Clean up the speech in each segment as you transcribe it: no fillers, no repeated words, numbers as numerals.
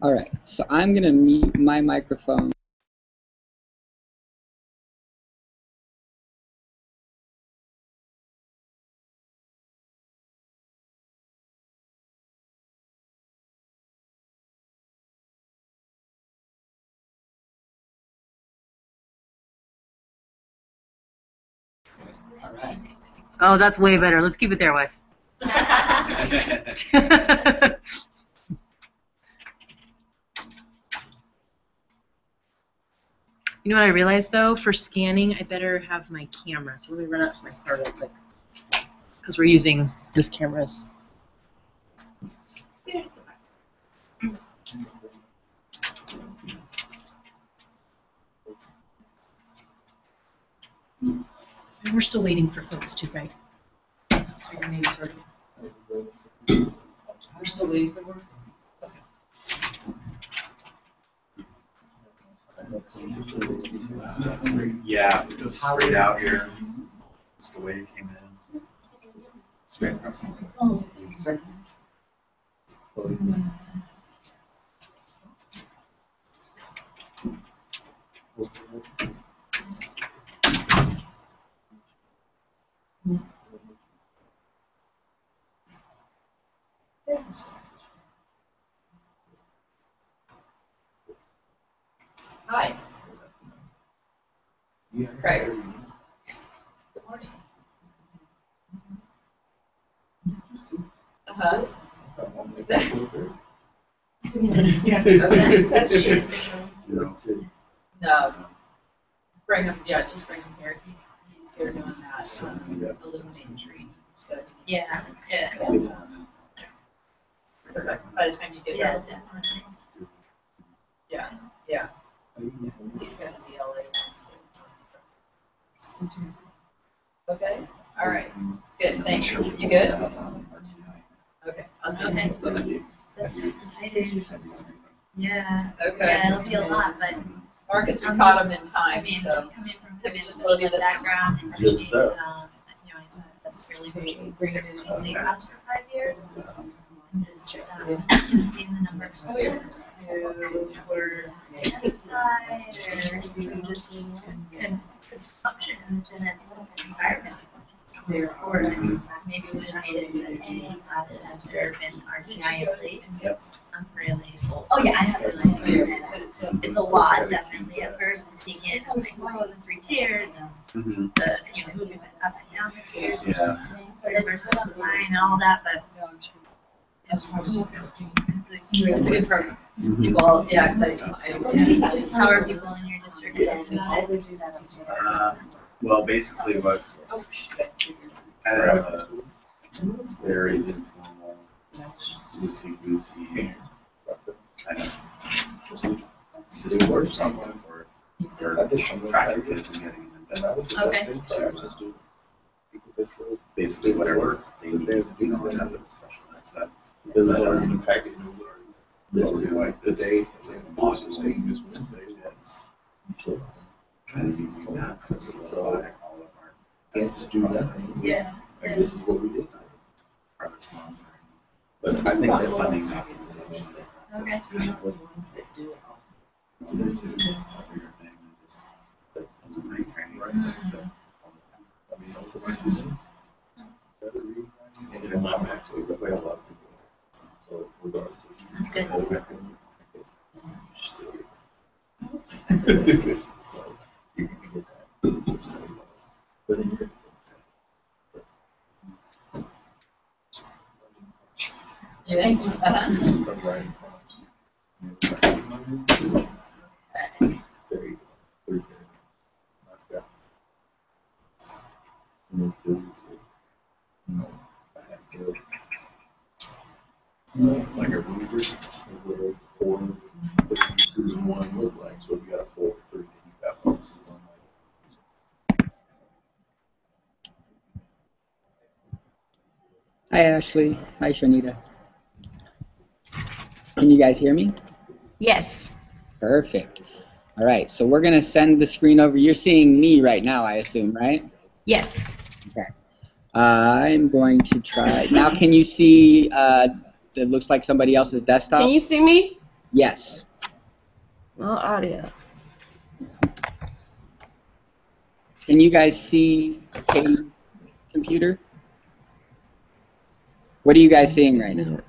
All right, so I'm going to mute my microphone. All right. Oh, that's way better. Let's keep it there, Wes. You know what I realized, though? For scanning, I better have my camera. So let me run out to my car real quick. Because we're using this camera's. And we're still waiting for folks too, right? We're still waiting for work? Yeah, it was straight out here. Just the way it came in. Straight across. Oh, Sorry. Hi. Craig. Good morning. Uh-huh. Okay, that's true. No. Bring him, yeah, just bring him here. He's here doing that Illuminate tree. So yeah. So by the time you get there. Definitely. Yeah. He's got his ELA. Okay. All right. Good. Thanks. You good? Okay. I'll see you. Okay. That's exciting. Yeah. Okay. Yeah, it'll be a lot, but Marcus, we caught him in time. I mean, So coming from it was just such loading a this. background and Good teaching, stuff. you know, I taught this really big class for 5 years. And just seeing the number of students who were terrified or just could function in the genetic environment. Or maybe would have made it to the AA class after been RTI in place. I'm really sold. Oh yeah, I have it. Like, it's a lot, definitely at first to take in like, whoa, the 3 tiers and the moving up and down the tiers, reverse design and all that, but It's a good program. People, yeah, exciting. just how are people in your district feeling about it? Well, basically, what kind of a very informal, loosey-goosey kind of system or something for tracking kids and getting them to basically whatever they need to do to have it specialized stuff. Basically like this modules kind of using that to solidify all of our processes. Yeah. This is what we did. Harvest monitoring. But I think that funding optimization. Okay. So they do a bigger thing than just the retraining. That's good. You think? It's like a rubric, a little form, what two and one look like. So if you got a 4, 3, you got 1, 2, 1. Hi, Ashley. Hi, Shanita. Can you guys hear me? Yes. Perfect. All right, so we're going to send the screen over. You're seeing me right now, I assume, right? Yes. Okay. I'm going to try. Now, can you see it looks like somebody else's desktop? Can you see me? Yes. No audio. Can you guys see Katie's computer? What are you guys seeing right now?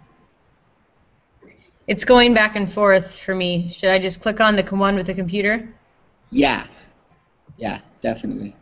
It's going back and forth for me. Should I just click on the one with the computer? Yeah. Yeah, definitely.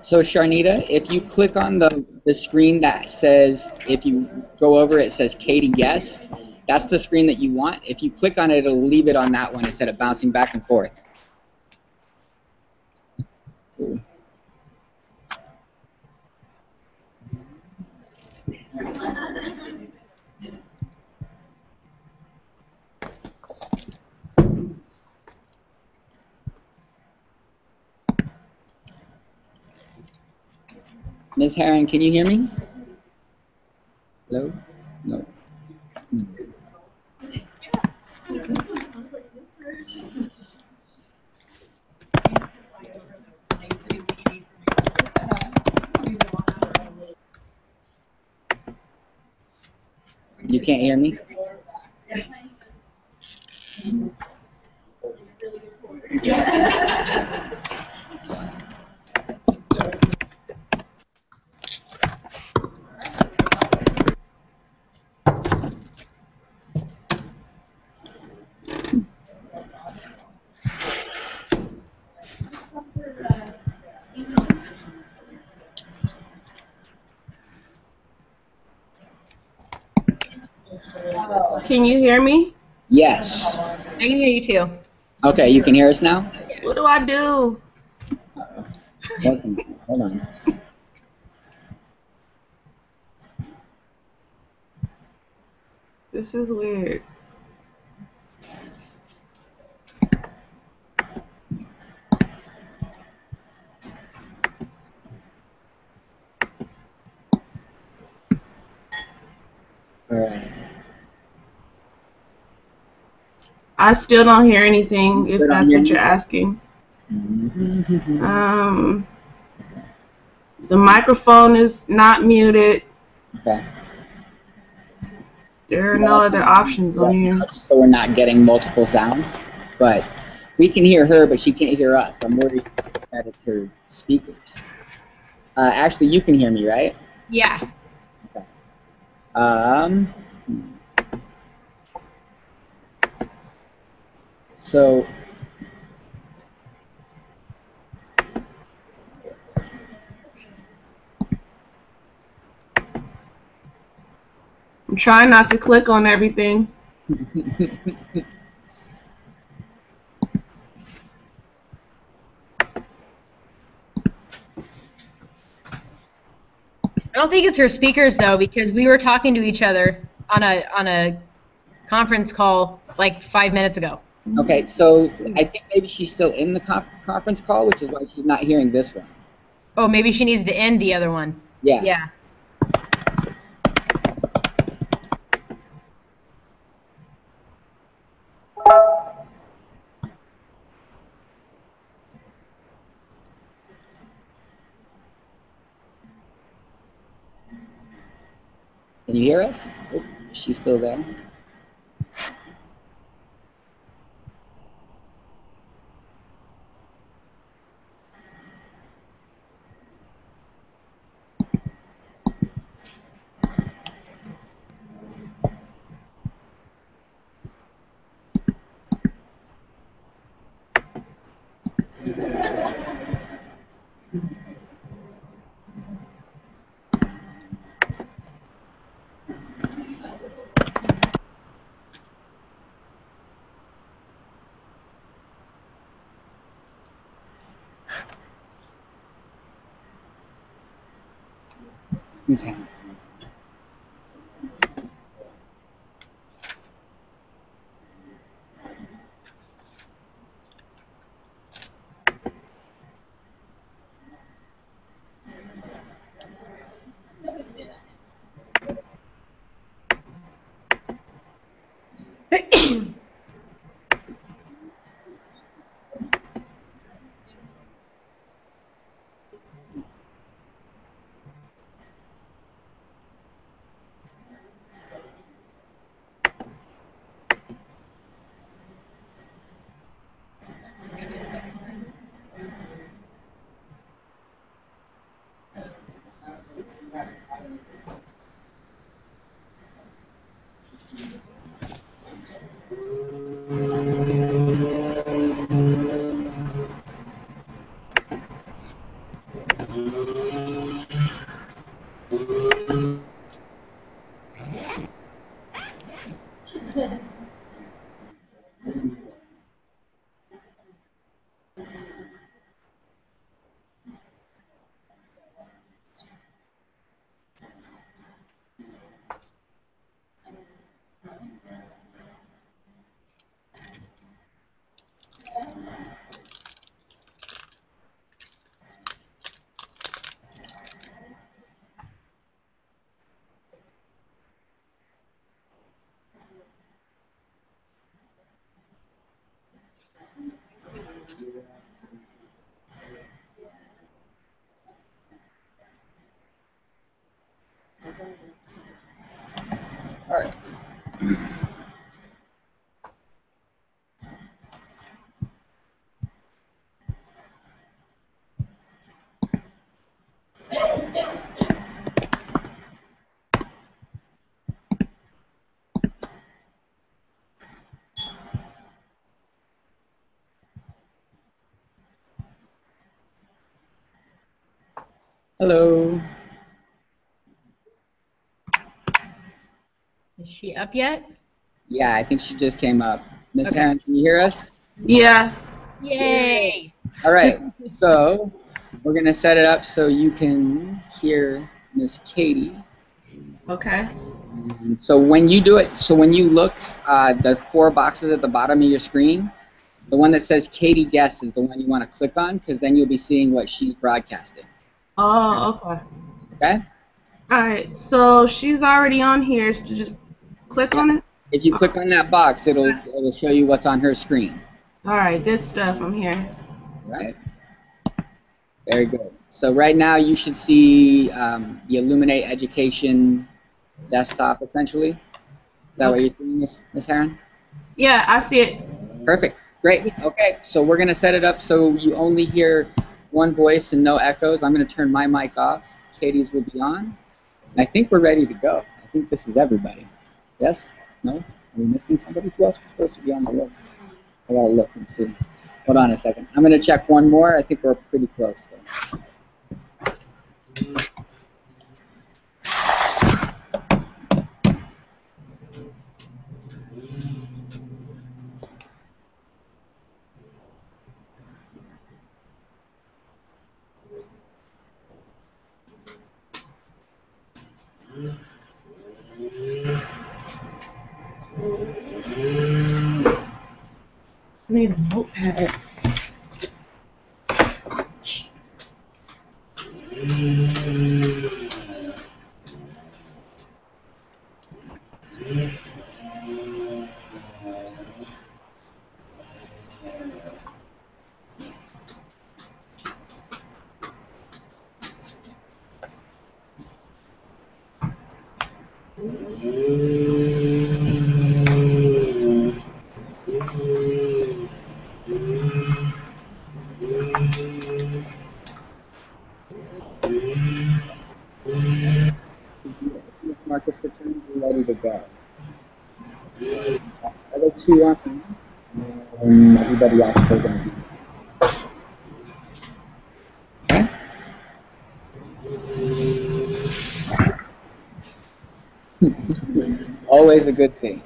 So Sharnita, if you click on the screen that says, if you go over it says Katie guest, that's the screen that you want. If you click on it, it'll leave it on that one instead of bouncing back and forth. Ooh. Ms. Herring, can you hear me? Hello? No. You can't hear me? Can you hear me? Yes. I can hear you too. Okay, you can hear us now? What do I do? Hold on. This is weird. All right. I still don't hear anything, if that's what you're asking. Mm-hmm. The microphone is not muted. Okay. There are no other options on here. So we're not getting multiple sounds, but we can hear her, but she can't hear us. I'm worried that it's her speakers. Actually, you can hear me, right? Yeah. Okay. So I'm trying not to click on everything. I don't think it's her speakers though, because we were talking to each other on a conference call like 5 minutes ago. okay, so I think maybe she's still in the conference call, which is why she's not hearing this one. Oh, maybe she needs to end the other one. Yeah. Yeah. Can you hear us? Oh, is she still there? Okay. All right. Hello. Is she up yet? Yeah, I think she just came up. Miss Heron, can you hear us? Yeah. Yay! All right. So we're gonna set it up so you can hear Miss Katie. Okay. And so when you do it, so when you look, the 4 boxes at the bottom of your screen, the one that says Katie Guest is the one you want to click on, because then you'll be seeing what she's broadcasting. Oh, okay. Okay? All right. So she's already on here. So just click on it. If you click on that box, it'll show you what's on her screen. All right. Good stuff. I'm here. Right? Very good. So right now you should see the Illuminate Education desktop, essentially. Is that what you're seeing, Miss Heron? Yeah, I see it. Perfect. Great. Okay, so we're going to set it up so you only hear one voice and no echoes. I'm going to turn my mic off. Katie's will be on. And I think we're ready to go. I think this is everybody. Yes? No? Are we missing somebody? Who else was supposed to be on the list? I got to look and see. Hold on a second. I'm going to check one more. I think we're pretty close, though. I need a notepad. Miss Marcus returns, we're ready to go. Other 2 on, and everybody else is going to be. Okay? Always a good thing.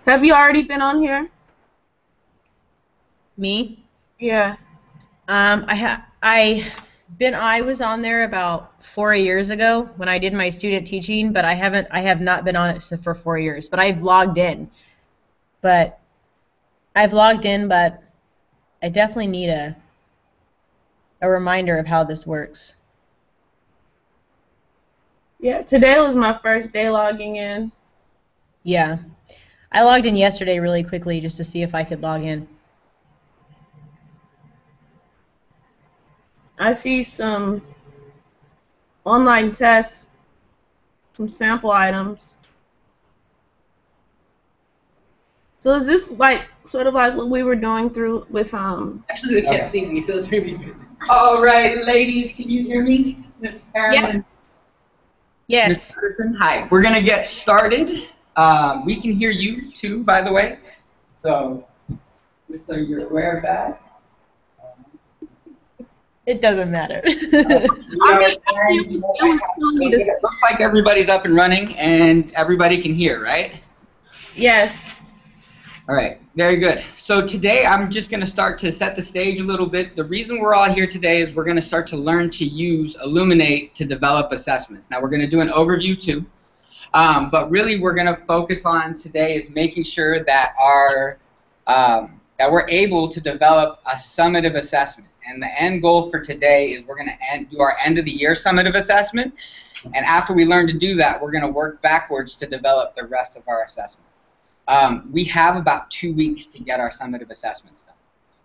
Have you already been on here? Me? Yeah. I was on there about 4 years ago when I did my student teaching, but I have not been on it for 4 years. But I've logged in. But I definitely need a reminder of how this works. Yeah, today was my first day logging in. Yeah. I logged in yesterday really quickly just to see if I could log in. I see some online tests, some sample items. So is this like sort of like what we were doing through with Actually, they can't see me, so it's maybe good. All right, ladies, can you hear me? Miss Aaron? Yes. Miss Patterson? Hi, we're going to get started. We can hear you too, by the way. So you're aware of that. It doesn't matter. It looks like everybody's up and running and everybody can hear, right? Yes. All right, very good. So today I'm just going to start to set the stage a little bit. The reason we're all here today is we're going to start to learn to use Illuminate to develop assessments. Now we're going to do an overview too, but really we're going to focus on today is making sure that that we're able to develop a summative assessment. And the end goal for today is we're going to do our end of the year summative assessment. And after we learn to do that, we're going to work backwards to develop the rest of our assessment. We have about 2 weeks to get our summative assessments done.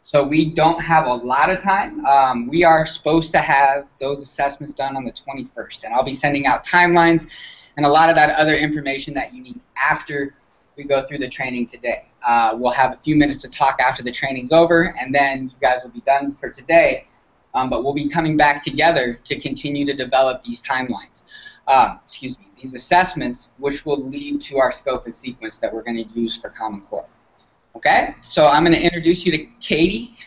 So we don't have a lot of time. We are supposed to have those assessments done on the 21st. And I'll be sending out timelines and a lot of that other information that you need after we go through the training today. We'll have a few minutes to talk after the training's over, and then you guys will be done for today. But we'll be coming back together to continue to develop these timelines. These assessments, which will lead to our scope and sequence that we're going to use for Common Core. Okay, so I'm going to introduce you to Katie.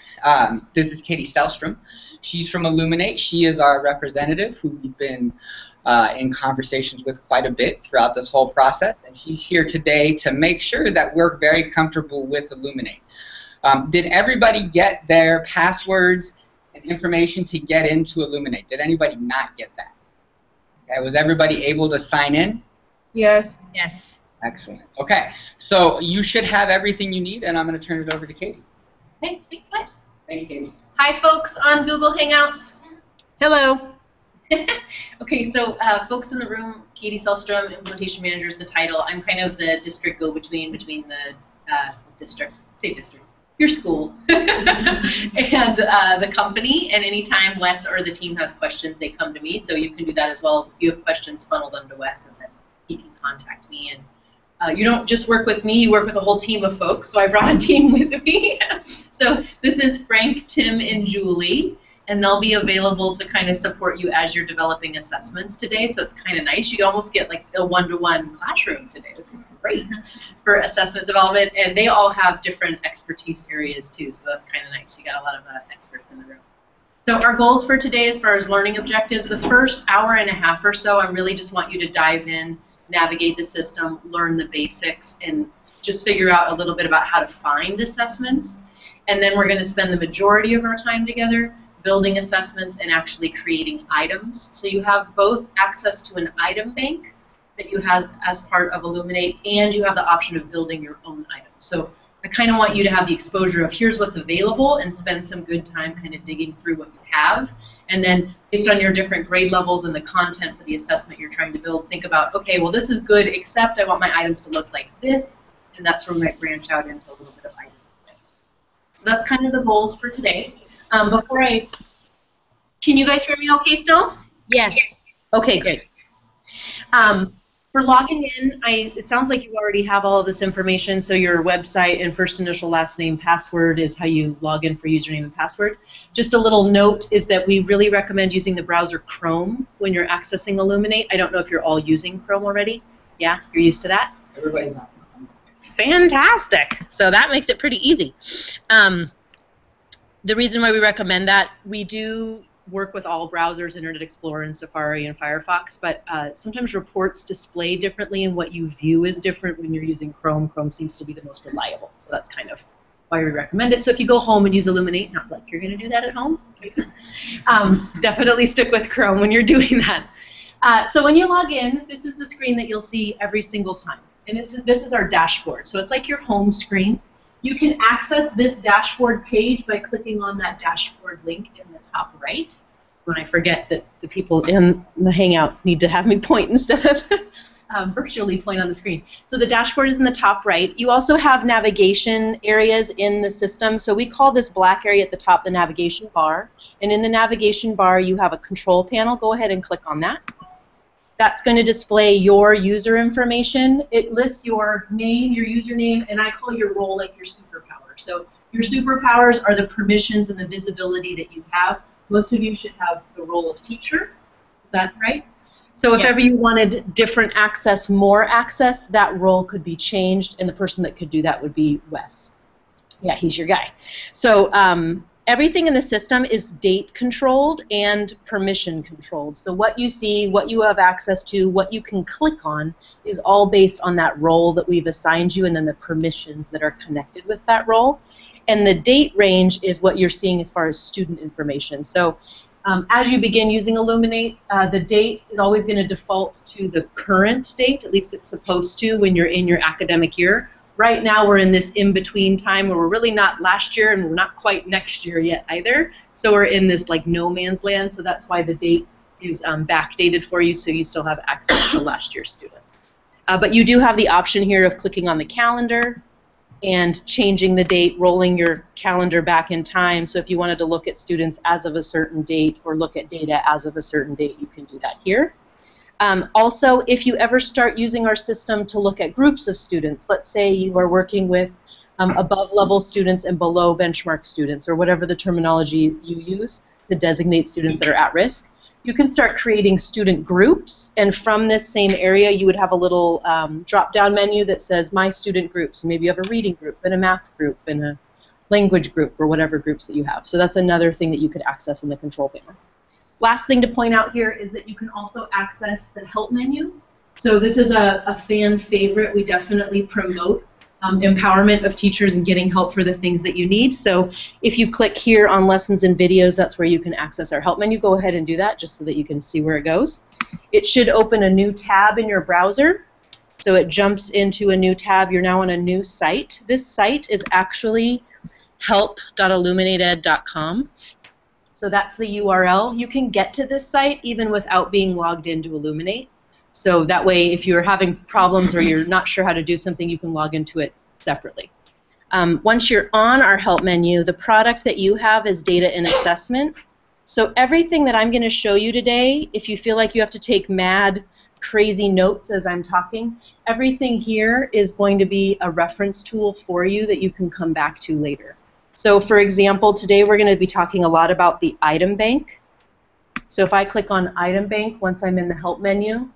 This is Katie Selstrom. She's from Illuminate. She is our representative who we've been in conversations with quite a bit throughout this whole process, and she's here today to make sure that we're very comfortable with Illuminate. Did everybody get their passwords and information to get into Illuminate? Did anybody not get that? Okay, was everybody able to sign in? Yes. Yes. Excellent. Okay, so you should have everything you need, and I'm going to turn it over to Katie. Hey, thanks, guys. Thanks, Katie. Hi, folks on Google Hangouts. Hello. Okay, so folks in the room, Katie Selstrom, Implementation Manager is the title. I'm kind of the district go-between between the your school, and the company. And anytime Wes or the team has questions, they come to me. So you can do that as well. If you have questions, funnel them to Wes, and then he can contact me. And you don't just work with me, you work with a whole team of folks. So I brought a team with me. So this is Frank, Tim, and Julie. And they'll be available to kind of support you as you're developing assessments today. So it's kind of nice. You almost get like a one-to-one classroom today. This is great for assessment development. And they all have different expertise areas too. So that's kind of nice. You got a lot of experts in the room. So our goals for today as far as learning objectives, the first hour and a half or so, I really just want you to dive in, navigate the system, learn the basics, and just figure out a little bit about how to find assessments. And then we're going to spend the majority of our time together building assessments and actually creating items. So you have both access to an item bank that you have as part of Illuminate, and you have the option of building your own items. So I kind of want you to have the exposure of here's what's available and spend some good time kind of digging through what you have. And then based on your different grade levels and the content for the assessment you're trying to build, think about, okay, well this is good, except I want my items to look like this, and that's where we might branch out into a little bit of item. So that's kind of the goals for today. Can you guys hear me okay still? Yes. Okay, great. For logging in, it sounds like you already have all of this information, so your website and first initial last name password is how you log in for username and password. Just a little note is that we really recommend using the browser Chrome when you're accessing Illuminate. I don't know if you're all using Chrome already. Yeah, you're used to that? Everybody's on. Fantastic. So that makes it pretty easy. The reason why we recommend that, we do work with all browsers, Internet Explorer and Safari and Firefox, but sometimes reports display differently and what you view is different when you're using Chrome. Chrome seems to be the most reliable, so that's kind of why we recommend it. So if you go home and use Illuminate, not like you're going to do that at home, definitely stick with Chrome when you're doing that. So when you log in, this is the screen that you'll see every single time. And this is our dashboard. So it's like your home screen. You can access this dashboard page by clicking on that dashboard link in the top right. When I forget that the people in the Hangout need to have me point instead of virtually point on the screen. So the dashboard is in the top right. You also have navigation areas in the system. So we call this black area at the top the navigation bar. And in the navigation bar, you have a control panel. Go ahead and click on that. That's going to display your user information. It lists your name, your username, and I call your role like your superpower. So your superpowers are the permissions and the visibility that you have. Most of you should have the role of teacher. Is that right? So if ever you wanted different access, more access, that role could be changed, and the person that could do that would be Wes. Yeah, he's your guy. So everything in the system is date controlled and permission controlled. So what you see, what you have access to, what you can click on is all based on that role that we've assigned you and then the permissions that are connected with that role. And the date range is what you're seeing as far as student information. So as you begin using Illuminate, the date is always going to default to the current date, at least it's supposed to when you're in your academic year. Right now we're in this in-between time where we're really not last year and we're not quite next year yet either. So we're in this like no man's land, so that's why the date is backdated for you so you still have access to last year's students. But you do have the option here of clicking on the calendar and changing the date, rolling your calendar back in time. So if you wanted to look at students as of a certain date or look at data as of a certain date, you can do that here. Also, if you ever start using our system to look at groups of students, let's say you are working with above-level students and below benchmark students, or whatever the terminology you use to designate students that are at risk, you can start creating student groups, and from this same area you would have a little drop-down menu that says My Student Groups. Maybe you have a reading group and a math group and a language group or whatever groups that you have. So that's another thing that you could access in the control panel. Last thing to point out here is that you can also access the help menu. So this is a fan favorite. We definitely promote empowerment of teachers and getting help for the things that you need. So if you click here on lessons and videos, that's where you can access our help menu. Go ahead and do that just so that you can see where it goes. It should open a new tab in your browser. So it jumps into a new tab. You're now on a new site. This site is actually help.illuminated.com. So that's the URL. You can get to this site even without being logged into Illuminate. So that way, if you're having problems or you're not sure how to do something, you can log into it separately. Once you're on our help menu, the product that you have is data and assessment. So everything that I'm going to show you today, if you feel like you have to take mad, crazy notes as I'm talking, everything here is going to be a reference tool for you that you can come back to later. So for example, today we're going to be talking a lot about the item bank. So if I click on item bank once I'm in the help menu,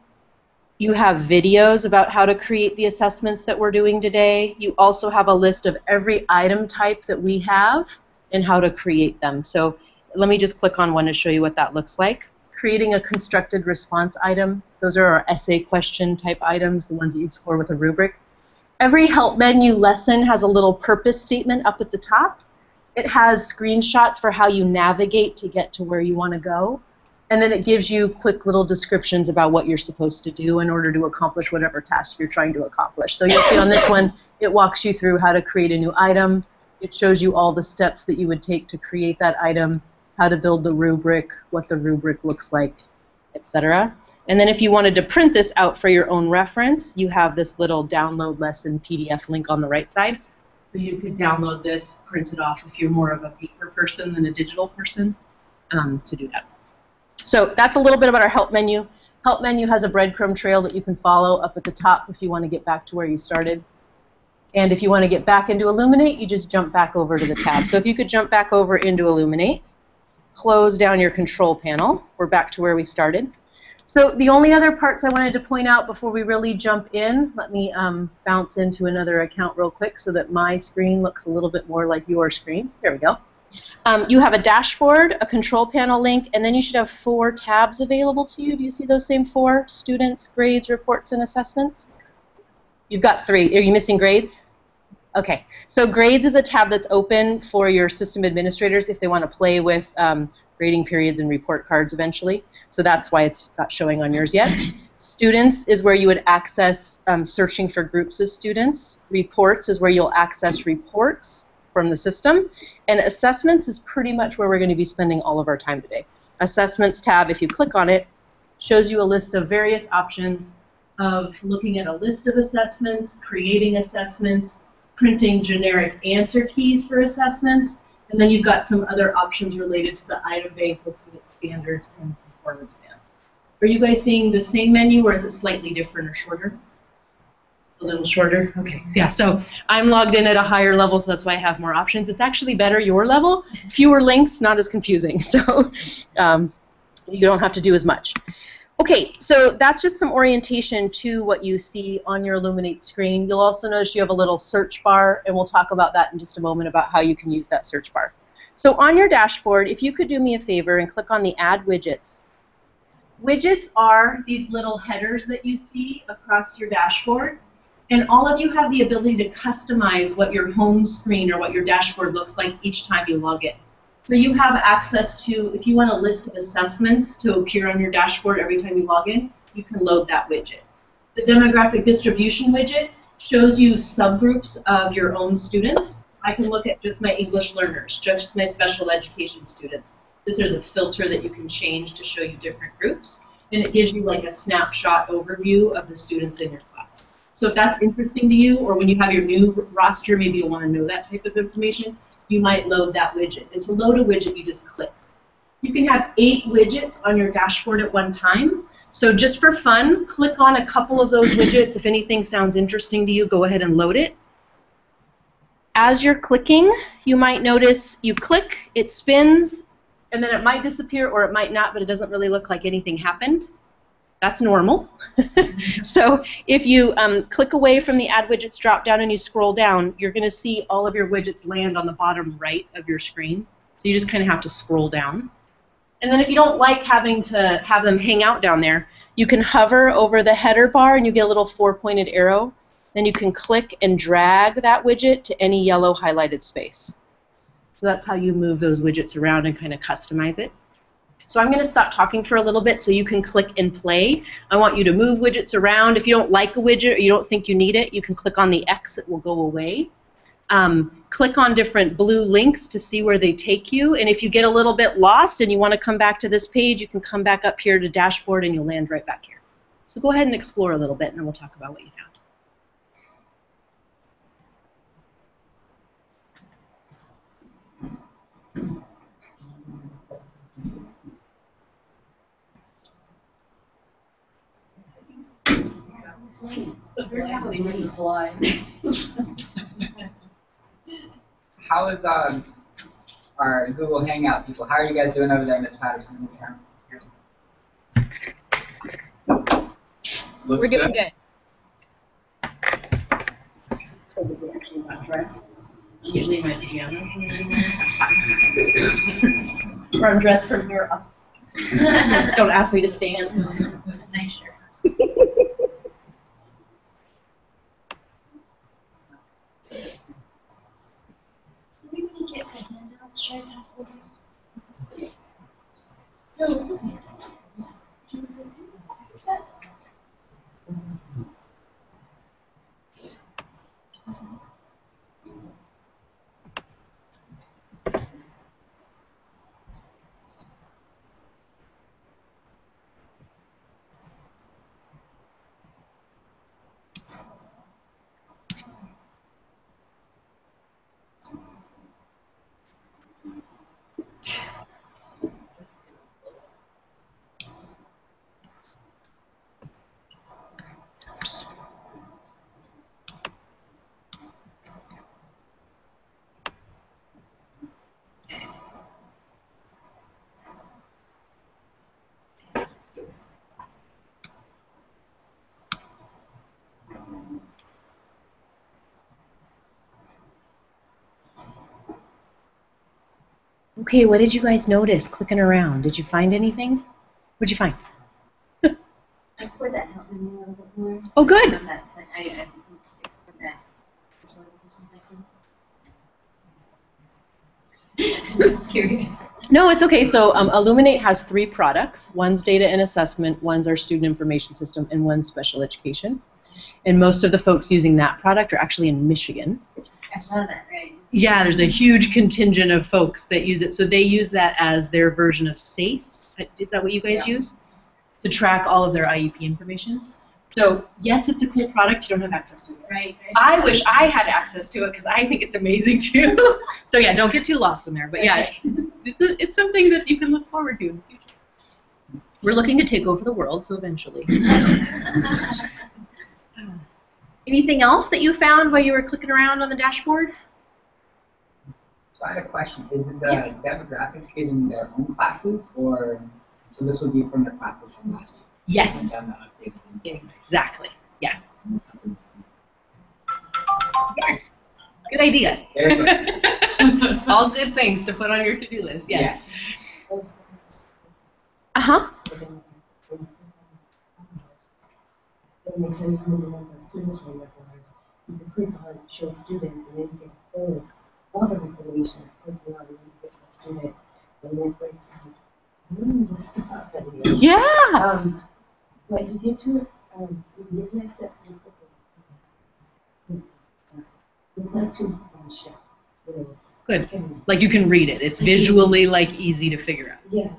you have videos about how to create the assessments that we're doing today. You also have a list of every item type that we have and how to create them. So let me just click on one to show you what that looks like. Creating a constructed response item. Those are our essay question type items, the ones that you'd score with a rubric. Every help menu lesson has a little purpose statement up at the top. It has screenshots for how you navigate to get to where you want to go. And then it gives you quick little descriptions about what you're supposed to do in order to accomplish whatever task you're trying to accomplish. So you'll see on this one, it walks you through how to create a new item. It shows you all the steps that you would take to create that item, how to build the rubric, what the rubric looks like, etc. And then if you wanted to print this out for your own reference, you have this little download lesson PDF link on the right side. So you could download this, print it off if you're more of a paper person than a digital person to do that. So that's a little bit about our help menu. Help menu has a breadcrumb trail that you can follow up at the top if you want to get back to where you started. And if you want to get back into Illuminate, you just jump back over to the tab. So if you could jump back over into Illuminate, close down your control panel. We're back to where we started. So the only other parts I wanted to point out before we really jump in, let me bounce into another account real quick so that my screen looks a little bit more like your screen. There we go. You have a dashboard, a control panel link, and then you should have 4 tabs available to you. Do you see those same 4? Students, grades, reports, and assessments? You've got 3. Are you missing grades? Okay. So grades is a tab that's open for your system administrators if they want to play with grading periods and report cards eventually. So that's why it's not showing on yours yet. Students is where you would access searching for groups of students. Reports is where you'll access reports from the system. And assessments is pretty much where we're going to be spending all of our time today. Assessments tab, if you click on it, shows you a list of various options of looking at a list of assessments, creating assessments, printing generic answer keys for assessments, and then you've got some other options related to the item bank, looking at standards and performance bands. Are you guys seeing the same menu, or is it slightly different or shorter? A little shorter? Okay, yeah, so I'm logged in at a higher level, so that's why I have more options. It's actually better your level, fewer links, not as confusing, so you don't have to do as much. Okay, so that's just some orientation to what you see on your Illuminate screen. You'll also notice you have a little search bar, and we'll talk about that in just a moment about how you can use that search bar. So on your dashboard, if you could do me a favor and click on the Add Widgets. Widgets are these little headers that you see across your dashboard, and all of you have the ability to customize what your home screen or what your dashboard looks like each time you log in. So you have access to, if you want a list of assessments to appear on your dashboard every time you log in, you can load that widget. The demographic distribution widget shows you subgroups of your own students. I can look at just my English learners, just my special education students. This is a filter that you can change to show you different groups, and it gives you like a snapshot overview of the students in your class. So if that's interesting to you, or when you have your new roster, maybe you'll want to know that type of information, you might load that widget. And to load a widget, you just click. You can have 8 widgets on your dashboard at one time. So just for fun, click on a couple of those widgets. If anything sounds interesting to you, go ahead and load it. As you're clicking, you might notice you click, it spins, and then it might disappear or it might not, but it doesn't really look like anything happened. That's normal. So if you click away from the Add Widgets drop down and you scroll down, you're going to see all of your widgets land on the bottom right of your screen. So you just kind of have to scroll down. And then if you don't like having to have them hang out down there, you can hover over the header bar and you get a little 4-pointed arrow. Then you can click and drag that widget to any yellow highlighted space. So that's how you move those widgets around and kind of customize it. So I'm going to stop talking for a little bit so you can click and play. I want you to move widgets around. If you don't like a widget or you don't think you need it, you can click on the X, it will go away. Click on different blue links to see where they take you. And if you get a little bit lost and you want to come back to this page, you can come back up here to dashboard and you'll land right back here. So go ahead and explore a little bit and then we'll talk about what you found. How is our Google Hangout people? How are you guys doing over there, Ms. Patterson? We're doing good. Actually not dressed. Usually in my pajamas. Or I'm dressed from here up. Don't ask me to stand. Nice shirt. Do we want to get the handouts? Should I pass those out? No, it's okay. Okay, what did you guys notice clicking around? Did you find anything? What'd you find? That's where that helped me a little bit more. Oh, good. I explored that visualization section. I'm just curious. No, it's okay. So Illuminate has 3 products. One's data and assessment, one's our student information system, and one's special education. And most of the folks using that product are actually in Michigan. I saw that, right? Yeah, there's a huge contingent of folks that use it. So they use that as their version of SACE. Is that what you guys use? To track all of their IEP information. So yes, it's a cool product. You don't have access to it. Right. I wish I had access to it because I think it's amazing too. So yeah, don't get too lost in there. But yeah, it's something that you can look forward to in the future. We're looking to take over the world, so eventually. Anything else that you found while you were clicking around on the dashboard? So I had a question. Is it the demographics getting their own classes, or so this would be from the classes from last year? Yes. And then the updated one. Exactly. Yeah. Yes. Good idea. Very good. All good things to put on your to-do list. Yes. Yes. Uh-huh. When they tell you how many number of students are in your course, you can click on show students and then you can pull all the information, clicking on the individual student, and then breaks down millions of stuff. Yeah. But you get to the next step pretty quickly. It's not too short. Good. Like you can read it. It's visually like easy to figure out. Yeah.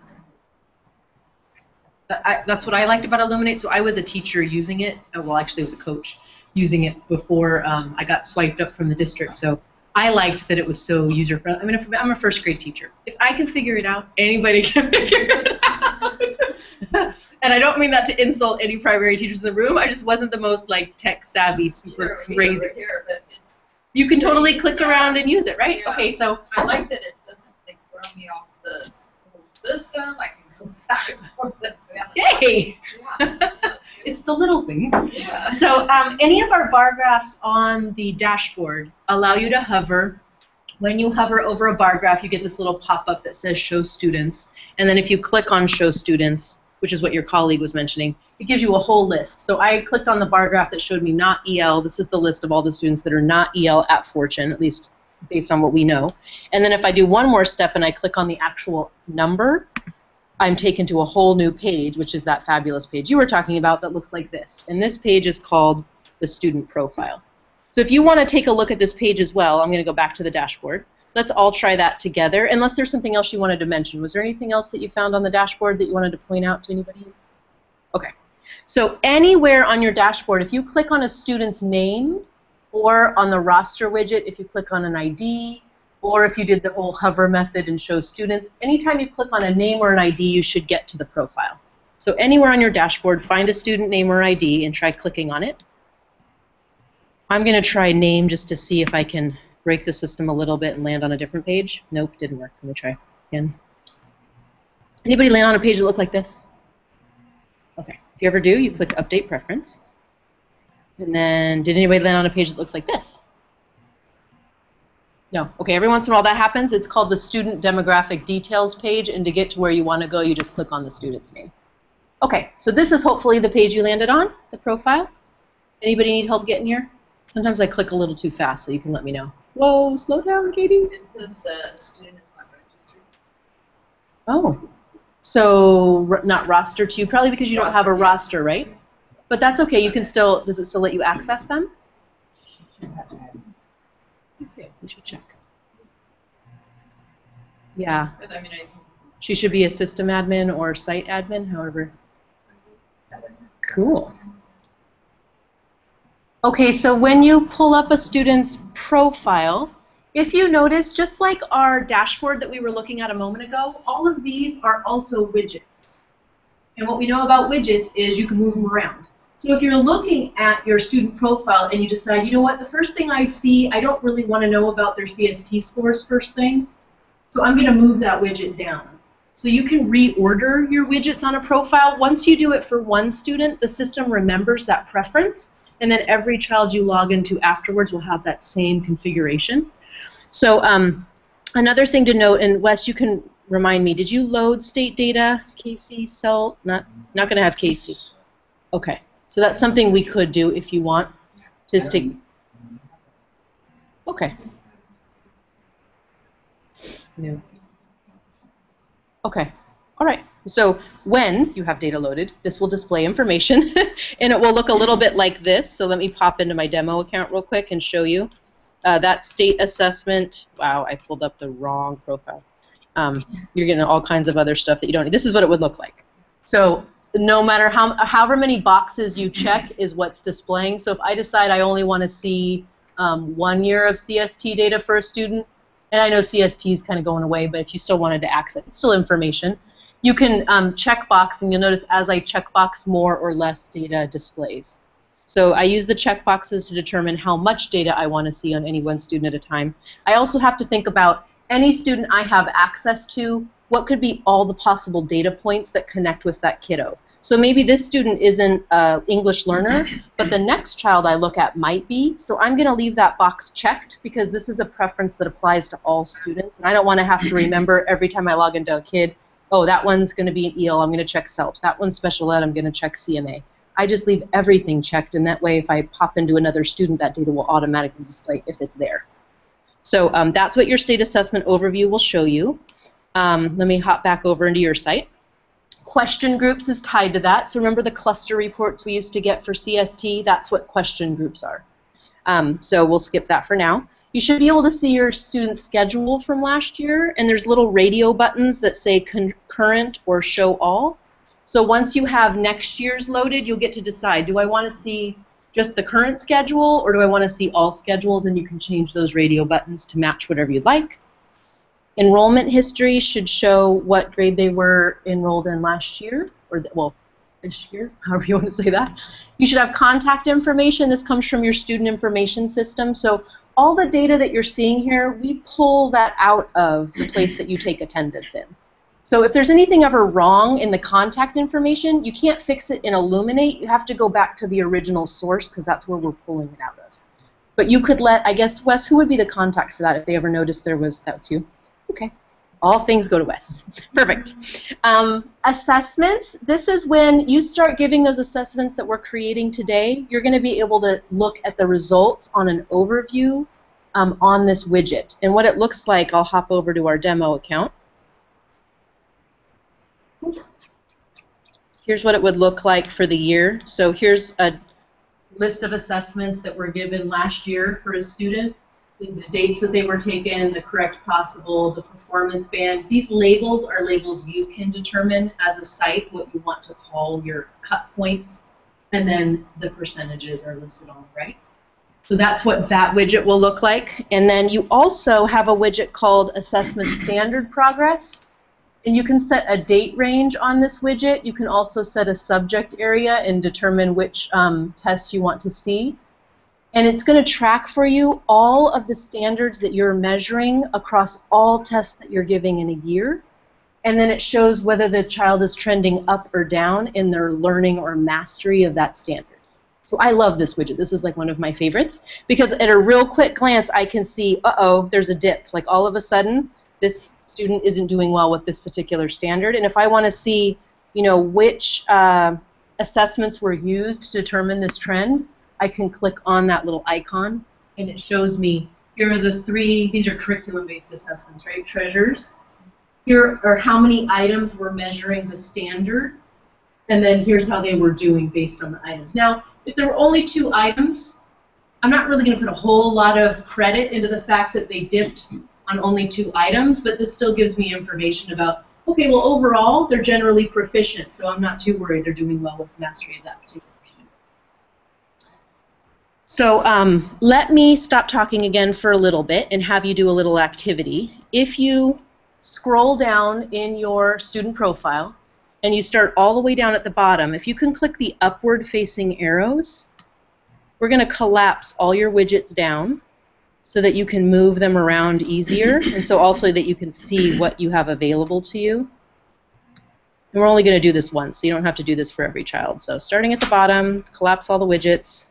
That's what I liked about Illuminate. So I was a teacher using it. Well, actually, I was a coach using it before I got swiped up from the district. So I liked that it was so user-friendly. I mean, I'm a first grade teacher. If I can figure it out, anybody can figure it out. And I don't mean that to insult any primary teachers in the room. I just wasn't the most like tech-savvy, super crazy. You can totally click around and use it, right? Yeah. Okay, so I like that it doesn't like throw me off the whole system. I can go back and forth. yay! Yeah. It's the little things. Yeah. So any of our bar graphs on the dashboard allow you to hover. When you hover over a bar graph, you get this little pop-up that says Show Students. And then if you click on Show Students, which is what your colleague was mentioning, it gives you a whole list. So I clicked on the bar graph that showed me not EL. This is the list of all the students that are not EL at Fortune, at least based on what we know. And then if I do one more step and I click on the actual number, I'm taken to a whole new page, which is that fabulous page you were talking about that looks like this. And this page is called the Student Profile. So if you want to take a look at this page as well, I'm going to go back to the dashboard. Let's all try that together, unless there's something else you wanted to mention. Was there anything else that you found on the dashboard that you wanted to point out to anybody? Okay. So anywhere on your dashboard, if you click on a student's name, or on the roster widget, if you click on an ID, or if you did the whole hover method and show students, anytime you click on a name or an ID, you should get to the profile. So anywhere on your dashboard, find a student name or ID and try clicking on it. I'm going to try name just to see if I can break the system a little bit and land on a different page. Nope, didn't work. Let me try again. Anybody land on a page that looked like this? Okay. If you ever do, you click Update Preference. And then, did anybody land on a page that looks like this? No. Okay, every once in a while that happens. It's called the Student Demographic Details page, and to get to where you want to go, you just click on the student's name. Okay, so this is hopefully the page you landed on, the profile. Anybody need help getting here? Sometimes I click a little too fast, so you can let me know. Whoa, slow down, Katie. It says the student is not registered. Oh, so not roster to you, probably because you don't have a Roster, yeah. roster, right? But that's okay. You can still. Does it still let you access them? Okay, we should check. Yeah, But I mean, I think she should be a system admin or site admin, however. Cool. Okay, so when you pull up a student's profile, if you notice, just like our dashboard that we were looking at a moment ago, all of these are also widgets. And what we know about widgets is you can move them around. So if you're looking at your student profile and you decide, you know what, the first thing I see, I don't really want to know about their CST scores first thing, so I'm going to move that widget down. So you can reorder your widgets on a profile. Once you do it for one student, the system remembers that preference, and then every child you log into afterwards will have that same configuration. So Another thing to note, and Wes, you can remind me, did you load state data, Casey, Celt? Not going to have Casey. Okay, so that's something we could do if you want. Just take. Okay. No. Okay. All right. So when you have data loaded, this will display information, and it will look a little bit like this. So let me pop into my demo account real quick and show you. That state assessment. Wow, I pulled up the wrong profile. You're getting all kinds of other stuff that you don't need. This is what it would look like. So no matter however many boxes you check is what's displaying. So if I decide I only want to see 1 year of CST data for a student, and I know CST is kind of going away, but if you still wanted to access it, it's still information. You can checkbox, and you'll notice as I checkbox, more or less data displays. So I use the checkboxes to determine how much data I want to see on any one student at a time. I also have to think about any student I have access to, what could be all the possible data points that connect with that kiddo. So maybe this student isn't an English learner, but the next child I look at might be. So I'm going to leave that box checked because this is a preference that applies to all students. And I don't want to have to remember every time I log into a kid, oh, that one's going to be an EL, I'm going to check CELT. That one's special ed, I'm going to check CMA. I just leave everything checked, and that way if I pop into another student, that data will automatically display if it's there. So that's what your state assessment overview will show you. Let me hop back over into your site. Question groups is tied to that. So remember the cluster reports we used to get for CST? That's what question groups are. So we'll skip that for now. You should be able to see your student schedule from last year, and there's little radio buttons that say concurrent or show all. So once you have next year's loaded, you'll get to decide, do I want to see just the current schedule, or do I want to see all schedules? And you can change those radio buttons to match whatever you'd like. Enrollment history should show what grade they were enrolled in last year, or well, this year, however you want to say that. You should have contact information. This comes from your student information system. So all the data that you're seeing here, we pull that out of the place that you take attendance in. So if there's anything ever wrong in the contact information, you can't fix it in Illuminate. You have to go back to the original source because that's where we're pulling it out of. But you could let, I guess, Wes, who would be the contact for that if they ever noticed that's you? Okay. All things go to Wes. Perfect. Assessments. This is when you start giving those assessments that we're creating today. You're going to be able to look at the results on an overview on this widget. And what it looks like, I'll hop over to our demo account. Here's what it would look like for the year. So here's a list of assessments that were given last year for a student, the dates that they were taken, the correct possible, the performance band. These labels are labels you can determine as a site what you want to call your cut points, and then the percentages are listed on the right. So that's what that widget will look like. And then you also have a widget called Assessment Standard Progress. And you can set a date range on this widget. You can also set a subject area and determine which tests you want to see. And it's going to track for you all of the standards that you're measuring across all tests that you're giving in a year. And then it shows whether the child is trending up or down in their learning or mastery of that standard. So I love this widget. This is like one of my favorites because at a real quick glance I can see, uh-oh, there's a dip. Like all of a sudden this student isn't doing well with this particular standard. And if I want to see, you know, which assessments were used to determine this trend, I can click on that little icon and it shows me, here are the three, these are curriculum-based assessments, right, treasures. Here are how many items we're measuring the standard, and then here's how they were doing based on the items. Now, if there were only 2 items, I'm not really going to put a whole lot of credit into the fact that they dipped on only 2 items, but this still gives me information about, okay, well, overall, they're generally proficient, so I'm not too worried they're doing well with mastery of that particular student. So let me stop talking again for a little bit and have you do a little activity. If you scroll down in your student profile and you start all the way down at the bottom, if you can click the upward-facing arrows, we're going to collapse all your widgets down so that you can move them around easier, and so also that you can see what you have available to you. And we're only going to do this once, so you don't have to do this for every child. So starting at the bottom, collapse all the widgets.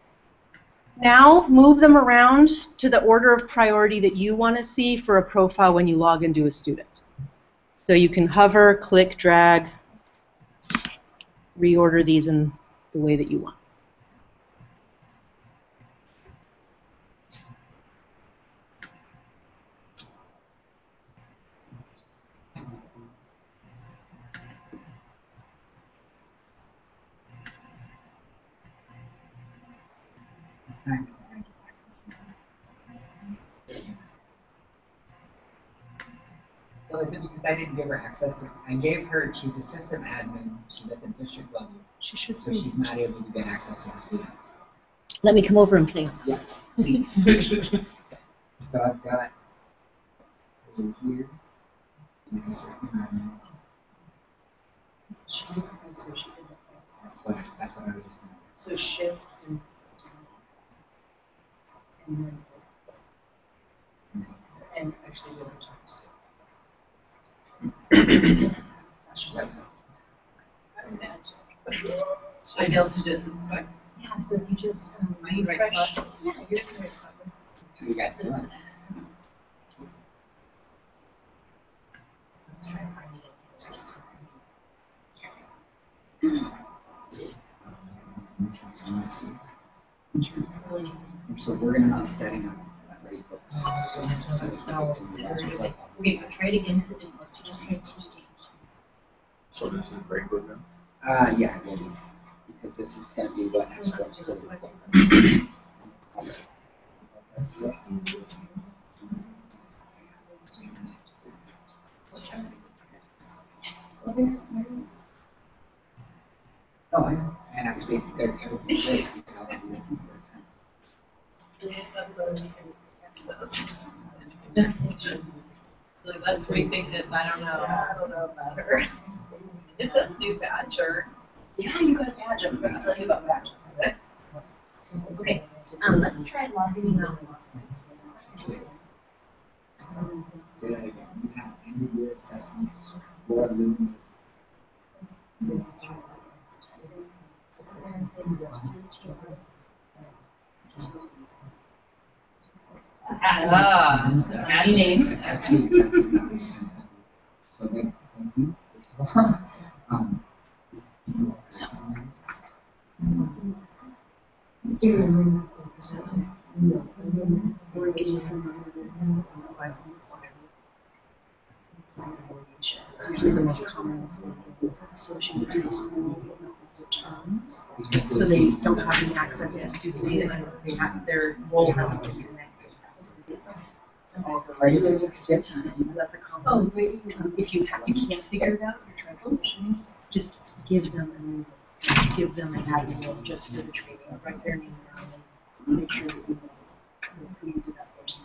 Now move them around to the order of priority that you want to see for a profile when you log into a student. So you can hover, click, drag, reorder these in the way that you want. So because I didn't give her access to, I gave her, she's a system admin, she's at the district level, She should so see. she's not able to get access to the students. Let me come over and play. Yeah, please. So I've got over here, and the system admin. That's what I was just doing. So shift and actually the other times. Should I be able to do it this way? Yeah, so if you just Are you in the right refresh. spot? Yeah, you're in the right spot. You got this one. Let's try finding it. It's just So we're gonna be setting up rate books. Okay, but try it again because it didn't work. So just try T games. So this is break book now? Yeah, because this is gonna be what exports to Oh, I know. And actually, everything's great. Like, let's rethink this, I don't know. Better. It says new badge or. Yeah, you got a badge. I'm going to tell you about badges. Okay, let's try logging out. Say that again. You have end of year assessments for Illuminate. Add name. So thank you. It's usually the most common associated with the school terms. So they don't have any access to student data because they have, their role hasn't been connected. That's a common. Oh, right. If you can't figure it out, you're troubleshooting, just give them an admin just for the training, write their name down and make sure that you know who you did that person.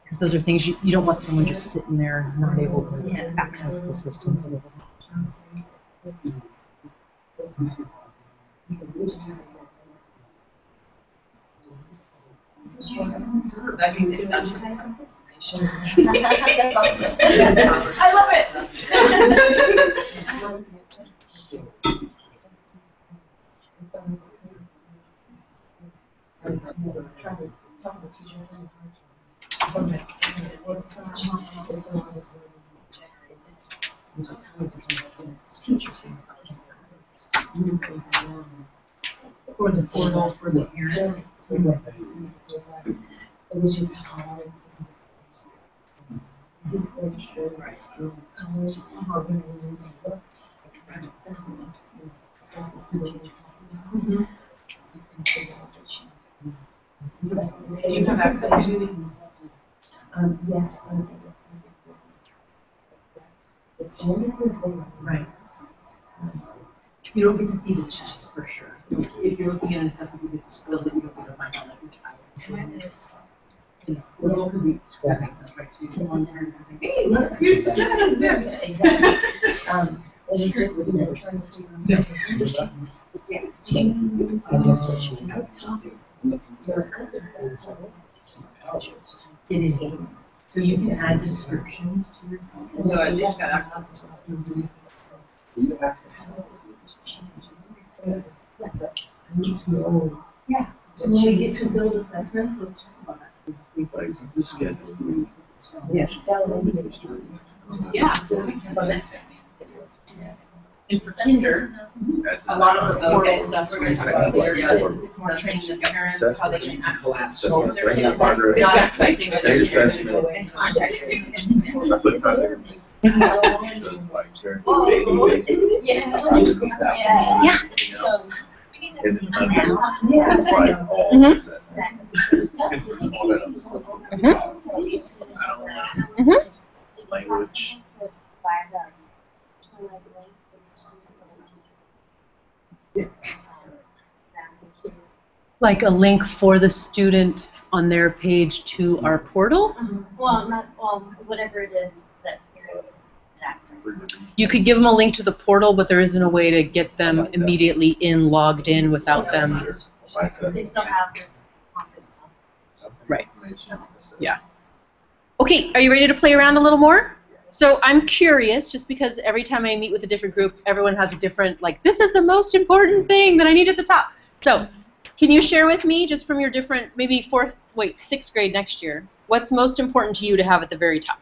Because those are things you don't want someone just sitting there not able to access the system. I mean, that's That's awesome. I love it. Or the portal for the parent. It was just hard. Do you have access to it? Yes. Right. You don't get to see the chats for sure. If you're looking at an assessment, you get to scroll it, you don't get to find out which item. You know, well, because that makes sense, right? So you can on there and say, hey, look, here's the chat. Exactly. It was just, you know, trying to It is. So you can add descriptions to your assessment. So I just got access to it. You have access to Yeah, but I need to know. Yeah. So when we get to build assessments, let's talk about that. Like, the schedule. Yeah. Yeah. And for kinder, a lot of the portal stuff we're going to talk about later, but it's more training the parents how they can access So, their bring kids, up progress. not expecting that State they're assessment. in contact. Click on there. Because, like, during the baby, Yeah. I would go that way. Yeah. So, And then under, it's like all Mhm. assessment. All that other stuff. I don't know. Mhm. Language. Like a link for the student on their page to our portal. well, not, whatever it is that parents can access. You could give them a link to the portal, but there isn't a way to get them immediately in, logged in without them. They still have their office stuff. Right. Yeah. Okay, are you ready to play around a little more? So I'm curious, just because every time I meet with a different group, everyone has a different, like, this is the most important thing that I need at the top. So can you share with me, just from your different, maybe sixth grade next year, what's most important to you to have at the very top?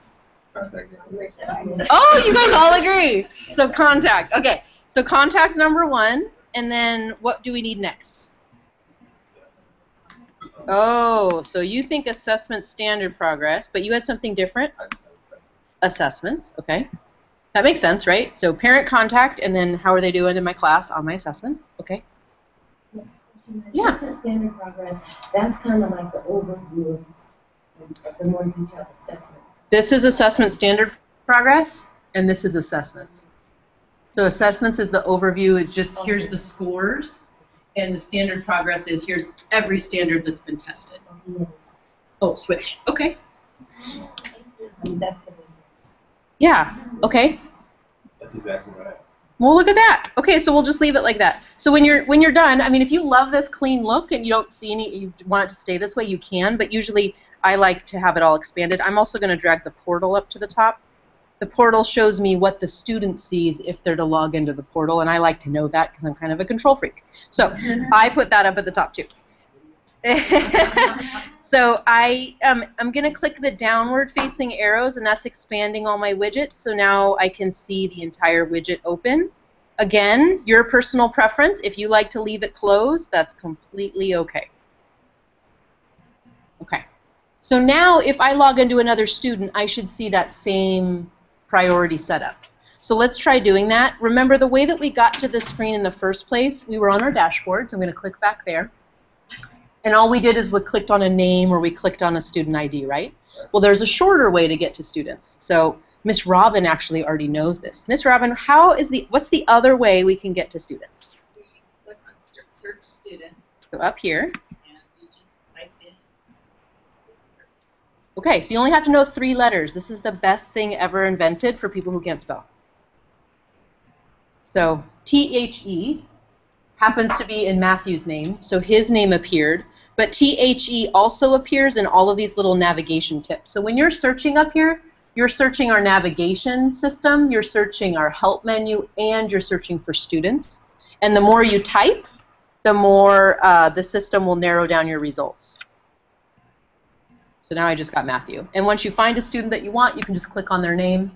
Oh, you guys all agree. So contact. Okay, so contact's number one, and then what do we need next? Oh, so you think assessment standard progress, but you had something different? Assessments, okay. That makes sense, right? So parent contact, and then how are they doing in my class on my assessments? Okay. Yeah. Assessment standard progress, that's kind of like the overview of the more detailed assessment. This is assessment standard progress, and this is assessments. So assessments is the overview. It just, here's the scores, and the standard progress is, here's every standard that's been tested. Oh, switch. Okay. Yeah, okay. That's exactly right. Well, look at that. Okay, so we'll just leave it like that. So when you're done, I mean, if you love this clean look and you don't see any, you want it to stay this way, you can. But usually, I like to have it all expanded. I'm also going to drag the portal up to the top. The portal shows me what the student sees if they're to log into the portal, and I like to know that because I'm kind of a control freak. So I put that up at the top too. So I'm going to click the downward facing arrows, and that's expanding all my widgets. So now I can see the entire widget open. Again, your personal preference. If you like to leave it closed, that's completely okay. Okay. So now if I log into another student, I should see that same priority setup. So let's try doing that. Remember, the way that we got to this screen in the first place, we were on our dashboard. So I'm going to click back there. And all we did is we clicked on a name or we clicked on a student ID, right? Well, there's a shorter way to get to students. So Miss Robin actually already knows this. Miss Robin, what's the other way we can get to students? We click on search students. So up here. And you just type in. Okay, so you only have to know 3 letters. This is the best thing ever invented for people who can't spell. So T-H-E happens to be in Matthew's name, so his name appeared. But T-H-E also appears in all of these little navigation tips. So when you're searching up here, you're searching our navigation system, you're searching our help menu, and you're searching for students. And the more you type, the more the system will narrow down your results. So now I just got Matthew. And once you find a student that you want, you can just click on their name.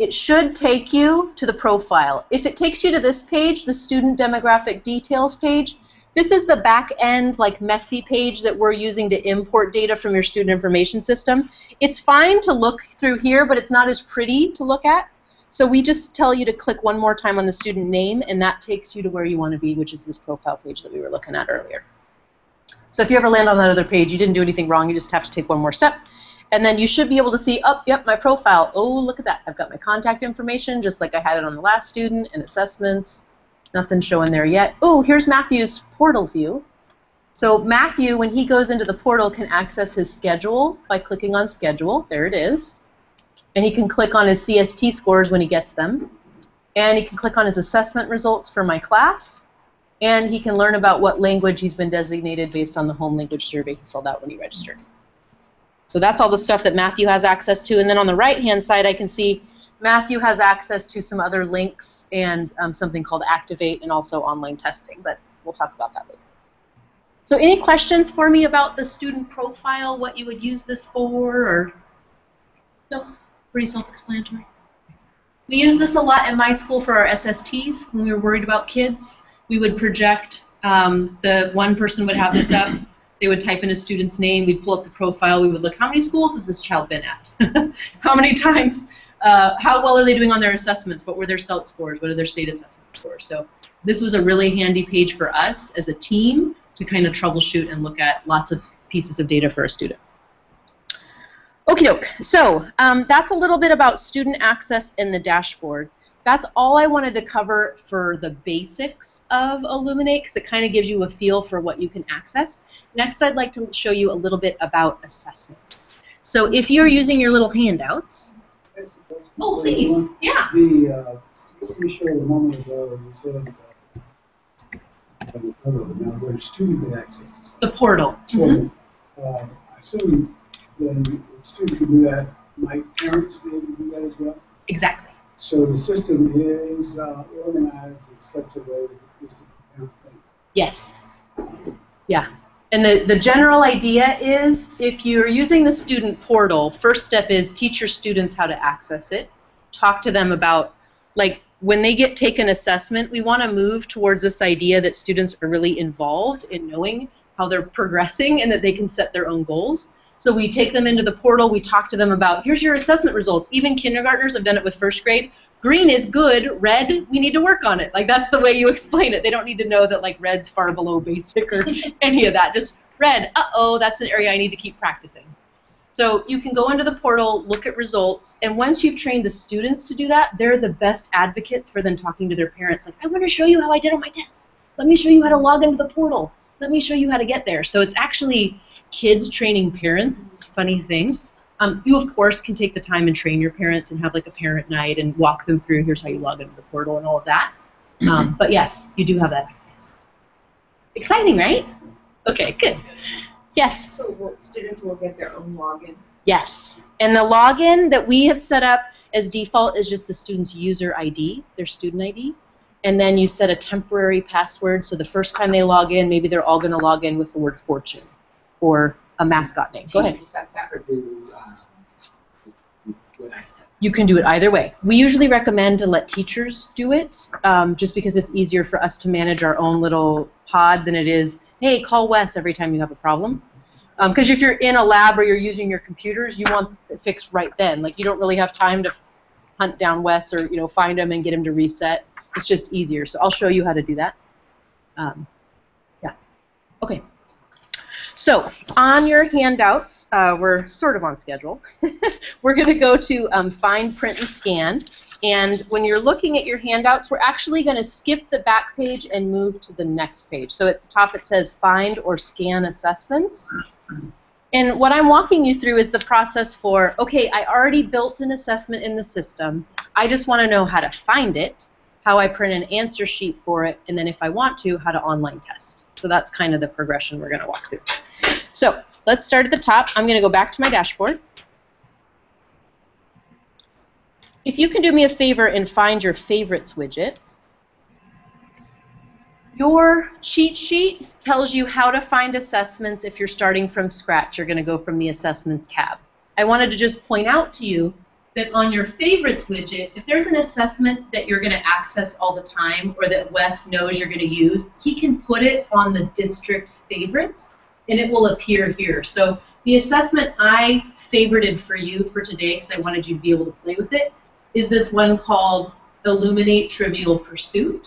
It should take you to the profile. If it takes you to this page, the student demographic details page, this is the back end, like, messy page that we're using to import data from your student information system. It's fine to look through here, but it's not as pretty to look at. So we just tell you to click one more time on the student name, and that takes you to where you want to be, which is this profile page that we were looking at earlier. So if you ever land on that other page, you didn't do anything wrong. You just have to take one more step. And then you should be able to see, oh, yep, my profile. Oh, look at that. I've got my contact information, just like I had it on the last student, and assessments. Nothing showing there yet. Oh, here's Matthew's portal view. So Matthew, when he goes into the portal, can access his schedule by clicking on schedule. There it is. And he can click on his CST scores when he gets them. And he can click on his assessment results for my class. And he can learn about what language he's been designated based on the home language survey he filled out when he registered. So that's all the stuff that Matthew has access to. And then on the right-hand side, I can see Matthew has access to some other links and something called Activate and also online testing. But We'll talk about that later. So any questions for me about the student profile, what you would use this for, or? No? Pretty self-explanatory. We use this a lot in my school for our SSTs when we were worried about kids. We would project, the one person would have this up, they would type in a student's name, we'd pull up the profile, we would look, how many schools has this child been at? How many times, how well are they doing on their assessments? What were their CELT scores? What are their state assessment scores? So this was a really handy page for us as a team to kind of troubleshoot and look at lots of pieces of data for a student. Okie doke, so that's a little bit about student access in the dashboard. That's all I wanted to cover for the basics of Illuminate, because it kind of gives you a feel for what you can access. Next, I'd like to show you a little bit about assessments. So if you're using your little handouts. Oh, please, yeah. What you showed a moment ago, you said where the student can access this. The portal. I assume the student can do that. Might parents be able to do that as well? Exactly. So the system is organized in such a way that it's a parent thing. Yes. Yeah. And the general idea is if you're using the student portal, first step is teach your students how to access it. Talk to them about, like, when they take an assessment, we want to move towards this idea that students are really involved in knowing how they're progressing and that they can set their own goals. So we take them into the portal, we talk to them about, here's your assessment results. Even kindergartners have done it with first grade. Green is good, red, we need to work on it. Like, that's the way you explain it. They don't need to know that, like, red's far below basic or any of that. Just red, uh-oh, that's an area I need to keep practicing. So you can go into the portal, look at results, and once you've trained the students to do that, they're the best advocates for then talking to their parents. Like, I want to show you how I did on my test. Let me show you how to log into the portal. Let me show you how to get there. So it's actually kids training parents. It's a funny thing. You, of course, can take the time and train your parents and have like a parent night and walk them through, here's how you log into the portal and all of that. But yes, you do have that access. Exciting, right? Okay, good. Yes? So students will get their own login? Yes. And the login that we have set up as default is just the student's user ID, their student ID. And then you set a temporary password, so the first time they log in, maybe they're all going to log in with the word fortune or a mascot name. Go ahead. You can do it either way. We usually recommend to let teachers do it, just because it's easier for us to manage our own little pod than it is, hey, call Wes every time you have a problem. Because if you're in a lab or you're using your computers, you want it fixed right then. Like, you don't really have time to hunt down Wes or, you know, find him and get him to reset. It's just easier. So I'll show you how to do that. Yeah. Okay. So on your handouts, we're sort of on schedule. We're going to go to Find, Print, and Scan. And when you're looking at your handouts, we're actually going to skip the back page and move to the next page. So at the top it says Find or Scan Assessments. And what I'm walking you through is the process for, okay, I already built an assessment in the system. I just want to know how to find it, how I print an answer sheet for it, and then if I want to, how to online test. So that's kind of the progression we're going to walk through. So let's start at the top. I'm going to go back to my dashboard. If you can do me a favor and find your favorites widget. Your cheat sheet tells you how to find assessments if you're starting from scratch. You're going to go from the Assessments tab. I wanted to just point out to you that on your favorites widget, if there's an assessment that you're going to access all the time or that Wes knows you're going to use, he can put it on the district favorites and it will appear here. So the assessment I favorited for you for today, because I wanted you to be able to play with it, is this one called Illuminate Trivial Pursuit.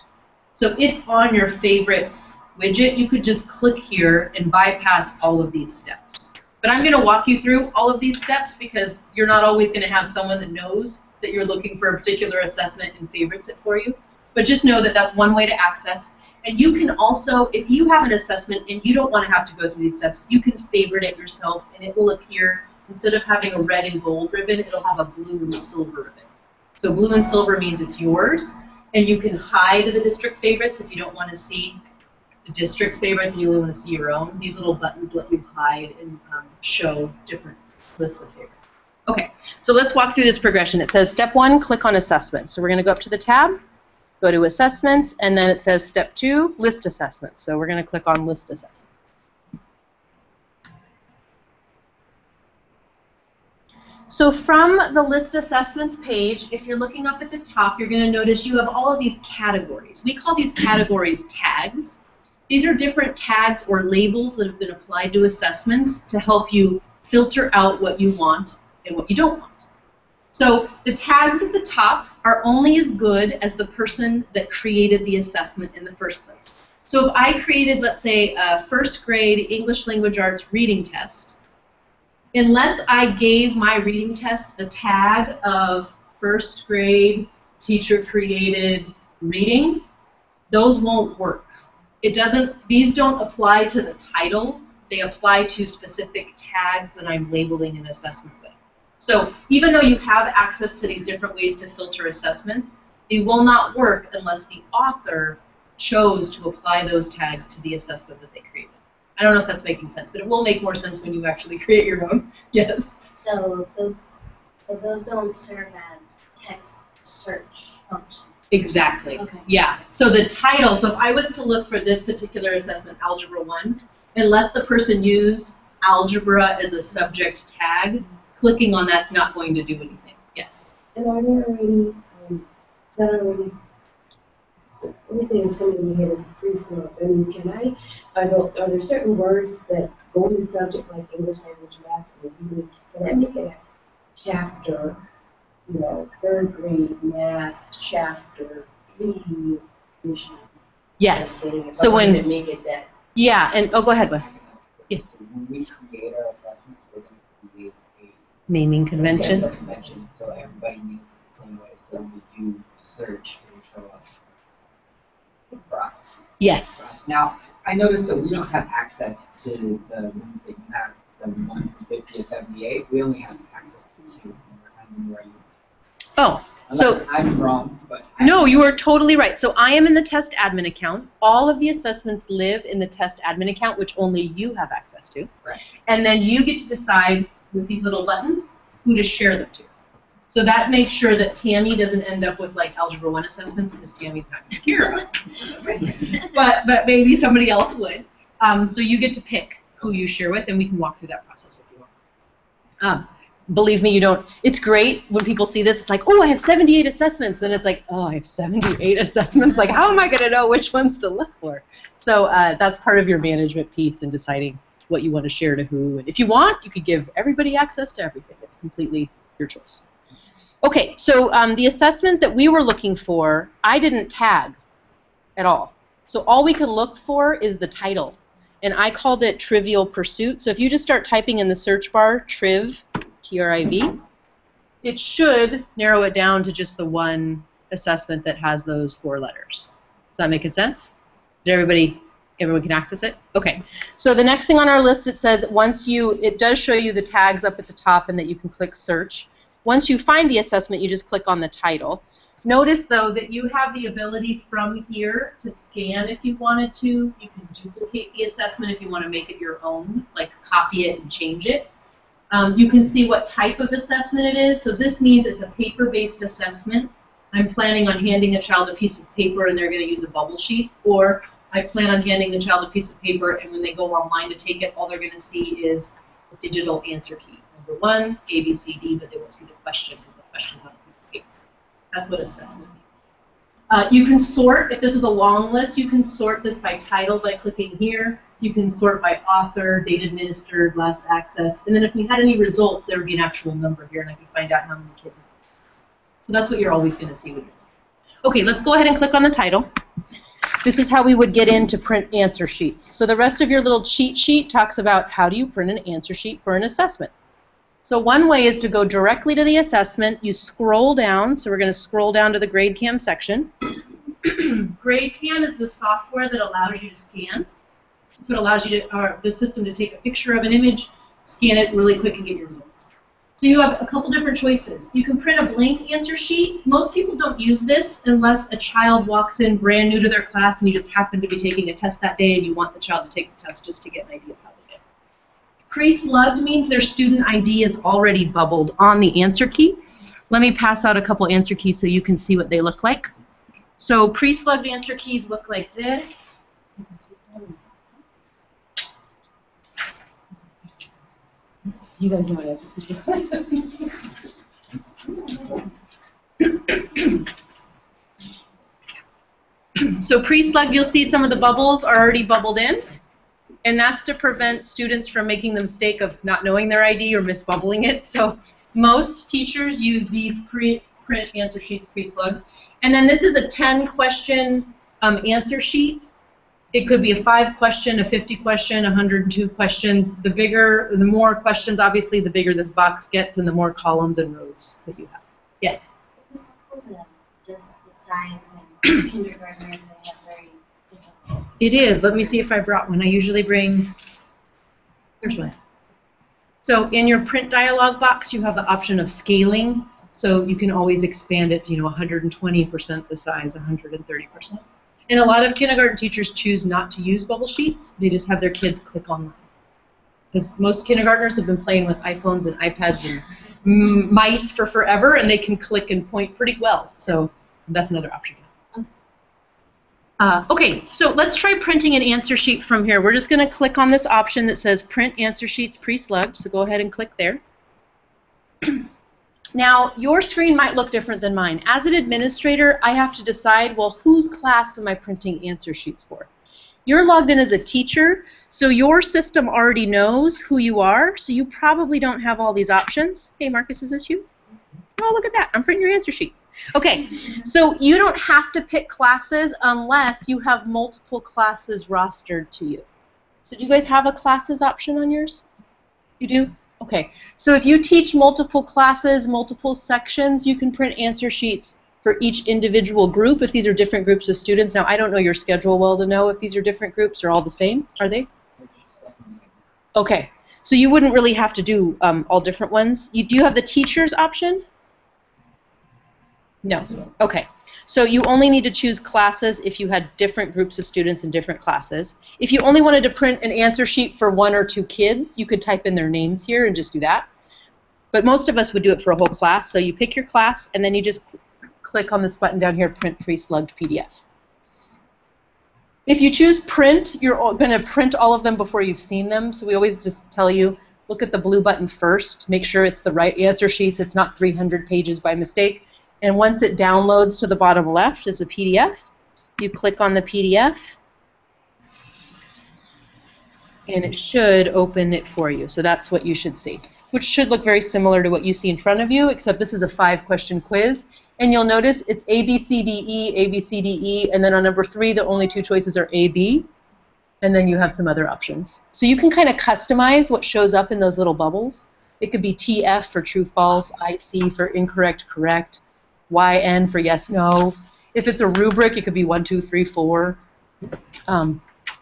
So it's on your favorites widget. You could just click here and bypass all of these steps. But I'm going to walk you through all of these steps because you're not always going to have someone that knows that you're looking for a particular assessment and favorites it for you. But just know that that's one way to access. And you can also, if you have an assessment and you don't want to have to go through these steps, you can favorite it yourself and it will appear, instead of having a red and gold ribbon, it'll have a blue and silver ribbon. So blue and silver means it's yours, and you can hide the district favorites if you don't want to see the district's favorites and you only want to see your own. These little buttons let you hide and show different lists of favorites. Okay, so let's walk through this progression. It says step 1, click on assessment. So we're going to go up to the tab, go to assessments, and then it says step 2, list assessments. So we're going to click on list assessments. So from the list assessments page, if you're looking up at the top, you're going to notice you have all of these categories. We call these categories tags. These are different tags or labels that have been applied to assessments to help you filter out what you want and what you don't want. So the tags at the top are only as good as the person that created the assessment in the first place. So if I created, let's say, a first grade English Language Arts reading test, unless I gave my reading test the tag of first grade teacher created reading, those won't work. These don't apply to the title, they apply to specific tags that I'm labeling an assessment with. So even though you have access to these different ways to filter assessments, they will not work unless the author chose to apply those tags to the assessment that they created. I don't know if that's making sense, but it will make more sense when you actually create your own. Yes? So those don't serve as text search functions. Exactly. Okay. Yeah. So the title, so if I was to look for this particular assessment, Algebra 1, unless the person used algebra as a subject tag, clicking on that's not going to do anything. Yes? And are there already, the only thing that's coming to my head is preschool. That means are there certain words that go in the subject like English language, math, or reading? Can I make it a chapter, third grade math, chapter 3, English? Yes. So when make it that. Yeah, and go ahead, Wes. Yeah. When we create our assessments, we're going to create a Naming convention. convention, so everybody names it the same way. So when we do search, it will show up for us. Yes. Now, I noticed that we don't have access to the ones that you have, the 150 to 78. We only have access to 2. Oh, so I'm wrong, but no, you are totally right. So I am in the test admin account. All of the assessments live in the test admin account, which only you have access to. Right. And then you get to decide with these little buttons who to share them to. So that makes sure that Tammy doesn't end up with like Algebra 1 assessments because Tammy's not going to care about it. but maybe somebody else would. So you get to pick who you share with, and we can walk through that process if you want. Believe me, you don't. It's great when people see this. It's like, oh, I have 78 assessments. Then it's like, oh, I have 78 assessments. Like, how am I going to know which ones to look for? So that's part of your management piece in deciding what you want to share to who. And if you want, you could give everybody access to everything. It's completely your choice. Okay, so the assessment that we were looking for, I didn't tag at all. So all we can look for is the title. And I called it Trivial Pursuit. So if you just start typing in the search bar, Triv, T-R-I-V, it should narrow it down to just the one assessment that has those 4 letters. Does that make sense? Did everyone can access it? Okay. So the next thing on our list, it says it does show you the tags up at the top and that you can click search. Once you find the assessment, you just click on the title. Notice, though, that you have the ability from here to scan if you wanted to. You can duplicate the assessment if you want to make it your own, like copy it and change it. You can see what type of assessment it is. So this means it's a paper-based assessment. I'm planning on handing a child a piece of paper and they're going to use a bubble sheet. Or I plan on handing the child a piece of paper and when they go online to take it, all they're going to see is a digital answer key. Number 1, A, B, C, D, but they won't see the question because the question's on a piece of paper. That's what assessment means. You can sort, if this was a long list, you can sort this by title by clicking here. You can sort by author, date administered, last access, and then if we had any results, there would be an actual number here, and I could find out how many kids. So that's what you're always going to see when you're looking. Okay, let's go ahead and click on the title. This is how we would get into print answer sheets. So the rest of your little cheat sheet talks about how do you print an answer sheet for an assessment. So one way is to go directly to the assessment. You scroll down, so we're going to scroll down to the GradeCam section. GradeCam is the software that allows you to scan. It's what allows you to, the system to take a picture of an image, scan it really quick, and get your results. So you have a couple different choices. You can print a blank answer sheet. Most people don't use this unless a child walks in brand new to their class and you just happen to be taking a test that day and you want the child to take the test just to get an idea of how they did. Pre-slugged means their student ID is already bubbled on the answer key. Let me pass out a couple answer keys so you can see what they look like. So pre-slugged answer keys look like this. You guys know what answer keys look like. So pre-slugged, you'll see some of the bubbles are already bubbled in, and that's to prevent students from making the mistake of not knowing their ID or misbubbling it. So most teachers use these pre-print answer sheets pre-slugged. And then this is a 10-question answer sheet. It could be a 5-question, a 50-question, 102 questions. The more questions, obviously, the bigger this box gets and the more columns and rows that you have. Yes? Is it possible that just the size, since kindergartners they have very difficult? It is. Let me see if I brought one. I usually bring, here's one. So in your print dialog box, you have the option of scaling. So you can always expand it, 120% the size, 130%. And a lot of kindergarten teachers choose not to use bubble sheets. They just have their kids click online. Because most kindergartners have been playing with iPhones and iPads and mice for forever, and they can click and point pretty well. So that's another option. Okay, so let's try printing an answer sheet from here. We're just going to click on this option that says Print Answer Sheets Pre-Slugged. So go ahead and click there. Now, your screen might look different than mine. As an administrator, I have to decide, well, whose class am I printing answer sheets for? You're logged in as a teacher, so your system already knows who you are, so you probably don't have all these options. Hey, Marcus, is this you? Oh, look at that. I'm printing your answer sheets. Okay, so you don't have to pick classes unless you have multiple classes rostered to you. So do you guys have a classes option on yours? You do? Okay, so if you teach multiple classes, multiple sections, you can print answer sheets for each individual group if these are different groups of students. Now, I don't know your schedule well to know if these are different groups or all the same. Are they? Okay, so you wouldn't really have to do all different ones. Do you have the teachers option? No. Okay. So you only need to choose classes if you had different groups of students in different classes. If you only wanted to print an answer sheet for 1 or 2 kids, you could type in their names here and just do that. But most of us would do it for a whole class. So you pick your class, and then you just click on this button down here, Print Pre-Slugged PDF. If you choose print, you're going to print all of them before you've seen them. So we always just tell you, look at the blue button first. Make sure it's the right answer sheets. It's not 300 pages by mistake. And once it downloads to the bottom left as a PDF, you click on the PDF, and it should open it for you. So that's what you should see, which should look very similar to what you see in front of you, except this is a 5-question quiz. And you'll notice it's A, B, C, D, E, A, B, C, D, E, and then on number 3, the only 2 choices are A, B, and then you have some other options. So you can kind of customize what shows up in those little bubbles. It could be TF for true, false, IC for incorrect, correct, YN for yes, no. If it's a rubric, it could be 1, 2, 3, 4.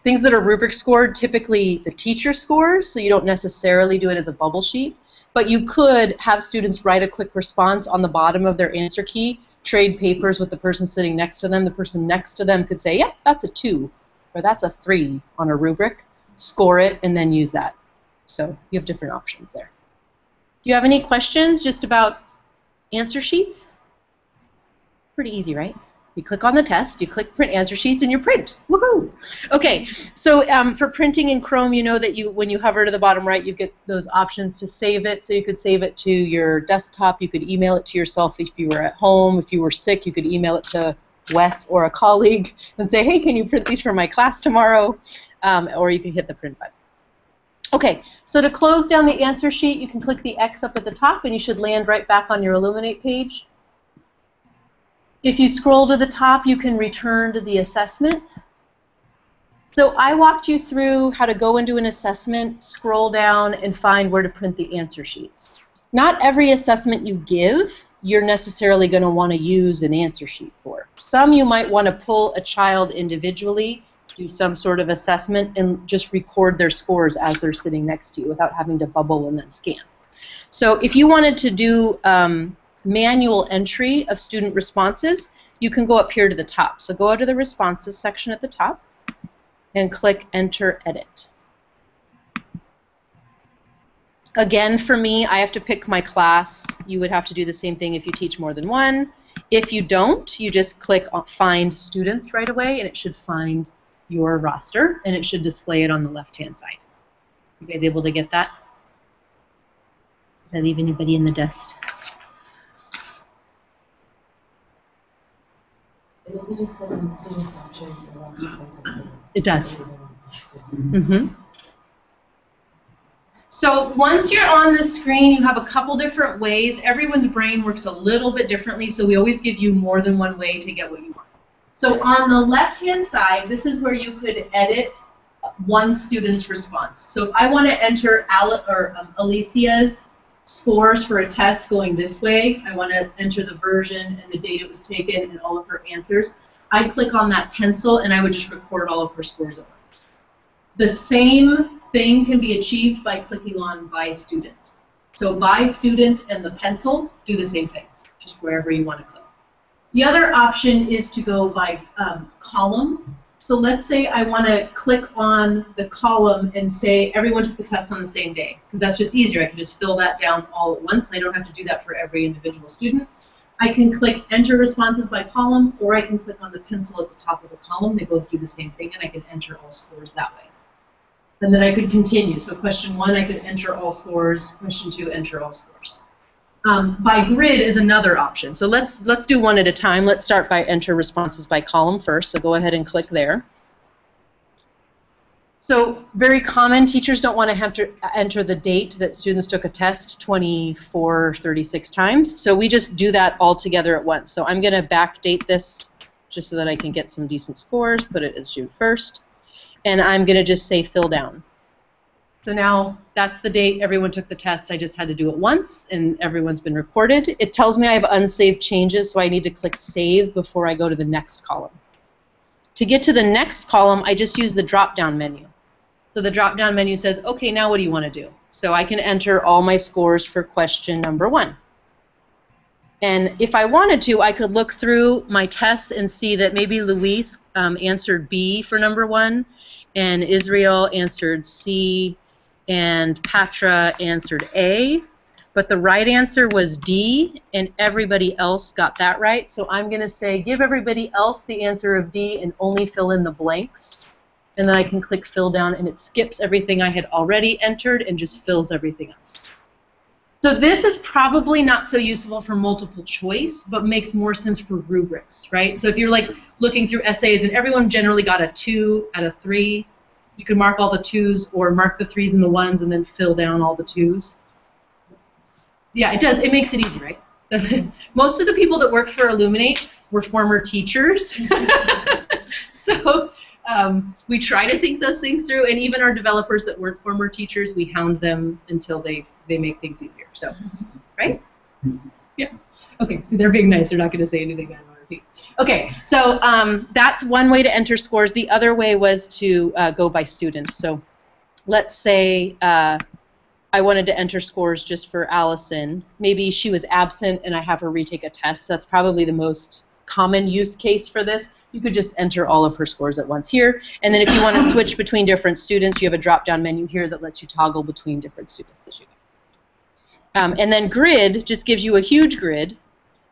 Things that are rubric scored, typically the teacher scores, so you don't necessarily do it as a bubble sheet. But you could have students write a quick response on the bottom of their answer key, trade papers with the person sitting next to them. The person next to them could say, yep, that's a 2, or that's a 3 on a rubric, score it, and then use that. So you have different options there. Do you have any questions just about answer sheets? Pretty easy, right? You click on the test, you click print answer sheets, and you print. Woohoo! Okay, so for printing in Chrome, you know that when you hover to the bottom right, you get those options to save it. So you could save it to your desktop, you could email it to yourself if you were at home. If you were sick, you could email it to Wes or a colleague and say, hey, can you print these for my class tomorrow? Or you can hit the print button. Okay, so to close down the answer sheet, you can click the X up at the top, and you should land right back on your Illuminate page. If you scroll to the top, you can return to the assessment. So I walked you through how to go into an assessment, scroll down, and find where to print the answer sheets. Not every assessment you give, you're necessarily going to want to use an answer sheet for. Some you might want to pull a child individually, do some sort of assessment, and just record their scores as they're sitting next to you without having to bubble and then scan. So if you wanted to do manual entry of student responses, you can go up here to the top. So go to the responses section at the top and click Enter Edit. Again, for me, I have to pick my class. You would have to do the same thing if you teach more than one. If you don't, you just click on Find Students right away, and it should find your roster, and it should display it on the left-hand side. You guys able to get that? Did I leave anybody in the dust? It'll be just click on the students option and roster comes up. It does. Mm-hmm. So once you're on the screen, you have a couple different ways. Everyone's brain works a little bit differently, so we always give you more than one way to get what you want. So on the left-hand side, this is where you could edit one student's response. So if I want to enter Alicia's scores for a test going this way, I want to enter the version and the date it was taken and all of her answers, I'd click on that pencil and I would just record all of her scores at once. The same thing can be achieved by clicking on By Student. So By Student and the pencil do the same thing, just wherever you want to click. The other option is to go by column. So let's say I want to click on the column and say everyone took the test on the same day, because that's just easier. I can just fill that down all at once, and I don't have to do that for every individual student. I can click Enter Responses by Column, or I can click on the pencil at the top of the column. They both do the same thing, and I can enter all scores that way. And then I could continue. So question 1, I could enter all scores. Question 2, enter all scores. By grid is another option. So let's do one at a time. Let's start by enter responses by column first. So go ahead and click there. So very common, teachers don't want to have to enter the date that students took a test 24, 36 times. So we just do that all together at once. So I'm going to backdate this just so that I can get some decent scores. Put it as June 1st. And I'm going to just say fill down. So now that's the date everyone took the test. I just had to do it once, and everyone's been recorded. It tells me I have unsaved changes, so I need to click Save before I go to the next column. To get to the next column, I just use the drop-down menu. So the drop-down menu says, okay, now what do you want to do? So I can enter all my scores for question number 1. And if I wanted to, I could look through my tests and see that maybe Luis answered B for number 1, and Israel answered C, and Patra answered A, but the right answer was D, and everybody else got that right. So I'm going to say give everybody else the answer of D and only fill in the blanks. And then I can click fill down, and it skips everything I had already entered and just fills everything else. So this is probably not so useful for multiple choice, but makes more sense for rubrics, right? So if you're like looking through essays and everyone generally got a 2 out of 3, you can mark all the 2s or mark the 3s and the 1s and then fill down all the 2s. Yeah, it does. It makes it easy, right? Most of the people that work for Illuminate were former teachers. So we try to think those things through, and even our developers that weren't former teachers, we hound them until they make things easier. So, right? Yeah. Okay, so they're being nice. They're not going to say anything I don't want to repeat. Okay, so that's one way to enter scores. The other way was to go by student. So let's say I wanted to enter scores just for Allison. Maybe she was absent and I have her retake a test. That's probably the most common use case for this. You could just enter all of her scores at once here. And then if you want to switch between different students, you have a drop-down menu here that lets you toggle between different students as you go. And then grid just gives you a huge grid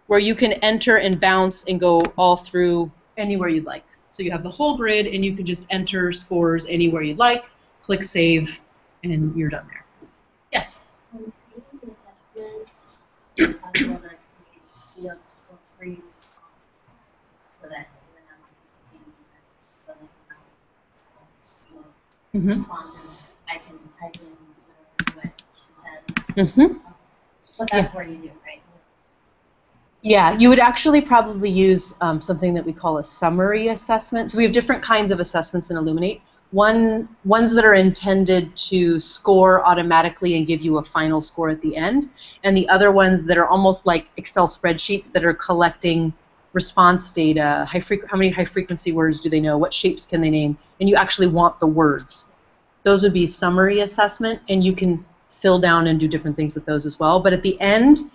where you can enter and bounce and go all through anywhere you'd like. So you have the whole grid, and you can just enter scores anywhere you'd like, click Save, and you're done there. Yes? When creating the assessments, it's possible that you know, for free response, so that even I'm responses, I can type in what she says. But that's where you do, right? Yeah, you would actually probably use something that we call a summary assessment. So we have different kinds of assessments in Illuminate. Ones that are intended to score automatically and give you a final score at the end, and the other ones that are almost like Excel spreadsheets that are collecting response data, how many high-frequency words do they know, what shapes can they name, and you actually want the words. Those would be summary assessment, and you can fill down and do different things with those as well. But at the end,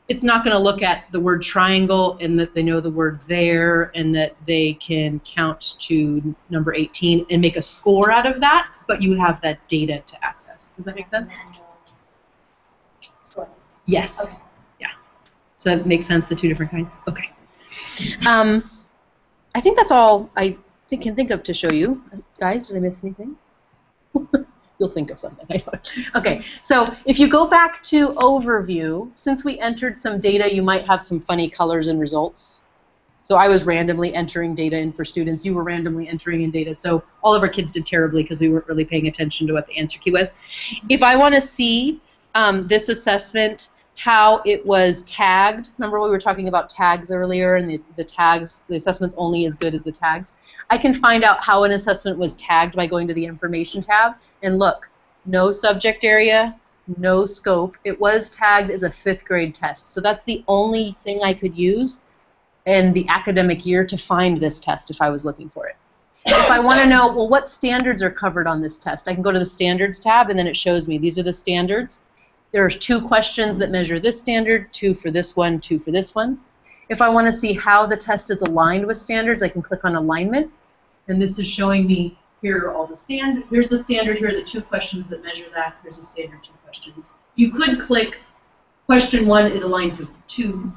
it's not going to look at the word triangle and that they know the word there and that they can count to number 18 and make a score out of that, but you have that data to access. Does that make sense? Yes. Okay. Yeah. So that makes sense, the two different kinds? Okay. I think that's all I can think of to show you. Guys, did I miss anything? You'll think of something, I know. Okay, so if you go back to overview, since we entered some data, you might have some funny colors and results. So I was randomly entering data in for students. You were randomly entering in data. So all of our kids did terribly because we weren't really paying attention to what the answer key was. If I want to see this assessment, how it was tagged, remember we were talking about tags earlier, and the tags, the assessment's only as good as the tags. I can find out how an assessment was tagged by going to the information tab, and look, no subject area, no scope. It was tagged as a 5th grade test. So that's the only thing I could use in the academic year to find this test if I was looking for it. If I want to know, well, what standards are covered on this test, I can go to the standards tab, and then it shows me these are the standards. There are 2 questions that measure this standard, 2 for this one, 2 for this one. If I want to see how the test is aligned with standards, I can click on alignment, and this is showing me here are all the standards. Here's the standard, here are the 2 questions that measure that, here's the standard 2 questions. You could click question 1 is aligned to 2,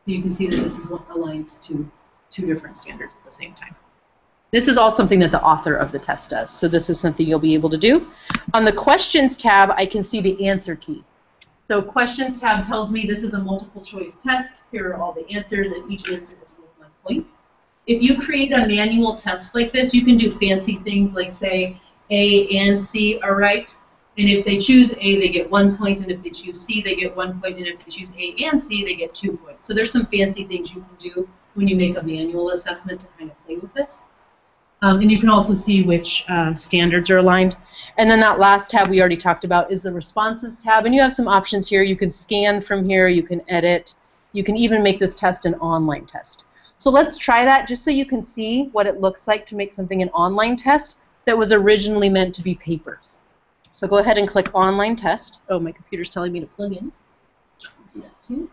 so you can see that this is aligned to 2 different standards at the same time. This is all something that the author of the test does, so this is something you'll be able to do. On the questions tab, I can see the answer key. So questions tab tells me this is a multiple choice test. Here are all the answers, and each answer is worth 1 point. If you create a manual test like this, you can do fancy things like say A and C are right. And if they choose A, they get 1 point, and if they choose C, they get 1 point, and if they choose A and C, they get 2 points. So there's some fancy things you can do when you make a manual assessment to kind of play with this. And you can also see which standards are aligned. And then that last tab we already talked about is the responses tab. And you have some options here. You can scan from here. You can edit. You can even make this test an online test. So let's try that just so you can see what it looks like to make something an online test that was originally meant to be paper. So go ahead and click online test. Oh, my computer's telling me to plug in. Do that too.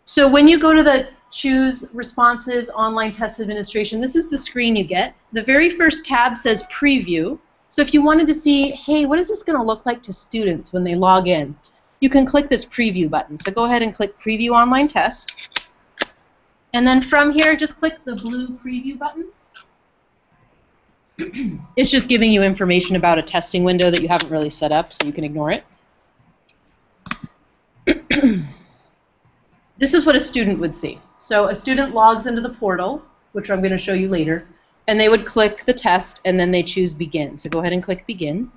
So when you go to the choose responses, online test administration, this is the screen you get. The very first tab says preview. So if you wanted to see, hey, what is this going to look like to students when they log in? You can click this preview button. So go ahead and click preview online test. And then from here, just click the blue preview button. It's just giving you information about a testing window that you haven't really set up, so you can ignore it. This is what a student would see. So a student logs into the portal, which I'm going to show you later, and they would click the test, and then they choose begin. So go ahead and click begin.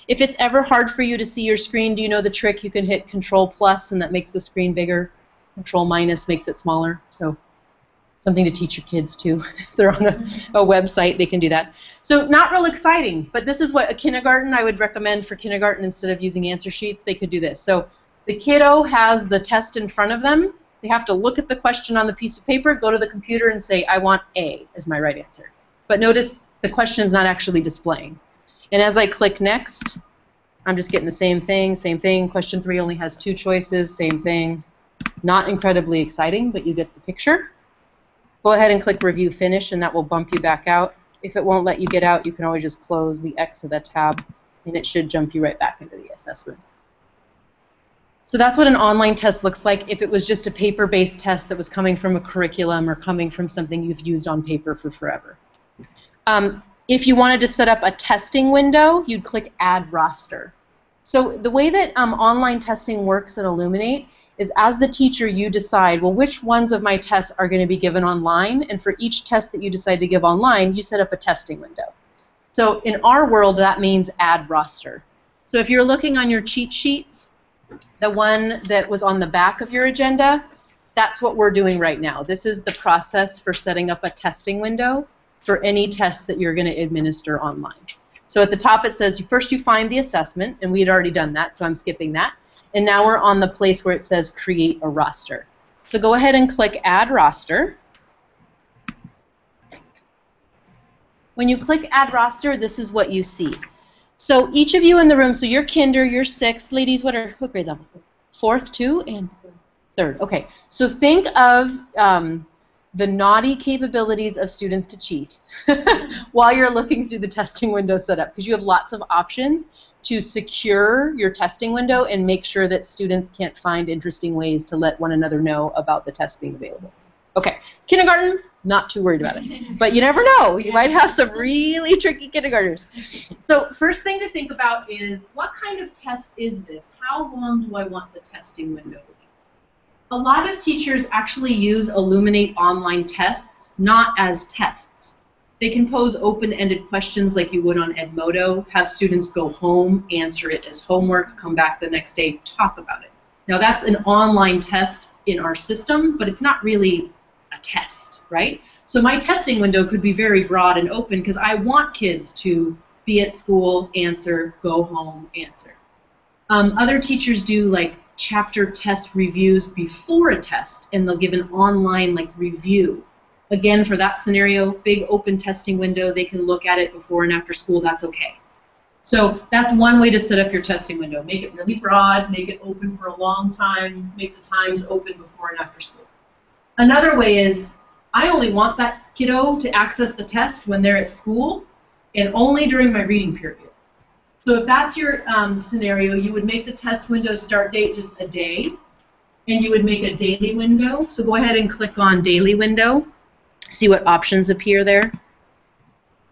If it's ever hard for you to see your screen, do you know the trick? You can hit Control+, and that makes the screen bigger. Control- makes it smaller. So something to teach your kids, too. If they're on a website, they can do that. So not real exciting, but this is what a kindergarten, I would recommend for kindergarten instead of using answer sheets, they could do this. So the kiddo has the test in front of them. They have to look at the question on the piece of paper, go to the computer, and say, I want A as my right answer. But notice the question is not actually displaying. And as I click next, I'm just getting the same thing, same thing. Question 3 only has 2 choices, same thing. Not incredibly exciting, but you get the picture. Go ahead and click review finish, and that will bump you back out. If it won't let you get out, you can always just close the X of that tab, and it should jump you right back into the assessment. So that's what an online test looks like if it was just a paper-based test that was coming from a curriculum or coming from something you've used on paper for forever. If you wanted to set up a testing window, you'd click Add Roster. So the way that online testing works in Illuminate is as the teacher you decide, well, which ones of my tests are going to be given online, and for each test that you decide to give online, you set up a testing window. So in our world, that means Add Roster. So if you're looking on your cheat sheet, the one that was on the back of your agenda, that's what we're doing right now. This is the process for setting up a testing window for any test that you're going to administer online. So at the top it says, first you find the assessment, and we had already done that, so I'm skipping that. And now we're on the place where it says create a roster. So go ahead and click Add Roster. When you click Add Roster, this is what you see. So each of you in the room, so you're kinder, you're 6th, ladies, what grade level? 4th, 2, and 3rd. Okay, so think of the naughty capabilities of students to cheat while you're looking through the testing window setup, because you have lots of options to secure your testing window and make sure that students can't find interesting ways to let one another know about the test being available. Okay, kindergarten, not too worried about it. But you never know. You might have some really tricky kindergartners. So first thing to think about is, what kind of test is this? How long do I want the testing window to be? A lot of teachers actually use Illuminate online tests, not as tests. They can pose open-ended questions like you would on Edmodo, have students go home, answer it as homework, come back the next day, talk about it. Now that's an online test in our system, but it's not really a test, right? So my testing window could be very broad and open because I want kids to be at school, answer, go home, answer. Other teachers do like chapter test reviews before a test, and they'll give an online like review. Again, for that scenario, big open testing window, they can look at it before and after school, that's okay. So that's one way to set up your testing window. Make it really broad, make it open for a long time, make the times open before and after school. Another way is, I only want that kiddo to access the test when they're at school and only during my reading period. So if that's your scenario, you would make the test window start date just a day, and you would make a daily window. So go ahead and click on daily window. See what options appear there.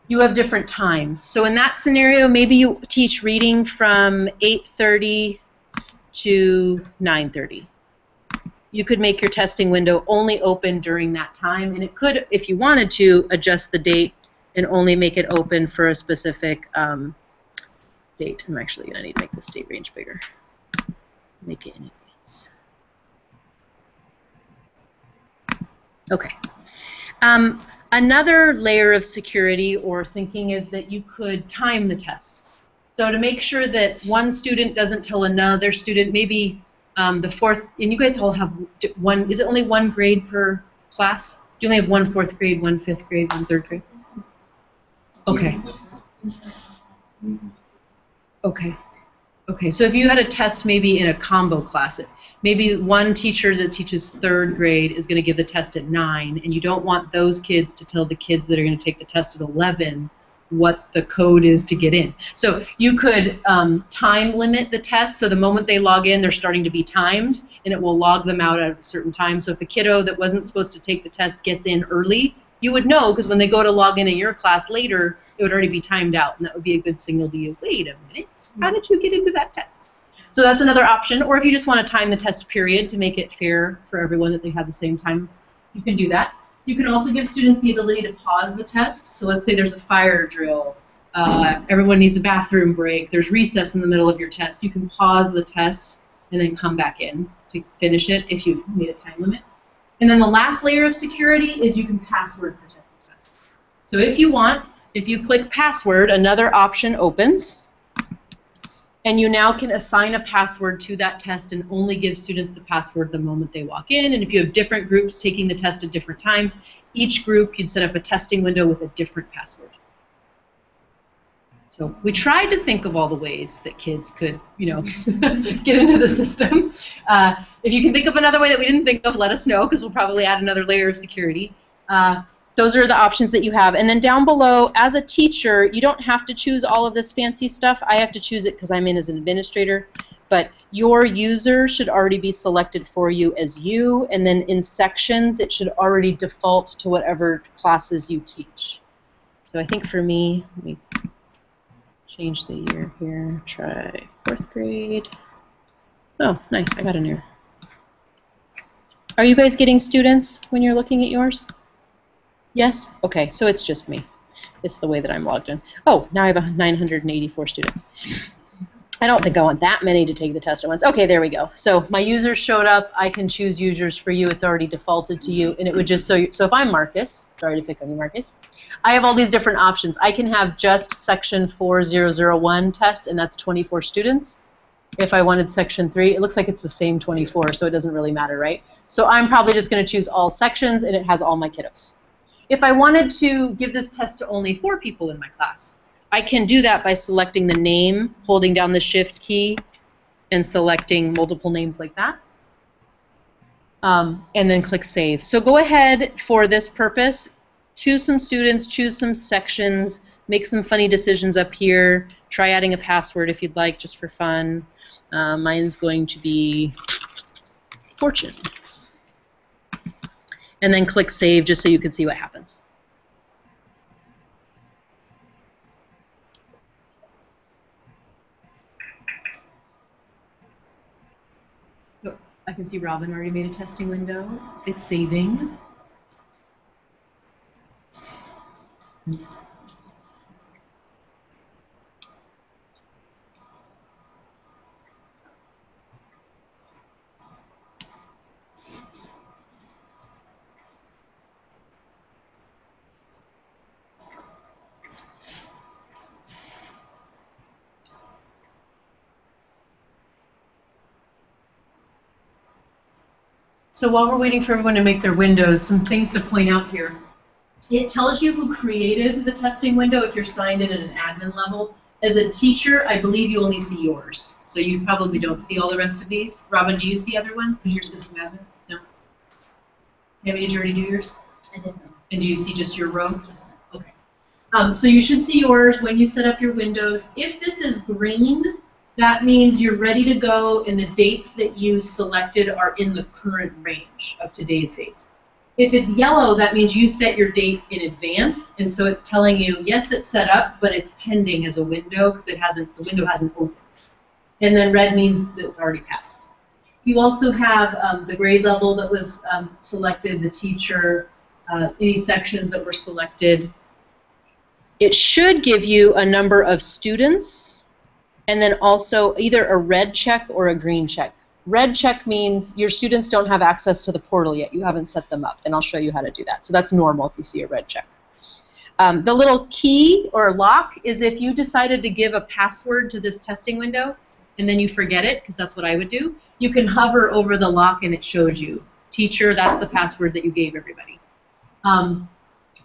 You have different times. So in that scenario, maybe you teach reading from 8:30 to 9:30. You could make your testing window only open during that time, and it could, if you wanted to, adjust the date and only make it open for a specific date. I'm actually going to need to make this date range bigger. Make it in advance. Okay. Another layer of security or thinking is that you could time the tests. So to make sure that one student doesn't tell another student, maybe the fourth, and you guys all have one, is it only one grade per class? Do you only have one fourth grade, one fifth grade, one third grade? Okay. Okay. Okay, so if you had a test maybe in a combo class, maybe one teacher that teaches third grade is going to give the test at 9, and you don't want those kids to tell the kids that are going to take the test at 11 what the code is to get in. So you could time limit the test, so the moment they log in, they're starting to be timed, and it will log them out at a certain time. So if a kiddo that wasn't supposed to take the test gets in early, you would know, because when they go to log in your class later, it would already be timed out, and that would be a good signal to you. Wait a minute. How did you get into that test? So that's another option. Or if you just want to time the test period to make it fair for everyone that they have the same time, you can do that. You can also give students the ability to pause the test. So let's say there's a fire drill. Everyone needs a bathroom break. There's recess in the middle of your test. You can pause the test and then come back in to finish it if you've made a time limit. And then the last layer of security is you can password protect the test. So if you want, if you click password, another option opens. And you now can assign a password to that test and only give students the password the moment they walk in. And if you have different groups taking the test at different times, each group you'd set up a testing window with a different password. So we tried to think of all the ways that kids could, you know, get into the system. If you can think of another way that we didn't think of, let us know, because we'll probably add another layer of security. Those are the options that you have. And then down below, as a teacher, you don't have to choose all of this fancy stuff. I have to choose it because I'm in as an administrator. But your user should already be selected for you as you. And then in sections, it should already default to whatever classes you teach. So I think for me, let me change the year here. Try 4th grade. Oh, nice. I got an error. Are you guys getting students when you're looking at yours? Yes? Okay, so it's just me. It's the way that I'm logged in. Oh, now I have 984 students. I don't think I want that many to take the test at once. Okay, there we go. So my users showed up. I can choose users for you. It's already defaulted to you. And it would just, so if I'm Marcus, sorry to pick on you, Marcus, I have all these different options. I can have just section 4001 test, and that's 24 students. If I wanted section 3, it looks like it's the same 24, so it doesn't really matter, right? So I'm probably just going to choose all sections, and it has all my kiddos. If I wanted to give this test to only 4 people in my class, I can do that by selecting the name, holding down the Shift key, and selecting multiple names like that. And then click Save. So go ahead for this purpose, choose some students, choose some sections, make some funny decisions up here. Try adding a password if you'd like, just for fun. Mine's going to be fortune. And then click save just so you can see what happens. Oh, I can see Robin already made a testing window. It's saving. So while we're waiting for everyone to make their windows, some things to point out here. It tells you who created the testing window if you're signed in at an admin level. As a teacher, I believe you only see yours. So you probably don't see all the rest of these. Robin, do you see other ones? Because your system admin? No? Amy, did you already do yours? I didn't. And do you see just your row? Okay. So you should see yours when you set up your windows. If this is green, that means you're ready to go and the dates that you selected are in the current range of today's date. If it's yellow, that means you set your date in advance, and so it's telling you, yes, it's set up, but it's pending as a window because the window hasn't opened. And then red means that it's already passed. You also have the grade level that was selected, the teacher, any sections that were selected. It should give you a number of students, and then also either a red check or a green check. Red check means your students don't have access to the portal yet. You haven't set them up, and I'll show you how to do that. So that's normal if you see a red check. The little key or lock is if you decided to give a password to this testing window, and then you forget it, because that's what I would do, you can hover over the lock and it shows you, teacher, that's the password that you gave everybody.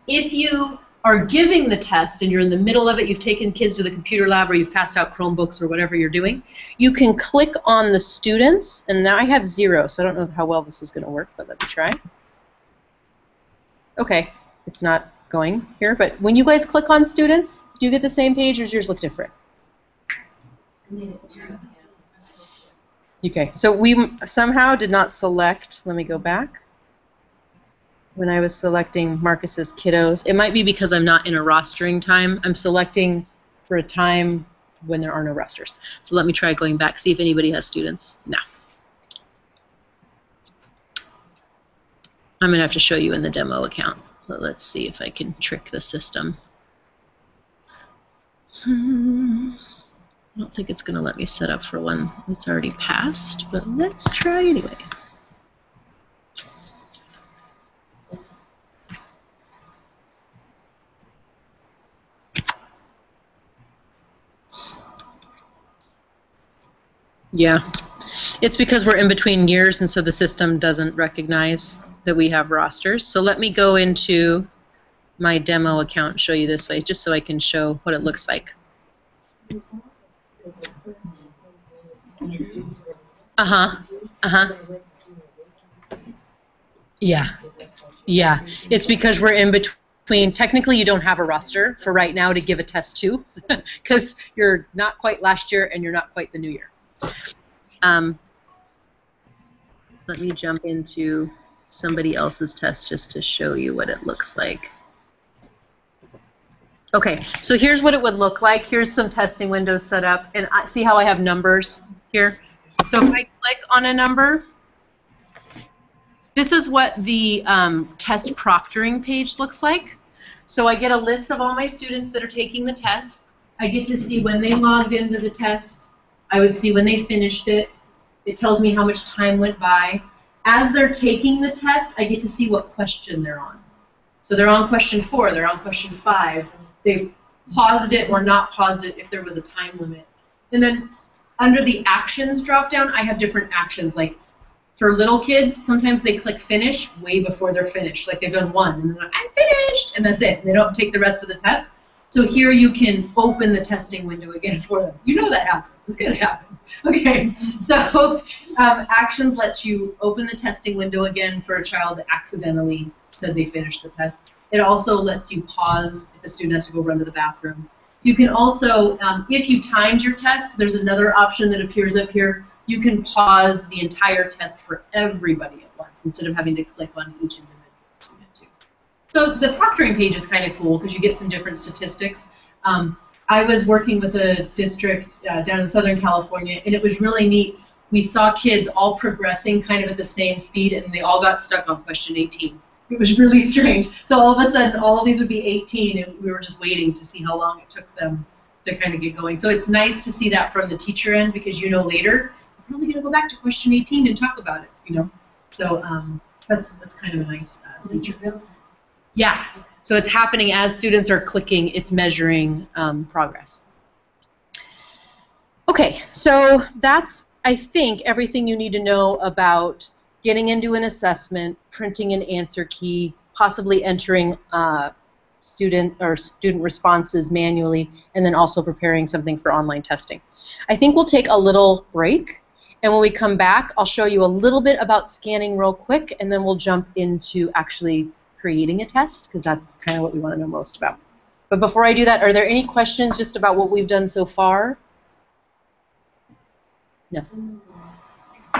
If you are giving the test and you're in the middle of it, you've taken kids to the computer lab or you've passed out Chromebooks or whatever you're doing, you can click on the students, and now I have 0, so I don't know how well this is going to work, but let me try. Okay, it's not going here, but when you guys click on students, do you get the same page or does yours look different? Okay, so we somehow did not select, let me go back. When I was selecting Marcus's kiddos, it might be because I'm not in a rostering time. I'm selecting for a time when there are no rosters. So let me try going back, see if anybody has students. No. I'm going to have to show you in the demo account. But let's see if I can trick the system. I don't think it's going to let me set up for one that's already passed, but let's try anyway. Yeah, it's because we're in between years, and so the system doesn't recognize that we have rosters. So let me go into my demo account and show you this way, just so I can show what it looks like. Yeah. Yeah, it's because we're in between. Technically, you don't have a roster for right now to give a test to, because you're not quite last year and you're not quite the new year. Let me jump into somebody else's test just to show you what it looks like. Okay, so here's what it would look like. Here's some testing windows set up, and see how I have numbers here? So if I click on a number, this is what the test proctoring page looks like. So I get a list of all my students that are taking the test. I get to see when they logged into the test. I would see when they finished it. It tells me how much time went by. As they're taking the test, I get to see what question they're on. So they're on question 4, they're on question 5. They've paused it or not paused it if there was a time limit. And then under the actions drop-down, I have different actions. Like for little kids, sometimes they click finish way before they're finished. Like they've done 1, and they're like, I'm finished, and that's it. And they don't take the rest of the test. So here you can open the testing window again for them. You know that happens. It's going to happen. Okay, so actions lets you open the testing window again for a child that accidentally said they finished the test. It also lets you pause if a student has to go run to the bathroom. You can also, if you timed your test, there's another option that appears up here. You can pause the entire test for everybody at once instead of having to click on each individual student too. So the proctoring page is kind of cool because you get some different statistics. I was working with a district down in Southern California, and it was really neat. We saw kids all progressing kind of at the same speed, and they all got stuck on question 18. It was really strange. So all of a sudden, all of these would be 18, and we were just waiting to see how long it took them to kind of get going. So it's nice to see that from the teacher end because you know later, we're probably going to go back to question 18 and talk about it, you know. So that's kind of a nice feature. Yeah. So it's happening as students are clicking. It's measuring progress. Okay. So that's, I think, everything you need to know about getting into an assessment, printing an answer key, possibly entering student responses manually, and then also preparing something for online testing. I think we'll take a little break, and when we come back, I'll show you a little bit about scanning real quick, and then we'll jump into actually creating a test, because that's kind of what we want to know most about. But before I do that, are there any questions just about what we've done so far? No.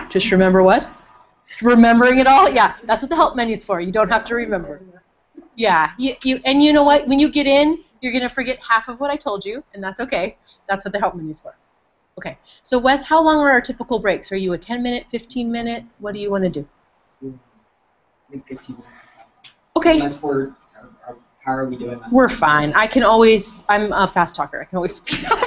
Just remember what? Remembering it all? Yeah, that's what the help menu's for. You don't have to remember. Yeah, and you know what? When you get in, you're going to forget half of what I told you, and that's okay. That's what the help menu's for. Okay, so Wes, how long are our typical breaks? Are you a 10-minute, 15-minute? What do you want to do? 15 minutes. Okay. How are we doing that? We're fine. I'm a fast talker. I can always speak up.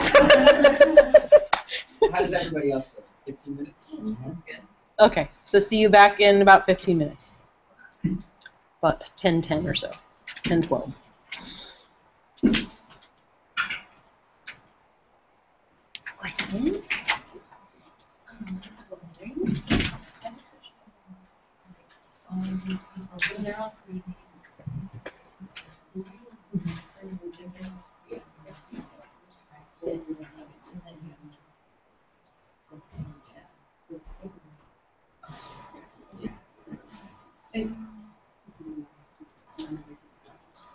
How does everybody else do? 15 minutes? That's good. Okay, so see you back in about 15 minutes. But 10:10 or so. 10:12. Question? All of these people, so they're all breathing.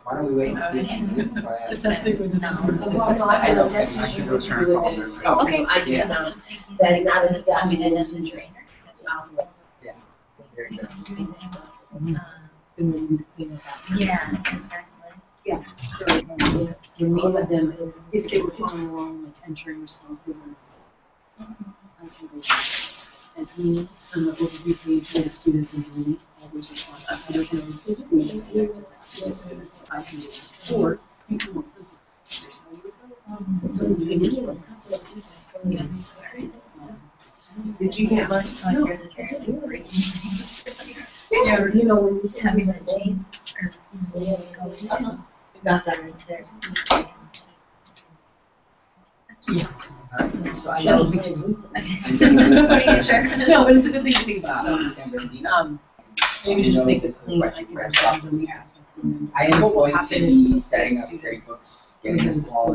Why don't we wait and see? Okay, I just that I mean, it is a trainer. Yeah. Very good. Yeah, exactly. Yeah. So when we had them, if they were following along, like entering responses as needed on the overview page for the students and delete all those responses. So they can only do students I can do it. Or you can work with Did you get mine? No. Here's a trainer. Yeah, you know, when you Having the change or got that. there's So I Sure. know. No, but it's a good thing to think about. Maybe just make this clean. Like, you know, I am going to be setting up grade books, getting all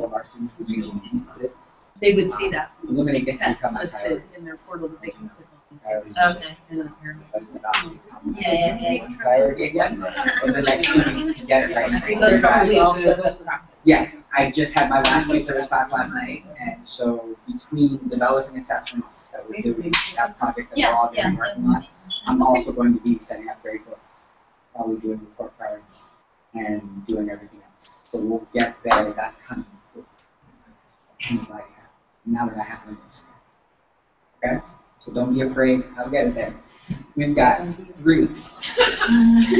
of our students information into this. They would see that Illuminate gets to test become my listed priority. in their portal that they can click on. Okay. And then here. But not to become Yeah. one priority again. In the next 2 weeks to get it right. So probably also best practice. Yeah, I just had my last week service class last night, and so between developing assessments that we're doing, that project that we're all going to be working on, I'm also going to be setting up grade books, probably doing report cards, and doing everything else. So we'll get there, that's coming. Now that I have Windows. Okay? So don't be afraid, I'll get it there. We've got 3 weeks. Woohoo!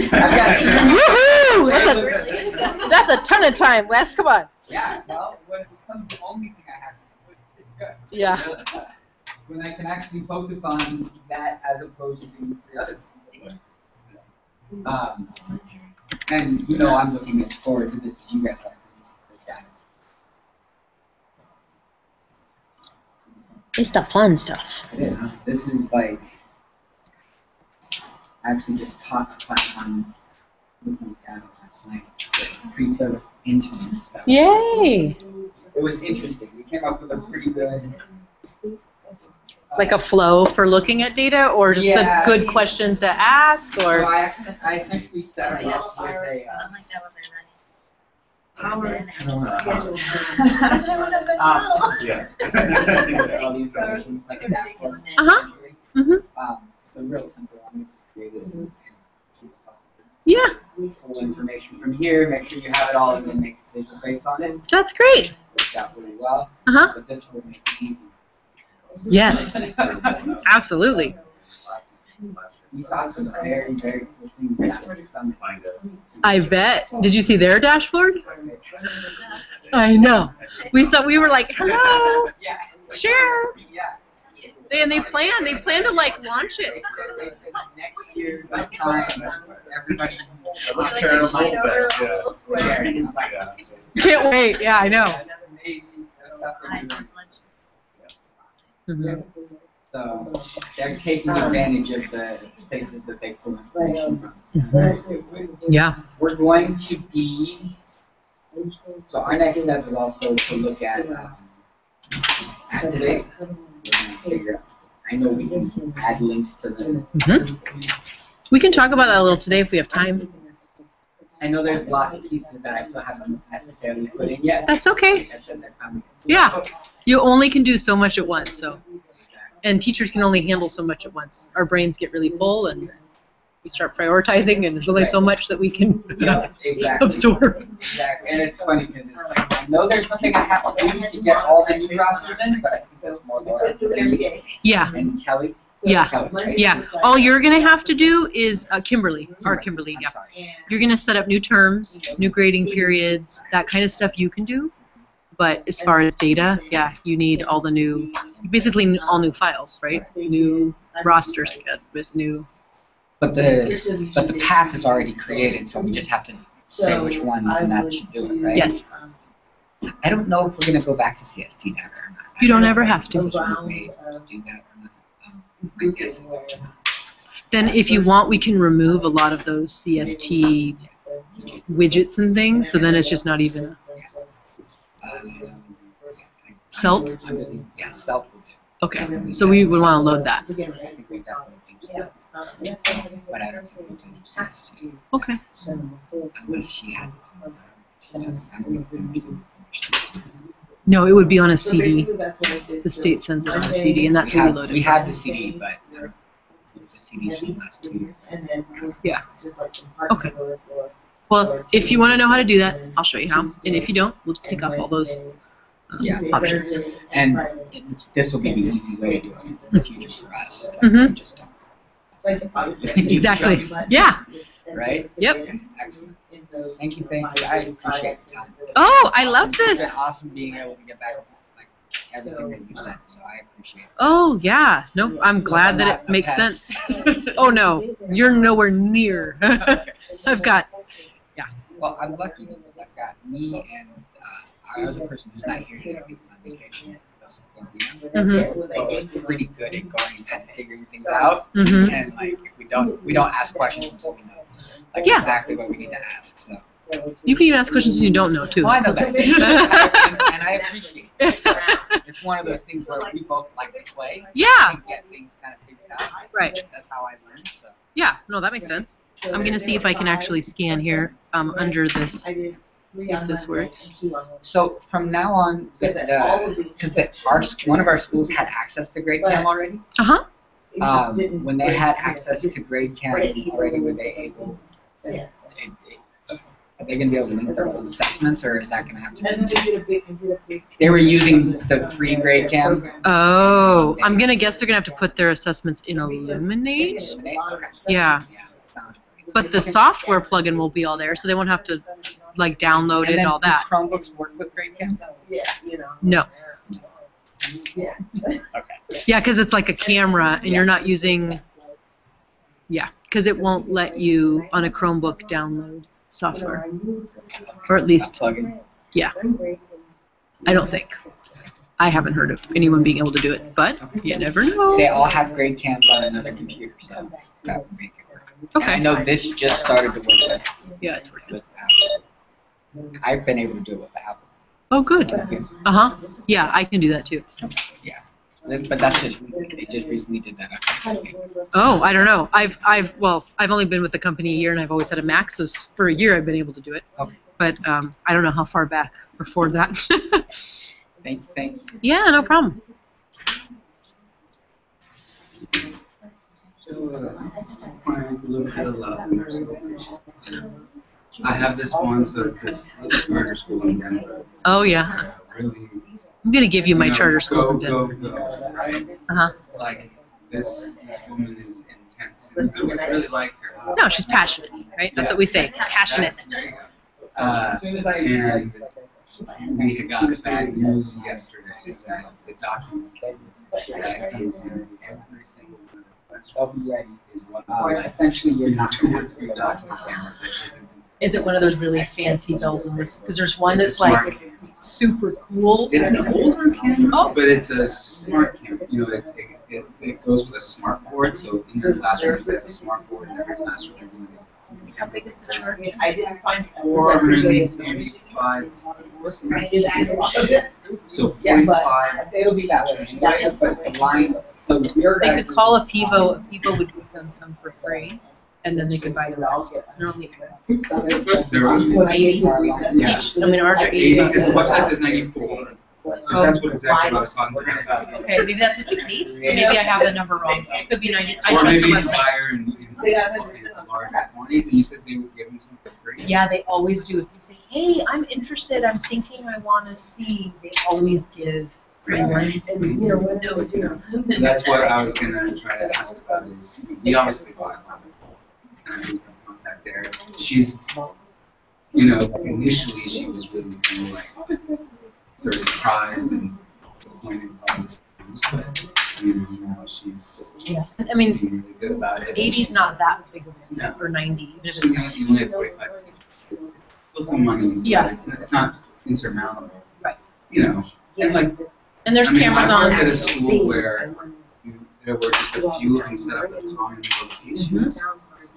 That's a ton of time, Wes. Come on. Yeah, well, when it becomes the only thing I have to do, it's good. Yeah. When I can actually focus on that as opposed to doing 3 other things. And you know I'm looking forward to this as you guys are. It's the fun stuff. It is. This is like, I actually just taught a class on looking at it last night. Pre-service intern stuff. Yay! It was interesting. We came up with a pretty good Like a flow for looking at data, or just the good questions to ask, or? So I essentially set it up with a. Like that when they're All these versions, like a dashboard. So real simple. I'm gonna just create it. Yeah. Pull information from here, make sure you have it all, and then make decisions based on it. That's great. Worked out really well. But this will make it easy. Yes. Absolutely. We saw some very, very cool things at the summit. I bet. Did you see their dashboard? I know. We were like, hello, share. And they plan to like launch it. Next year, this time, everybody. Can't wait. Yeah, I know. So they're taking advantage of the places that they pull information from. Yeah. We're going to be. So our next step is also to look at Activate. We're going to figure out. I know we can add links to the. We can talk about that a little today if we have time. I know there's lots of pieces that I still haven't necessarily put in yet. That's okay. Yeah. You only can do so much at once, so. And teachers can only handle so much at once. Our brains get really full, and we start prioritizing, and there's only so much that we can absorb. Exactly, and it's funny because it's like, I know there's something I have to do to get all the new rosters in, but I think that's more Laura. Yeah. And Kelly. Yeah. Kelly, right? Yeah. All you're going to have to do is Kimberly, yeah. You're going to set up new terms, new grading periods, that kind of stuff you can do. But as far as data, yeah, you need all the new, basically all new files, right? New rosters with new. But the path is already created, so we just have to say which ones, and that should do it, right? Yes. I don't know if we're going to go back to CST data or not. You don't ever have to. Do that or not. I guess. Then if you want, we can remove a lot of those CST widgets and things, so then it's just not even SELP? Yeah, SELP will do. Okay, so we would want to load that. I think we definitely do SELP. But I don't think we'll do CST. Okay. Unless she has it somewhere. No, it would be on a CD. The state sends it on a CD, and that's how we load it. We have the CD, but the CDs from the last 2 years. Yeah. Okay. Well, if you want to know how to do that, I'll show you how. And if you don't, we'll just take off all those options. And this will be the easy way to do it in the future for us. Just don't. Exactly. Yeah. Right? Yep. Excellent. Thank you. I appreciate the time. Oh, I love this. It's been awesome being able to get back like everything that you said, so I appreciate it. Oh, yeah. No, I'm glad that it makes sense. Oh, no. You're nowhere near. I've got, yeah. Well, I'm lucky because I've got me and our other person who's not here today because on vacation. So we're pretty good at going and figuring things out, and like if we don't ask questions until we know exactly what we need to ask. So you can even ask questions you don't know too. Oh, I know that, and I appreciate it. It's one of those things where we both like to play. Yeah. And get things kind of figured out. Right. That's how I learned. So. Yeah. No, that makes sense. I'm gonna see if I can actually scan here under this. See if this works. So from now on, one of our schools had access to GradeCam already. When they had access to GradeCam already, were they able? Are they going to be able to link their old assessments, or is that going to have to be? They were using the free GradeCam. Oh, I'm gonna guess they're gonna have to put their assessments in Illuminate. Okay. Yeah. But the software plugin will be all there, so they won't have to like download it and all that. Do Chromebooks work with GradeCam? No. Okay. Yeah, because it's like a camera, and you're not using. Yeah, because it won't let you on a Chromebook download software, or at least. Plugin. Yeah. I don't think. I haven't heard of anyone being able to do it, but you never know. They all have GradeCams on another computer, so that would make it work. Okay. And I know this just started to work with. Yeah, it's working. With Apple. I've been able to do it with Apple. Oh, good. Yeah, I can do that too. Yeah. But that's just recent. They just recently did that. Oh, I don't know. I've only been with the company a year, and I've always had a Mac. So for a year, I've been able to do it. Okay. But I don't know how far back before that. Thank you. Yeah, no problem. I have this one, so it's this charter school in Denver. Oh yeah. Really, I'm gonna give you my charter schools in go, Denver. right? Like this woman is intense. And I really like her. No, she's passionate, right? That's what we say. Passionate. There you go. And we had got bad news yesterday that the document that is in every single one of the classrooms is one of Essentially, you're not 2 or 3 document cameras that isn't. Is it one of those really fancy bells and whistles? Because there's one that's like super cool. It's an older camera, but it's a smart camera. You know, it goes with a smart board. So in your classroom, there's a smart board in every classroom. I didn't find 485. So 45. It'll be that way. But the line, They could call a Pivo. A Pivo would give them some for free, and then they could buy the rest. They're only They're 80 yeah. each. I mean, ours are 80 80 bucks. because the website says 94. Because that's what exactly what I was talking about. Okay, maybe that's the case. Maybe I have the number wrong. It could be 90. I Or trust the maybe website. buyer in large quantities, and you said they would give them some for free. Yeah, they always do. If you say, "Hey, I'm interested. I'm thinking I want to see," they always give free ones. And that's what I was gonna try to ask about. Is we obviously bought one, and I was gonna contact there. She's, you know, initially she was really kind of like sort of surprised and disappointed by this news, but you know, now she's Yes, I mean, being really good about it. 80's not that big of a No. or 90. Even if She's it's not, you only have 45 teachers. It's still some money. Yeah. But it's not insurmountable. Right. You know, and like. And there's I mean, cameras I on. worked at a school where there were just a few of them set up at common locations.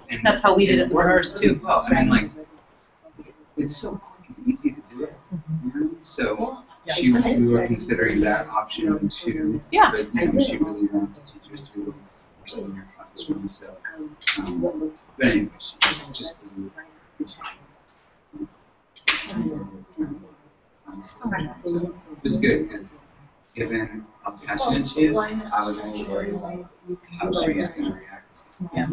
And That's how we did it with ours too. Well, I mean, like, it's so quick and easy to do it. You know? So we were considering that option too. Yeah. But you know, she really wants the teachers to look in their classroom. So, but anyway, she just really. It was good because given how passionate she is, I was only worried about how she was going to react. Yeah.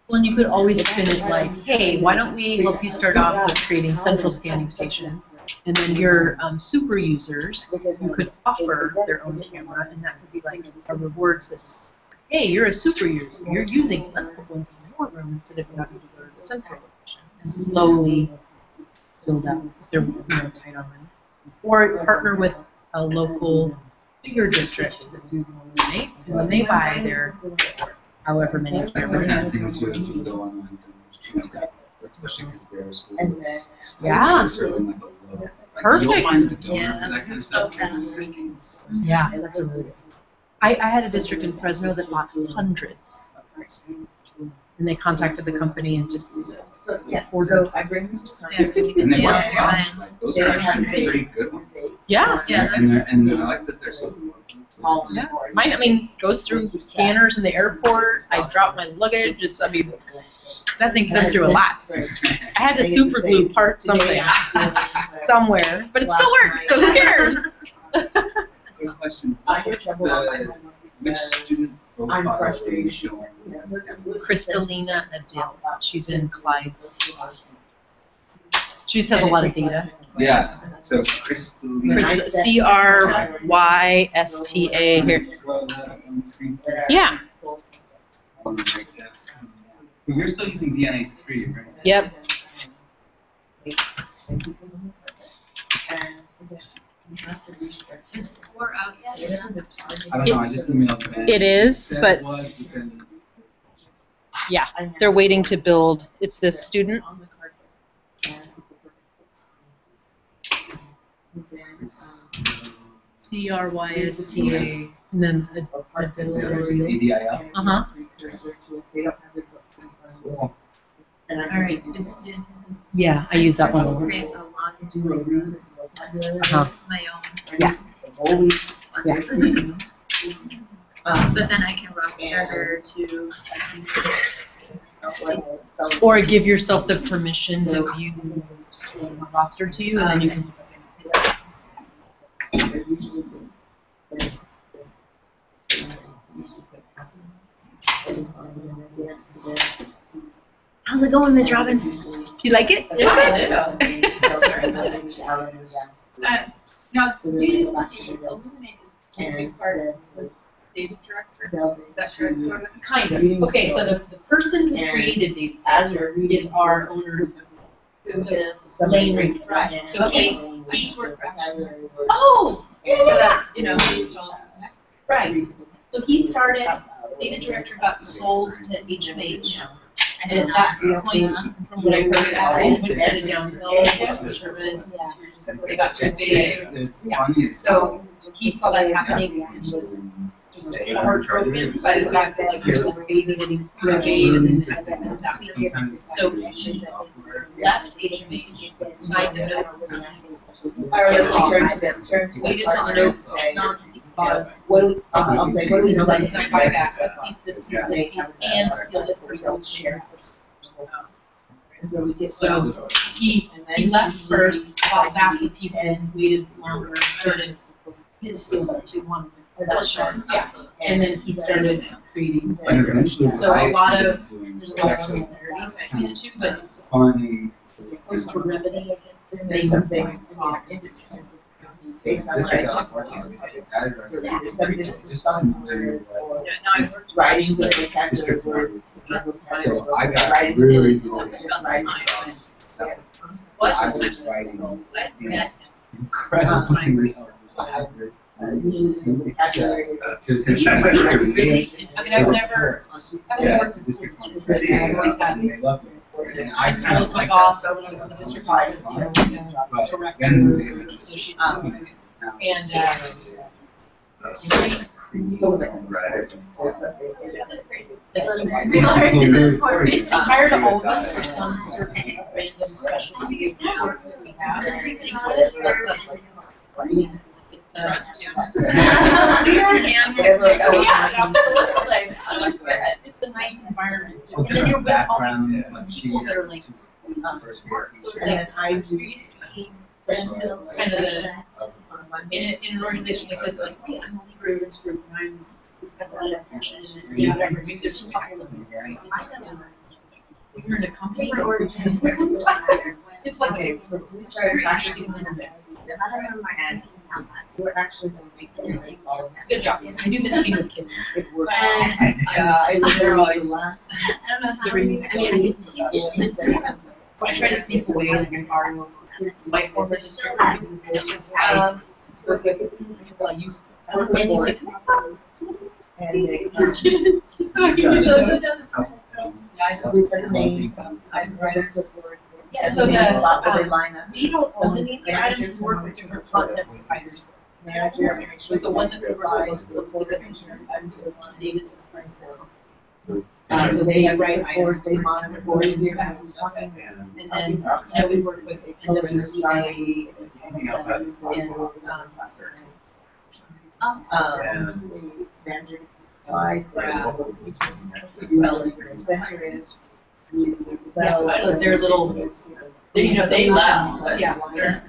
Well, and you could always spin it like, hey, why don't we help you start off with creating central scanning stations, and then your super users, you could offer their own camera, and that could be like a reward system. Hey, you're a super user. You're using it. Let's put one in your room instead of having to go to the central location, and slowly build out if they're tight on money. Or partner with a local bigger district that's using Illuminate, and when they buy their however many That's the kind cameras. of thing too, if you go online and choose that, especially because they're a school that's Yeah. serving like a low. Like, Perfect. You'll find the donor Yeah, for that kind of stuff. that's Yeah, that's a really good. I had a district in Fresno that bought hundreds of those. And they contacted the company and just ordered. I bring them to Yeah, it's good to get And they the work other well. one. Like, those are actually pretty good ones. Yeah. Yeah, And I like that they're so. Yeah. Mine, I mean, goes through scanners in the airport. I drop my luggage. Just, I mean, that thing's been through a lot. I had to super glue part something somewhere, but it still works, so who cares? Good question. Which student profile are you showing? Crystalina Adil. She's in Clyde's. She just has a lot of data. Yeah. So Crystalina. Crysta here. Yeah. You're still using DNA 3, right? Yep. Is 4 out yet? I don't know, I just emailed Ben. It is, Said but it was, then yeah, they're waiting to build. It's this student. Crysta, and then ADIL. uh-huh. Cool. All right, it's student. Yeah, I use that one. Create a login. Uh-huh. My own. Yeah. But then I can roster her to. Or give yourself the permission to view a roster to you, and then you can. How's it going, Miss Robin? You like it? Yeah, Now, you used to be, Illuminate used to be part of, was data director? Is that true, sort of? Kind of. Okay, so the person who created Data is our owner. So Lane Reed. Right. So He's worked actually. oh, So that's, he's told. right. So he started, Data Director got sold to HMH. And at that point, from what I heard, it went kind of downhill. Service, they got too big. Yeah. So he saw that happening and was just heartbroken by the fact that like there's this baby getting made and then so he left HMH, signed a note. Waited till the note not because I'll say, what do we know? like buy back this piece, and steal this person's share. So he left first, bought back the pieces, waited longer, started his steal to one. Yeah, and then he started creating. So a lot of there's a lot of similarities between the two, but it's funny. It's for brevity, I guess. There's something based on so there's something writing with vocabulary words. So I got really good at What? I was writing these incredibly results. Using vocabulary. I mean, I've never worked in schools. I've always had. And I was my boss when I was in the district office, director. So she took me. And he hired all of us for some certain random specialty of the work that we have. That's us. Trust you. It's a nice environment. And then you're with all these people that are like, And I do kind of in an organization like this, like, hey, I'm a leader of this group, and we've got a lot of passion in it. Yeah, there's a couple of them, right? You're in a company or it's like we started practicing and we're actually going to make it's a good job. I do miss being with kids. it works. I literally last. I don't know how many. I try to sneak away like an hour. My former district uses this. I used to. And they So who does? who's her name? I'm rather to board. Yeah, so they the, line up. we don't own any items, we work with different content providers. Managers. With the one that's the most closely with insurance, I'm so Davis is price now. So they write board, they items. monitor board years. And then, we work with NWCA and, Manager. Why? Center is. Yeah, so they're little, they left, but yeah, there's,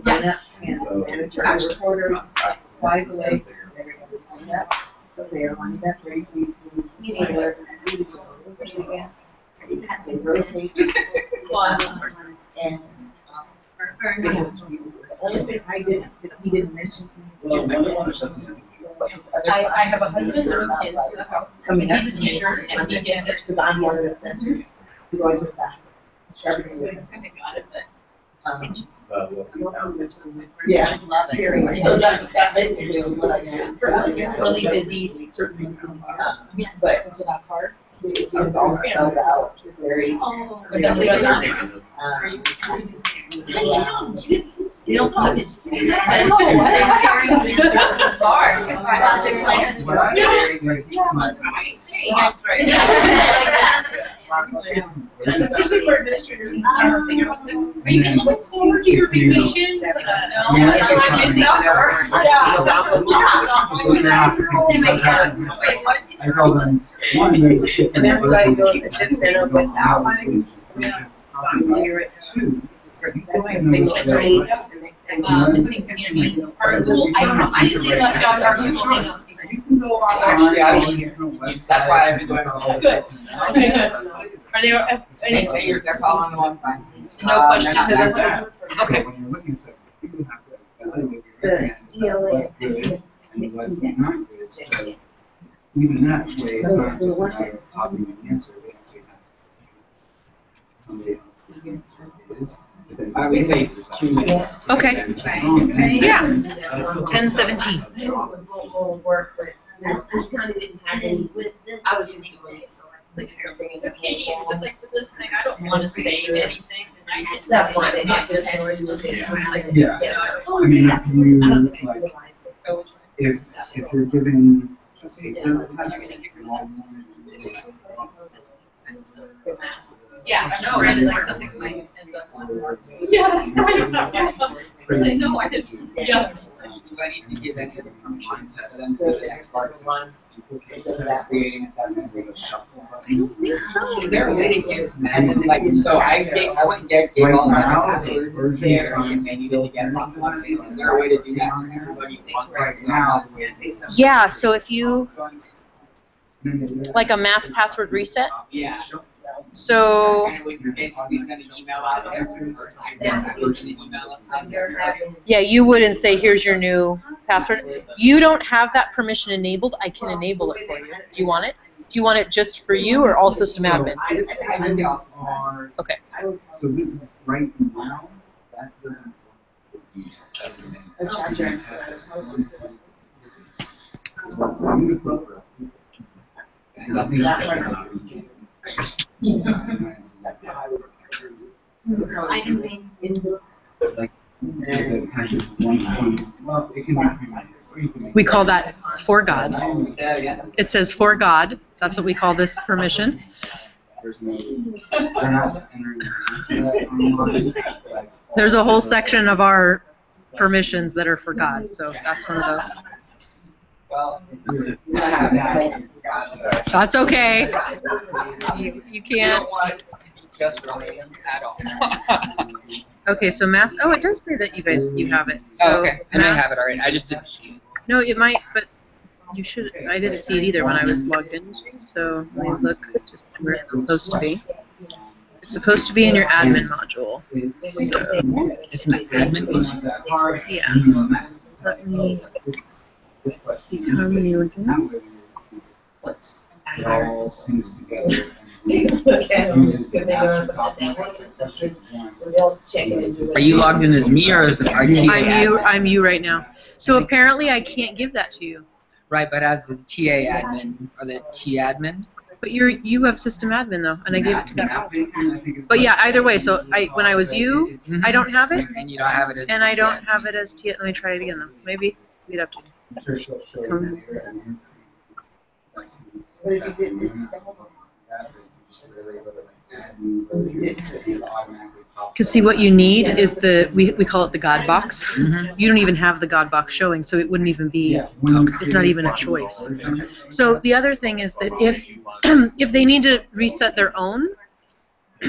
Yeah. And sanitary reporter, flies away, everybody's lined up, so they are lined up, ready for you to meet where they rotate. And the only thing I did, that he didn't mention to me. I have a husband and kids in the house. Coming up. He's a teacher and he gets it. Because I'm one of the center, going to the back. Everything. I got it, but. Yeah. Love it. So that basically was what I did. For us, it's really busy, certain months in the year, But so that's hard. it's all spelled out, very. Oh. But then we don't You don't put it. I don't know what it's sharing. It's hard. It's hard. There's like. It's usually for administrators and staff. Are you getting looking forward to your vacation? It's like, no, Yeah. I miss summer. I told them, one, there's And that's why it goes, it just center what's outlined. Two, Missing candy. Well, I don't know. I usually left off our social hangouts because you can go on. Actually, I was here. That's why I've been doing it. good. Are they They say they're following along fine. no questions? they're not. Okay. When you're looking at stuff, you have to evaluate your experience, what's good and what's not good. So even that way, it's not just a matter of copying an answer. They actually have somebody else to answer what it is. But then Why don't we say 2 minutes? Okay. Yeah. 10:17. Will work, but I kind of didn't have any, I was just doing it, so like bringing It's the okay, but like with this thing, I don't want to say anything. And I It's not fun, it just had to look at it. Yeah. I mean, if you, like, if you're given a paper test, yeah, no, right, it's like something like, and the, yeah, I know, I did, yeah. Do I need to give any of the permission to them So to the the next one, creating a shuffle? So They're really good. And then, like, so I went and gave all of my passwords there, and they needed to get locked on. Is there a way to do that for everybody at once? right now, yeah, so if you, like a mass password reset, Yeah. so And we basically send an email out to everyone. I guess I would send an email out. yeah, you would and say, here's your new password. You don't have that permission enabled. I can enable it for you. Do you want it? Do you want it just for you or all system admin? Okay. So right now, that doesn't I can think in this. We call that for God. It says for God. That's what we call this permission. There's a whole section of our permissions that are for God, so that's one of those. Well, That's okay. You can't. just really at all. Okay, so mass. Oh, it does say that you have it. So Oh, okay. And I mass- have it already. I just didn't see it. No, it might, but you should. I didn't see it either when I was logged in. So let me look just where it's supposed to be. It's supposed to be in your admin module. So, It's an admin. yeah. Let me become new again. It all sings together. So they'll check it and do it. Are you logged in as me or as our TA? I'm you right now. So apparently I can't give that to you. Right, but as the TA admin or the T admin. But you have system admin though, and I gave it to that role. But yeah, either way. So when I was you, I don't have it, And you don't have it as and I don't have it as T. Let me try it again though. Maybe we'd have to. Because see, what you need is we call it the God box. Mhm. You don't even have the God box showing, so it wouldn't even be. It's not even a choice. So the other thing is that if they need to reset their own,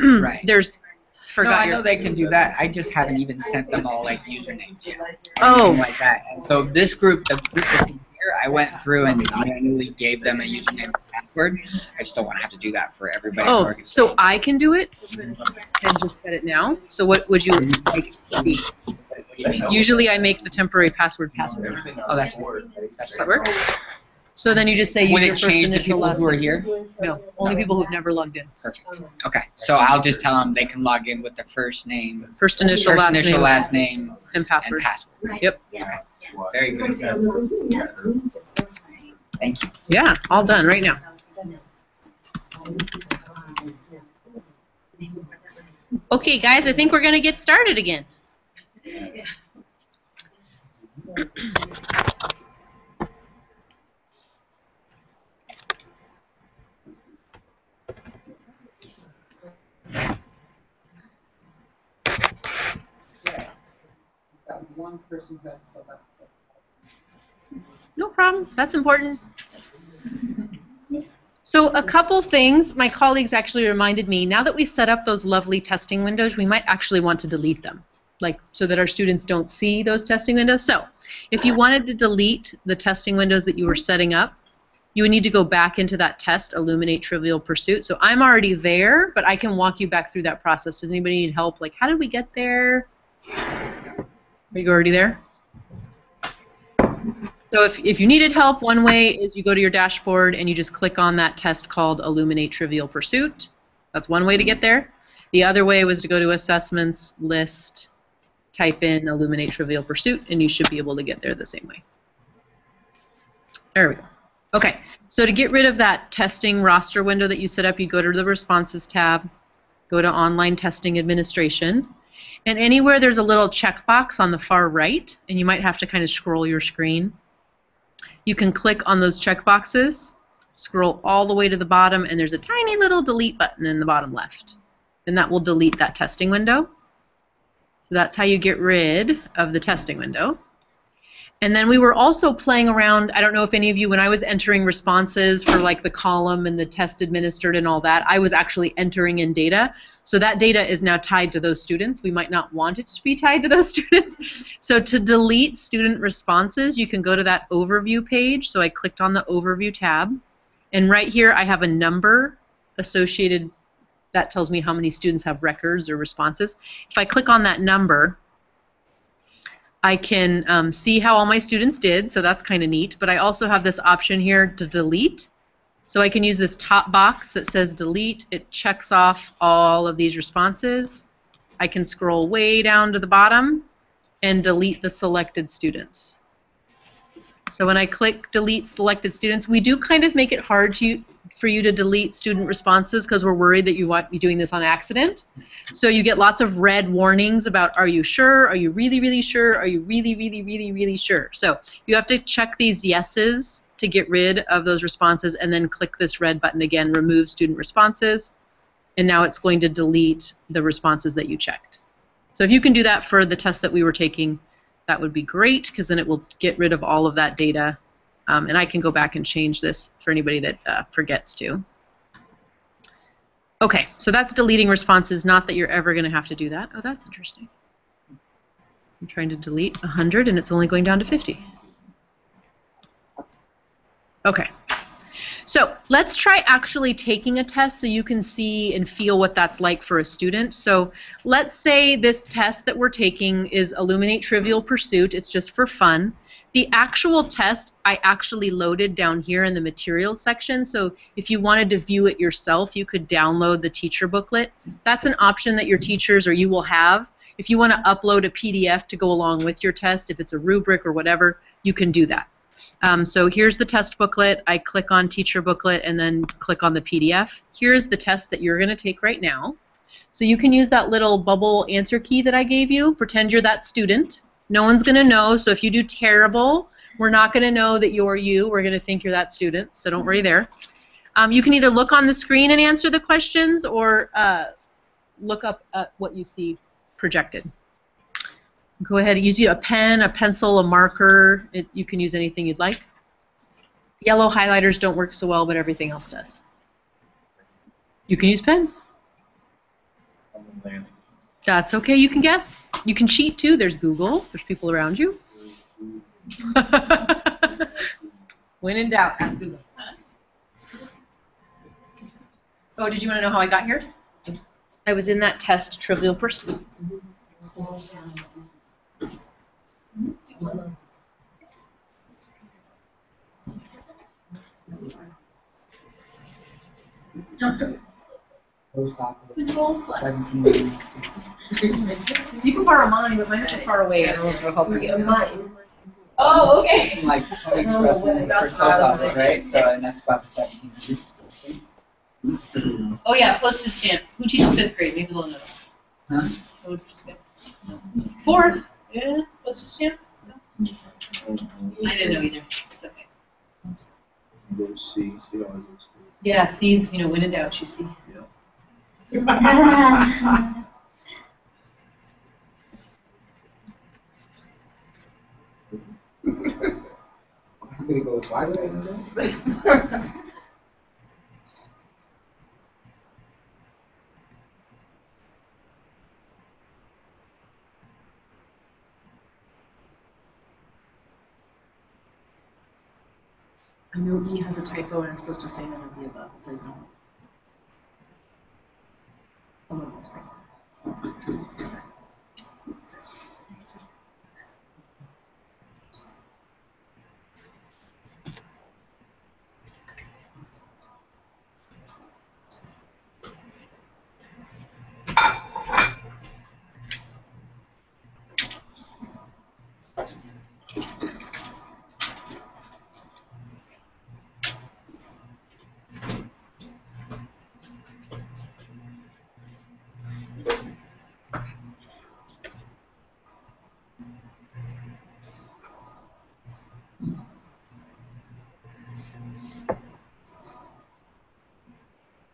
Right. there's No, forgot I your. know they can do that. I just haven't even sent them all like usernames yet. Oh. Anything like that. And so this group, the group that's in here, I went through and manually gave them a username and password. I just don't want to have to do that for everybody. in the Oh, organization. so I can do it and just set it now. So what would you like to be? What do you mean? Usually I make the temporary password. Oh, that's Does that work? So then you just say use Would your it first change the initial people last who are name. here? No, only people who've never logged in. Perfect. Okay, so I'll just tell them they can log in with their first name, First initial, first last initial, name, last name, and and password. password. Yep. Very good. Thank you. Yeah, all done right now. Okay, guys, I think we're gonna get started again. one person who had to step up. No problem. That's important. So a couple things, my colleagues actually reminded me, now that we set up those lovely testing windows, we might actually want to delete them, like so that our students don't see those testing windows. So if you wanted to delete the testing windows that you were setting up, you would need to go back into that test, Illuminate Trivial Pursuit. So I'm already there, but I can walk you back through that process. Does anybody need help? Like, how did we get there? Are you already there? So if you needed help, one way is you go to your dashboard and you just click on that test called Illuminate Trivial Pursuit. That's one way to get there. The other way was to go to Assessments, List, type in Illuminate Trivial Pursuit, and you should be able to get there the same way. There we go. Okay, so to get rid of that testing roster window that you set up, you go to the Responses tab, go to Online Testing Administration, and anywhere there's a little checkbox on the far right, and you might have to kind of scroll your screen, you can click on those checkboxes, scroll all the way to the bottom, and there's a tiny little delete button in the bottom left. And that will delete that testing window. So that's how you get rid of the testing window. And then we were also playing around, I don't know if any of you, when I was entering responses for like the column and the test administered and all that, I was actually entering in data. So that data is now tied to those students. We might not want it to be tied to those students. So to delete student responses, you can go to that overview page. So I clicked on the overview tab. And right here I have a number associated that tells me how many students have records or responses. If I click on that number, I can see how all my students did, so that's kind of neat. But I also have this option here to delete. So I can use this top box that says delete. It checks off all of these responses. I can scroll way down to the bottom and delete the selected students. So when I click delete selected students, we do kind of make it hard for you to delete student responses because we're worried that you might be doing this on accident. So you get lots of red warnings about, are you sure? Are you really, really sure? Are you really, really, really, really sure? So you have to check these yeses to get rid of those responses and then click this red button again, remove student responses, and now it's going to delete the responses that you checked. So if you can do that for the test that we were taking, that would be great because then it will get rid of all of that data. And I can go back and change this for anybody that forgets to. Okay, so that's deleting responses, not that you're ever going to have to do that. Oh, that's interesting. I'm trying to delete 100 and it's only going down to 50. Okay. So let's try actually taking a test so you can see and feel what that's like for a student. So let's say this test that we're taking is Illuminate Trivial Pursuit. It's just for fun. The actual test I actually loaded down here in the materials section. So if you wanted to view it yourself, you could download the teacher booklet. That's an option that your teachers or you will have. If you want to upload a PDF to go along with your test, if it's a rubric or whatever, you can do that. So here's the test booklet. I click on teacher booklet and then click on the PDF. Here's the test that you're going to take right now. So you can use that little bubble answer key that I gave you. Pretend you're that student. No one's going to know, so if you do terrible, we're not going to know that you're you. We're going to think you're that student, so don't worry there. You can either look on the screen and answer the questions or look up at what you see projected. Go ahead and use a pen, a pencil, a marker. You can use anything you'd like. Yellow highlighters don't work so well, but everything else does. You can use pen. That's okay, you can guess. You can cheat too. There's Google. There's people around you. When in doubt, ask Google. Oh, did you want to know how I got here? I was in that test, Trivial Pursuit. Control plus. 17. You can borrow mine, but mine is far away. I don't know if it'll help you. Mine. Oh, okay. Like expression for office, right? So and that's about the 17. Oh yeah, postage stamp. Who teaches 5th grade? Maybe they'll know. Huh? Who teaches 5th? 4th. Yeah, postage stamp. No. I didn't know either. It's okay. Go to C, see how it looks. Yeah, C's, you know, when in doubt, you see. Yeah. I'm gonna go with why would I know that? I know E has a typo and it's supposed to say none of the above. It says no. Someone else right.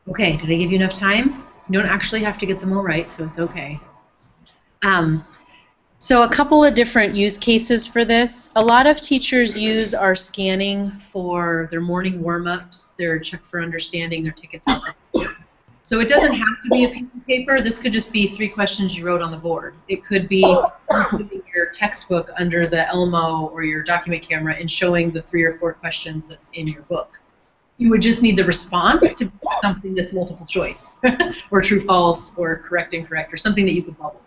Okay, did I give you enough time? You don't actually have to get them all right, so it's okay. So a couple of different use cases for this. A lot of teachers use our scanning for their morning warm-ups, their check for understanding, their tickets out there. So it doesn't have to be a piece of paper. This could just be 3 questions you wrote on the board. It could be putting your textbook under the Elmo or your document camera and showing the 3 or 4 questions that's in your book. You would just need the response to be something that's multiple choice, or true, false, or correct, incorrect, or something that you could bubble.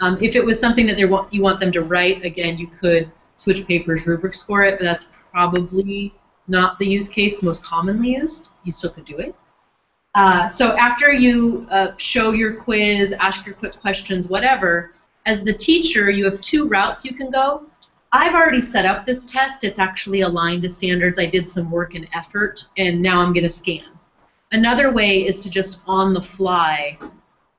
If it was something that you want them to write, again, you could switch papers, rubric score it, but that's probably not the use case most commonly used. You still could do it. So after you show your quiz, ask your quick questions, whatever, as the teacher, you have 2 routes you can go. I've already set up this test. It's actually aligned to standards. I did some work and effort, and now I'm going to scan. Another way is to just on the fly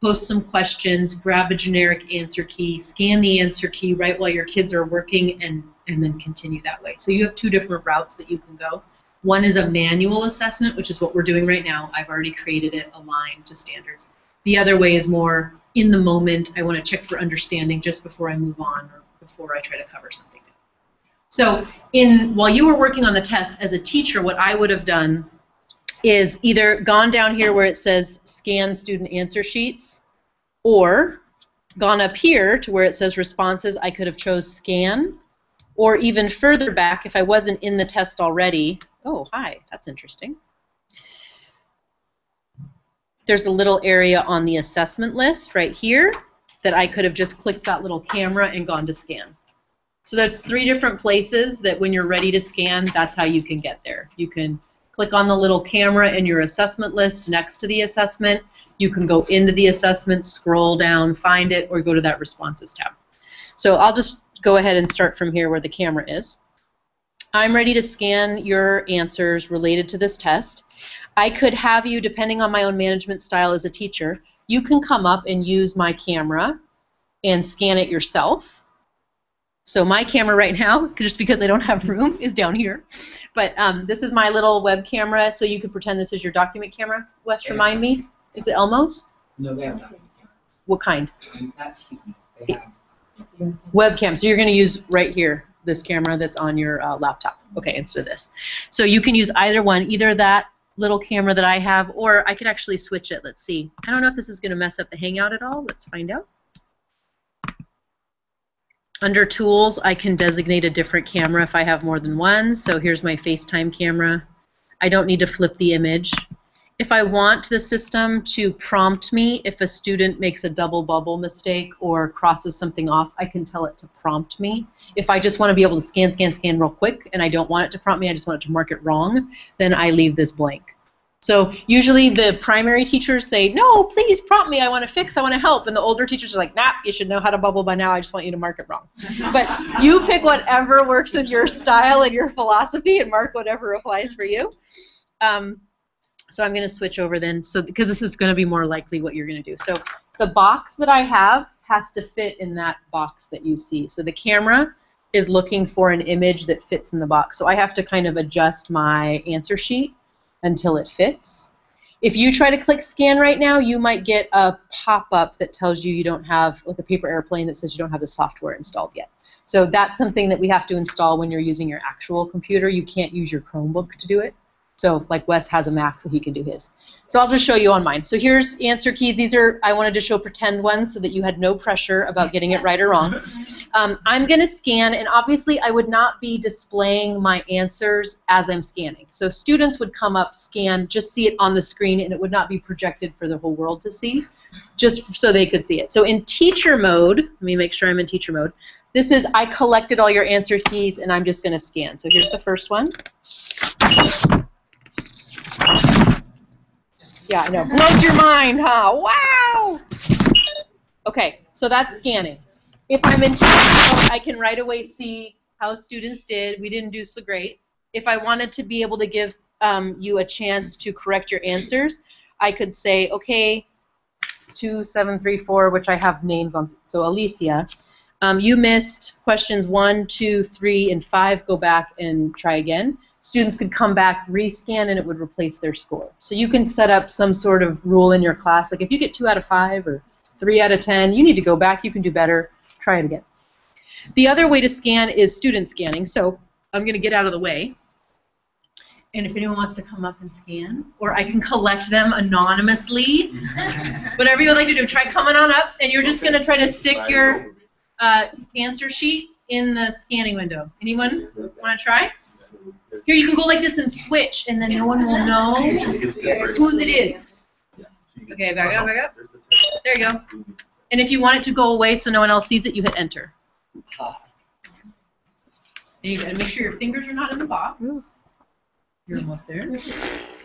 post some questions, grab a generic answer key, scan the answer key right while your kids are working, and then continue that way. So you have 2 different routes that you can go. One is a manual assessment, which is what we're doing right now. I've already created it aligned to standards. The other way is more in the moment. I want to check for understanding just before I move on or before I try to cover something. So while you were working on the test as a teacher, what I would have done is either gone down here where it says scan student answer sheets, or gone up here to where it says responses. I could have chose scan, or even further back if I wasn't in the test already. Oh, hi, that's interesting. There's a little area on the assessment list right here that I could have just clicked that little camera and gone to scan. So that's 3 different places that when you're ready to scan, that's how you can get there. You can click on the little camera in your assessment list next to the assessment. You can go into the assessment, scroll down, find it, or go to that responses tab. So I'll just go ahead and start from here where the camera is. I'm ready to scan your answers related to this test. I could have you, depending on my own management style as a teacher, you can come up and use my camera and scan it yourself. So my camera right now, just because I don't have room, is down here. But this is my little web camera, so you could pretend this is your document camera. Wes, remind me, is it Elmo's? No, they have What kind? They have Webcam. So you're going to use right here, this camera that's on your laptop. Okay, instead of this. So you can use either one, either that little camera that I have, or I could actually switch it. Let's see. I don't know if this is going to mess up the Hangout at all. Let's find out. Under Tools, I can designate a different camera if I have more than one. So here's my FaceTime camera. I don't need to flip the image. If I want the system to prompt me if a student makes a double bubble mistake or crosses something off, I can tell it to prompt me. If I just want to be able to scan, scan, scan real quick and I don't want it to prompt me, I just want it to mark it wrong, then I leave this blank. So usually the primary teachers say, no, please prompt me, I want to fix, I want to help. And the older teachers are like, nah, you should know how to bubble by now, I just want you to mark it wrong. But you pick whatever works with your style and your philosophy and mark whatever applies for you. So I'm going to switch over then, because this is going to be more likely what you're going to do. So the box that I have has to fit in that box that you see. So the camera is looking for an image that fits in the box. So I have to kind of adjust my answer sheet until it fits. If you try to click scan right now, you might get a pop-up that tells you you don't have, like a paper airplane that says you don't have the software installed yet. So that's something that we have to install when you're using your actual computer. You can't use your Chromebook to do it. So like Wes has a Mac, so he can do his. So I'll just show you on mine. So here's answer keys. These are, I wanted to show pretend ones so that you had no pressure about getting it right or wrong. I'm going to scan, and obviously I would not be displaying my answers as I'm scanning. So students would come up, scan, just see it on the screen, and it would not be projected for the whole world to see, just so they could see it. So in teacher mode, let me make sure I'm in teacher mode. This is, I collected all your answer keys, and I'm just going to scan. So here's the first one. Yeah, I know. Blows your mind, huh? Wow! Okay, so that's scanning. If I'm in teacher mode, I can right away see how students did. We didn't do so great. If I wanted to be able to give you a chance to correct your answers, I could say, okay, 2, 7, 3, 4, which I have names on. So Alicia, you missed questions 1, 2, 3, and 5. Go back and try again. Students could come back, rescan, and it would replace their score. So you can set up some sort of rule in your class. Like if you get 2 out of 5 or 3 out of 10, you need to go back. You can do better. Try it again. The other way to scan is student scanning. So I'm going to get out of the way. And if anyone wants to come up and scan, or I can collect them anonymously, whatever you would like to do, try coming on up, and you're just going to try to stick your answer sheet in the scanning window. Anyone want to try? Here, you can go like this and switch, and then no one will know whose it is. Okay, back up, back up. There you go. And if you want it to go away so no one else sees it, you hit enter. And you gotta make sure your fingers are not in the box. You're almost there.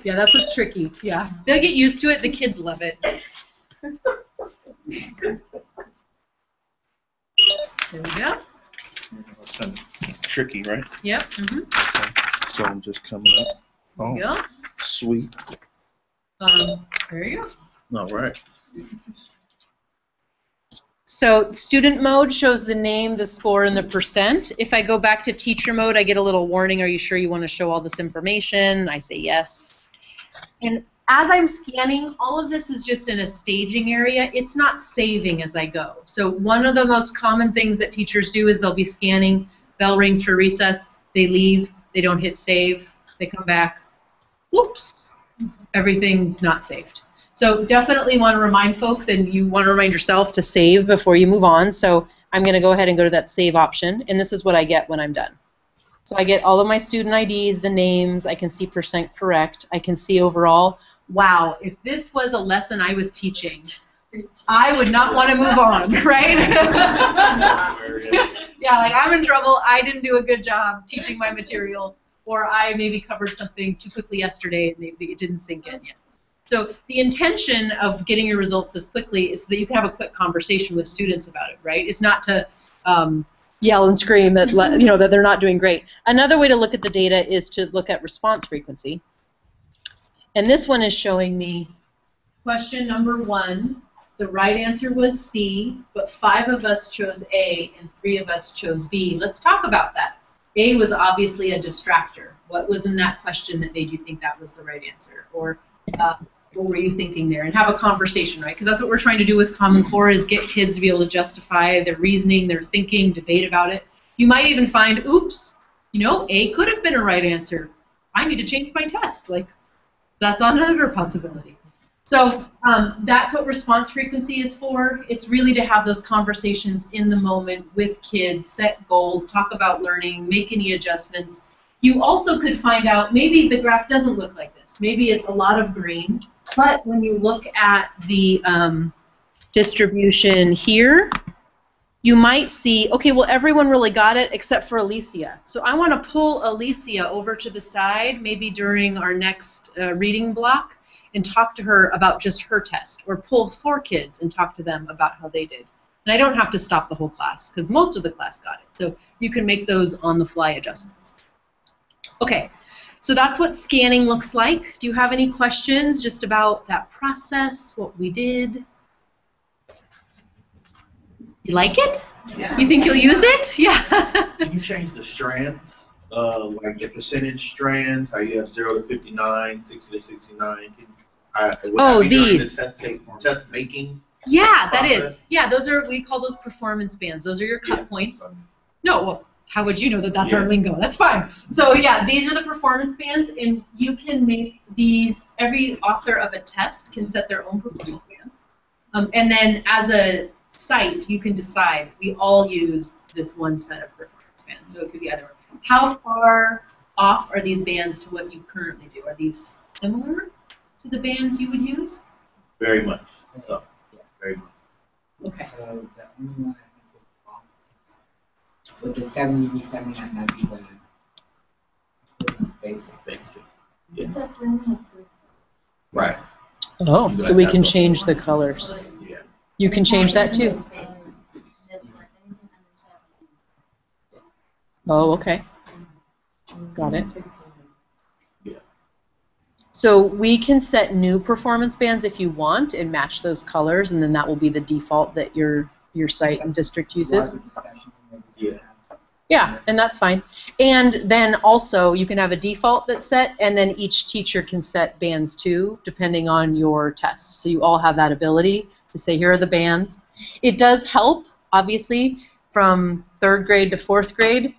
Yeah, that's what's tricky. Yeah, they'll get used to it. The kids love it. There we go. That's kind of tricky, right? Yep. Mm-hmm. So I'm just coming up. Oh, There you go. sweet. There you go. All right. So student mode shows the name, the score, and the percent. If I go back to teacher mode, I get a little warning, are you sure you want to show all this information? I say yes. And as I'm scanning, all of this is just in a staging area. It's not saving as I go. So one of the most common things that teachers do is they'll be scanning, bell rings for recess, they leave, they don't hit save, they come back, whoops, everything's not saved. So definitely want to remind folks, and you want to remind yourself to save before you move on. So I'm going to go ahead and go to that save option, and this is what I get when I'm done. So I get all of my student IDs, the names, I can see percent correct, I can see overall. Wow, if this was a lesson I was teaching, I would not want to move on, right? Yeah, like I'm in trouble, I didn't do a good job teaching my material, or I maybe covered something too quickly yesterday and maybe it didn't sink in yet. So the intention of getting your results this quickly is so that you can have a quick conversation with students about it, right? It's not to yell and scream that that they're not doing great. Another way to look at the data is to look at response frequency. And this one is showing me question number 1. The right answer was C, but 5 of us chose A and 3 of us chose B. Let's talk about that. A was obviously a distractor. What was in that question that made you think that was the right answer? Or what were you thinking there? And have a conversation, right? Because that's what we're trying to do with Common Core, is get kids to be able to justify their reasoning, their thinking, debate about it. You might even find, oops, A could have been a right answer. I need to change my test. Like, that's another possibility. So that's what response frequency is for. It's really to have those conversations in the moment with kids, set goals, talk about learning, make any adjustments. You also could find out maybe the graph doesn't look like this. Maybe it's a lot of green, but when you look at the distribution here, you might see, okay, well, everyone really got it except for Alicia. So I want to pull Alicia over to the side, maybe during our next reading block, and talk to her about just her test, or pull 4 kids and talk to them about how they did. And I don't have to stop the whole class, because most of the class got it. So you can make those on-the-fly adjustments. Okay, so that's what scanning looks like. Do you have any questions just about that process, what we did? You like it? Yeah. You think you'll use it? Yeah. Can you change the strands, like the percentage strands, how you have 0 to 59, 60 to 69? These. Test making? Yeah, that is. Yeah, those are, we call those performance bands. Those are your cut points. No, well, how would you know that that's our lingo? That's fine. So yeah, these are the performance bands, and you can make these, every author of a test can set their own performance bands. And then as a site, you can decide, we all use this one set of performance bands. So it could be either, how far off are these bands to what you currently do? Are these similar to the bands you would use? Very much. So, yeah, very much. Okay. So the only one I think is off with the 70 79, that'd be the basic. Basic. Yeah. It's up to Right. Oh, You so guys we have can the- change the colors. Yeah. You can change that too. Oh, okay. Got it. Yeah. So we can set new performance bands if you want and match those colors, and then that will be the default that your site and district uses. Yeah. Yeah, and that's fine. And then also you can have a default that's set, and then each teacher can set bands too, depending on your test. So you all have that ability to say, here are the bands. It does help, obviously, from 3rd grade to 4th grade.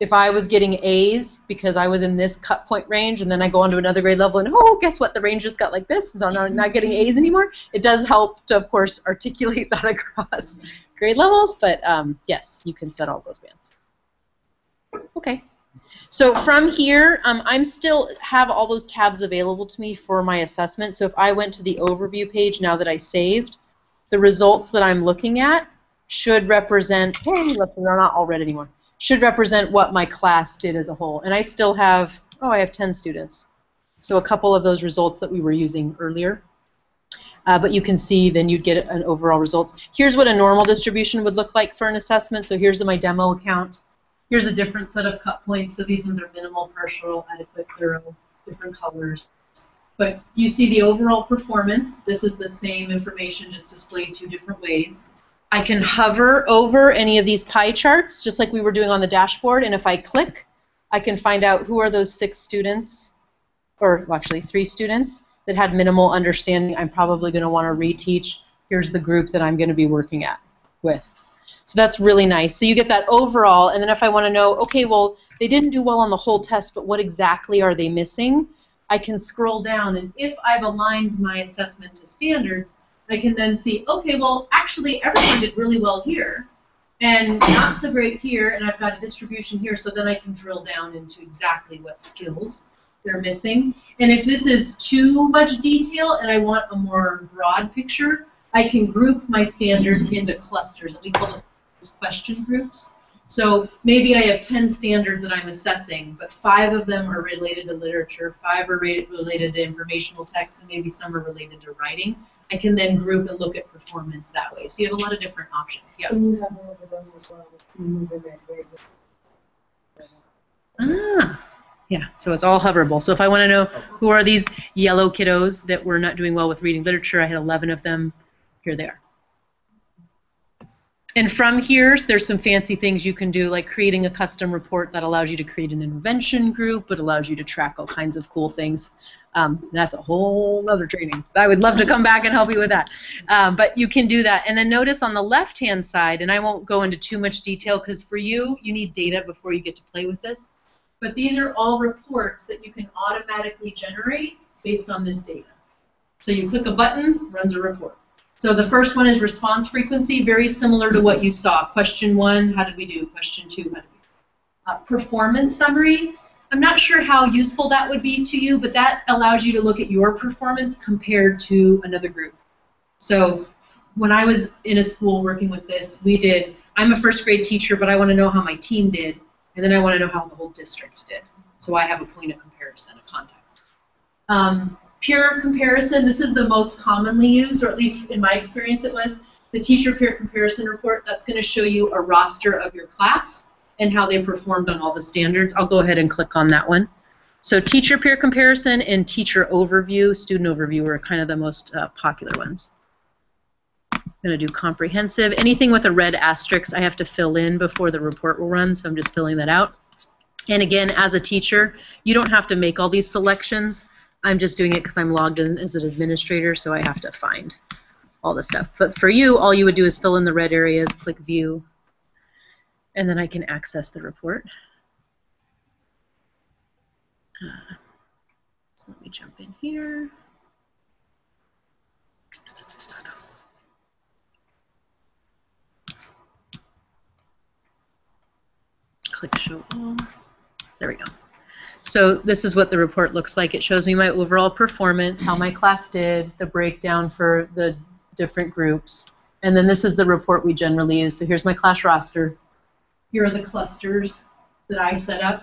If I was getting A's because I was in this cut point range, and then I go on to another grade level, and oh, guess what? The range just got like this, so I'm not getting A's anymore. It does help to, of course, articulate that across grade levels, but yes, you can set all those bands. Okay. So from here, I'm still have all those tabs available to me for my assessment. So if I went to the overview page now that I saved, the results that I'm looking at should represent, hey, look, they're not all red anymore, should represent what my class did as a whole. And I still have, I have 10 students. So a couple of those results that we were using earlier. But you can see then you'd get an overall results. Here's what a normal distribution would look like for an assessment. So here's my demo account. Here's a different set of cut points. So these ones are minimal, partial, adequate, thorough, different colors. But you see the overall performance. This is the same information, just displayed 2 different ways. I can hover over any of these pie charts, just like we were doing on the dashboard, and if I click, I can find out who are those 6 students, or well, actually 3 students, that had minimal understanding. I'm probably going to want to reteach. Here's the group that I'm going to be working with. So that's really nice. So you get that overall, and then if I want to know, okay, well, they didn't do well on the whole test, but what exactly are they missing? I can scroll down, and if I've aligned my assessment to standards, I can then see, okay, well, actually, everyone did really well here, and not so great here, and I've got a distribution here, so then I can drill down into exactly what skills they're missing. And if this is too much detail and I want a more broad picture, I can group my standards into clusters. We call those question groups. So maybe I have 10 standards that I'm assessing, but 5 of them are related to literature, 5 are related to informational text, and maybe some are related to writing. I can then group and look at performance that way. So you have a lot of different options. Yeah. And you have all of those as well with who's in that grade. Yeah, so it's all hoverable. So if I want to know who are these yellow kiddos that were not doing well with reading literature, I had 11 of them. Here they are. And from here, there's some fancy things you can do, like creating a custom report that allows you to create an intervention group. It allows you to track all kinds of cool things. That's a whole other training. I would love to come back and help you with that. But you can do that. And then notice on the left-hand side, and I won't go into too much detail because for you need data before you get to play with this. But these are all reports that you can automatically generate based on this data. So you click a button, runs a report. So the first one is response frequency, very similar to what you saw. Question 1, how did we do? Question 2, how did we do? Performance summary, I'm not sure how useful that would be to you, but that allows you to look at your performance compared to another group. So when I was in a school working with this, I'm a first grade teacher, but I want to know how my team did, and then I want to know how the whole district did. So I have a point of comparison, a context. Peer comparison, this is the most commonly used, or at least in my experience it was, the teacher peer comparison report. That's going to show you a roster of your class and how they performed on all the standards. I'll go ahead and click on that one. So teacher peer comparison and teacher overview, student overview are kind of the most popular ones. I'm going to do comprehensive. Anything with a red asterisk I have to fill in before the report will run, so I'm just filling that out. And again, as a teacher, you don't have to make all these selections. I'm just doing it because I'm logged in as an administrator, so I have to find all the stuff. But for you, all you would do is fill in the red areas, click View, and then I can access the report. So let me jump in here. Click show all. There we go. So this is what the report looks like. It shows me my overall performance, how my class did, the breakdown for the different groups, and then this is the report we generally use. So here's my class roster. Here are the clusters that I set up,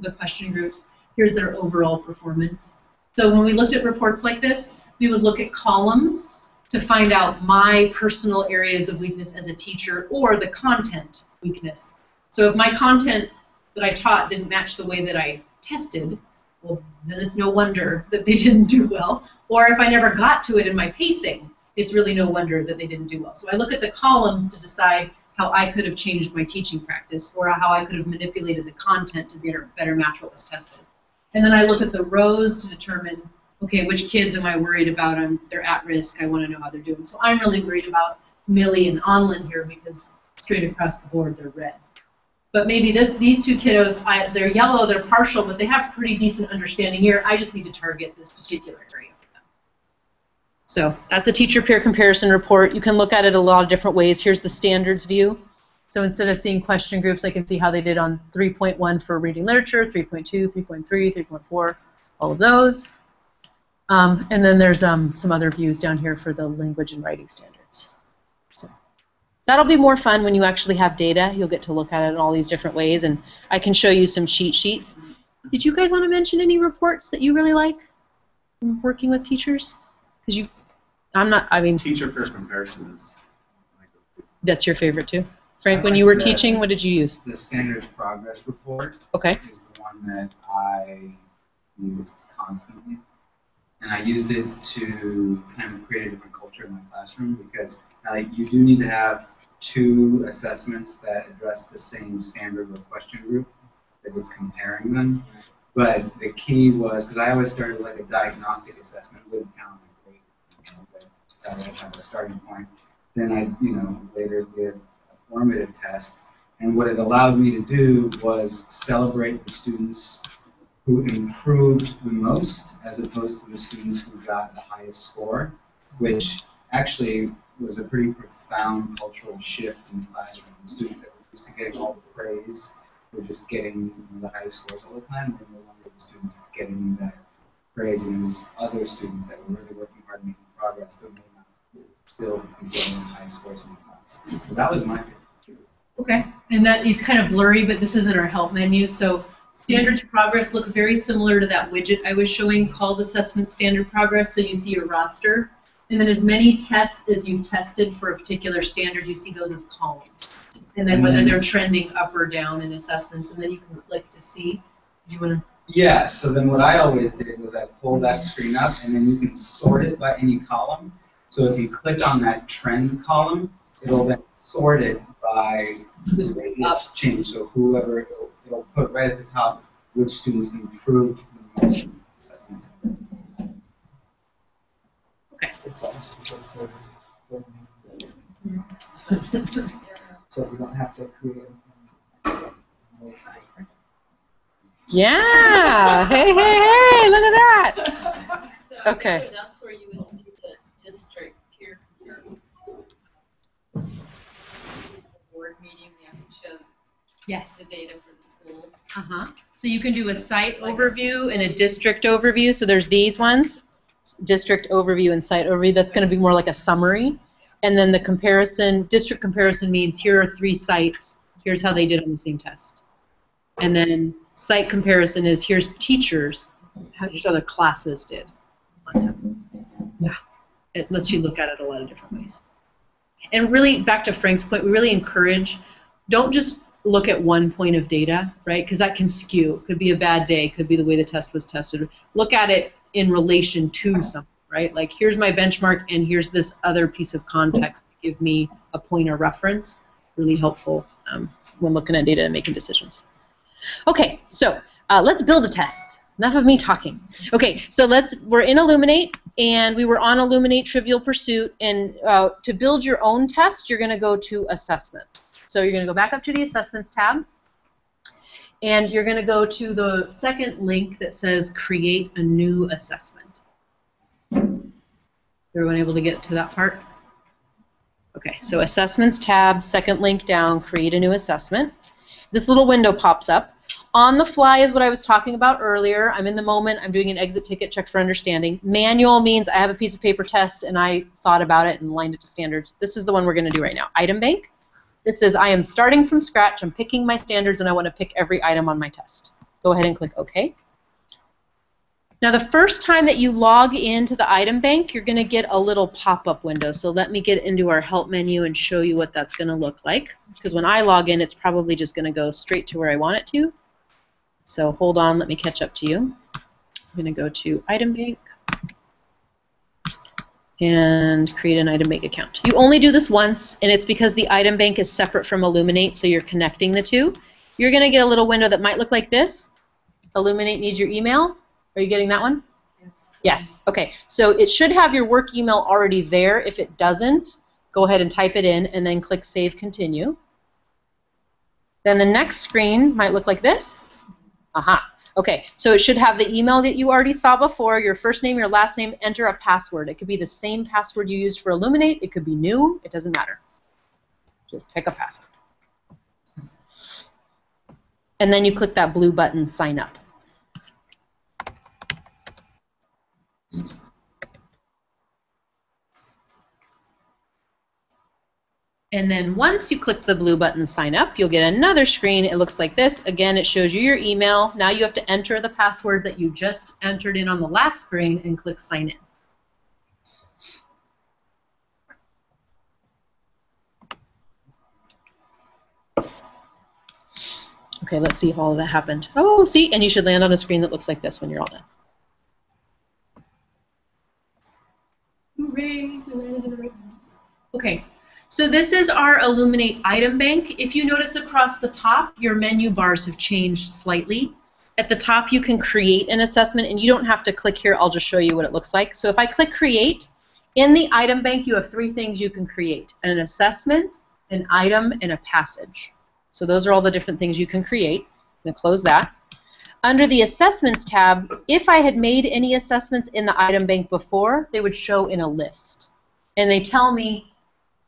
the question groups. Here's their overall performance. So when we looked at reports like this, we would look at columns to find out my personal areas of weakness as a teacher or the content weakness. So if my content that I taught didn't match the way that I tested, well, then it's no wonder that they didn't do well. Or if I never got to it in my pacing, it's really no wonder that they didn't do well. So I look at the columns to decide how I could have changed my teaching practice or how I could have manipulated the content to better match what was tested. And then I look at the rows to determine, okay, which kids am I worried about? They're at risk. I want to know how they're doing. So I'm really worried about Millie and Onlin here because straight across the board they're red. But maybe these two kiddos, they're yellow, they're partial, but they have pretty decent understanding here. I just need to target this particular area for them. So that's a teacher peer comparison report. You can look at it a lot of different ways. Here's the standards view. So instead of seeing question groups, I can see how they did on 3.1 for reading literature, 3.2, 3.3, 3.4, all of those. And then there's some other views down here for the language and writing standards. So that'll be more fun when you actually have data. You'll get to look at it in all these different ways, and I can show you some cheat sheets. Did you guys want to mention any reports that you really like from working with teachers? Because teacher peer comparison is. That's your favorite too? Frank, when you were teaching, what did you use? The standards progress report is the one that I used constantly. And I used it to kind of create a different culture in my classroom because you do need to have 2 assessments that address the same standard or question group as it's comparing them. But the key was, because I always started like a diagnostic assessment, wouldn't count my grade, but that would have a starting point. Then I, later did a formative test, and what it allowed me to do was celebrate the students who improved the most as opposed to the students who got the highest score, which actually was a pretty profound cultural shift in the classroom. The students that were used to getting all the praise were just getting the highest scores all the time, and no longer the students getting that praise, and it was other students that were really working hard making progress, but may not still be getting the highest scores in the class. So that was my favorite. Okay, and that it's kind of blurry, but this isn't our help menu, so standards progress looks very similar to that widget I was showing called assessment standard progress. So you see your roster, and then as many tests as you've tested for a particular standard, you see those as columns. And then whether they're trending up or down in assessments, and then you can click to see. Do you want to? Yeah, so then what I always did was I pulled that screen up, and then you can sort it by any column. So if you click on that trend column, it'll then sort it by this change. So whoever, it'll put right at the top which students improved the most. Okay. So we don't have to create. Yeah. Hey, look at that. Okay. That's where you would see the district peer comparison. Board meeting, we have to show the data for the schools. So you can do a site overview and a district overview. So there's these ones, district overview and site overview. That's going to be more like a summary. And then the comparison, district comparison means here are 3 sites. Here's how they did on the same test. And then site comparison is here's teachers, here's how the classes did on test. Yeah, it lets you look at it a lot of different ways. And really, back to Frank's point, we really encourage, don't just look at one point of data, right? Because that can skew. It could be a bad day. It could be the way the test was tested. Look at it in relation to something, right? Like here's my benchmark and here's this other piece of context to give me a point of reference. Really helpful when looking at data and making decisions. Okay, so let's build a test. Enough of me talking. Okay, so we're in Illuminate, and we were on Illuminate Trivial Pursuit, and to build your own test, you're going to go to Assessments. So you're going to go back up to the Assessments tab, and you're going to go to the second link that says Create a New Assessment. Everyone able to get to that part? Okay, so Assessments tab, second link down, Create a New Assessment. This little window pops up. On the fly is what I was talking about earlier. I'm in the moment. I'm doing an exit ticket check for understanding. Manual means I have a piece of paper test and I thought about it and aligned it to standards. This is the one we're going to do right now. Item bank. This says I am starting from scratch. I'm picking my standards and I want to pick every item on my test. Go ahead and click OK. Now the first time that you log into the item bank, you're going to get a little pop-up window. So let me get into our help menu and show you what that's going to look like. Because when I log in, it's probably just going to go straight to where I want it to. So hold on, let me catch up to you. I'm going to go to item bank and create an item bank account. You only do this once, and it's because the item bank is separate from Illuminate, so you're connecting the two. You're going to get a little window that might look like this. Illuminate needs your email. Are you getting that one? Yes. Yes. Okay. So it should have your work email already there. If it doesn't, go ahead and type it in and then click Save Continue. Then the next screen might look like this. Aha. Okay. So it should have the email that you already saw before, your first name, your last name, enter a password. It could be the same password you used for Illuminate. It could be new. It doesn't matter. Just pick a password. And then you click that blue button, Sign Up. And then once you click the blue button, Sign Up, you'll get another screen. It looks like this. Again, it shows you your email. Now you have to enter the password that you just entered in on the last screen and click Sign In. Okay, let's see if all of that happened. Oh, see, and you should land on a screen that looks like this when you're all done. Hooray, we landed in the right place. Okay, so this is our Illuminate item bank. If you notice across the top, your menu bars have changed slightly. At the top, you can create an assessment, and you don't have to click here. I'll just show you what it looks like. So if I click Create, in the item bank, you have three things you can create: an assessment, an item, and a passage. So those are all the different things you can create. I'm going to close that. Under the Assessments tab, if I had made any assessments in the item bank before, they would show in a list. And they tell me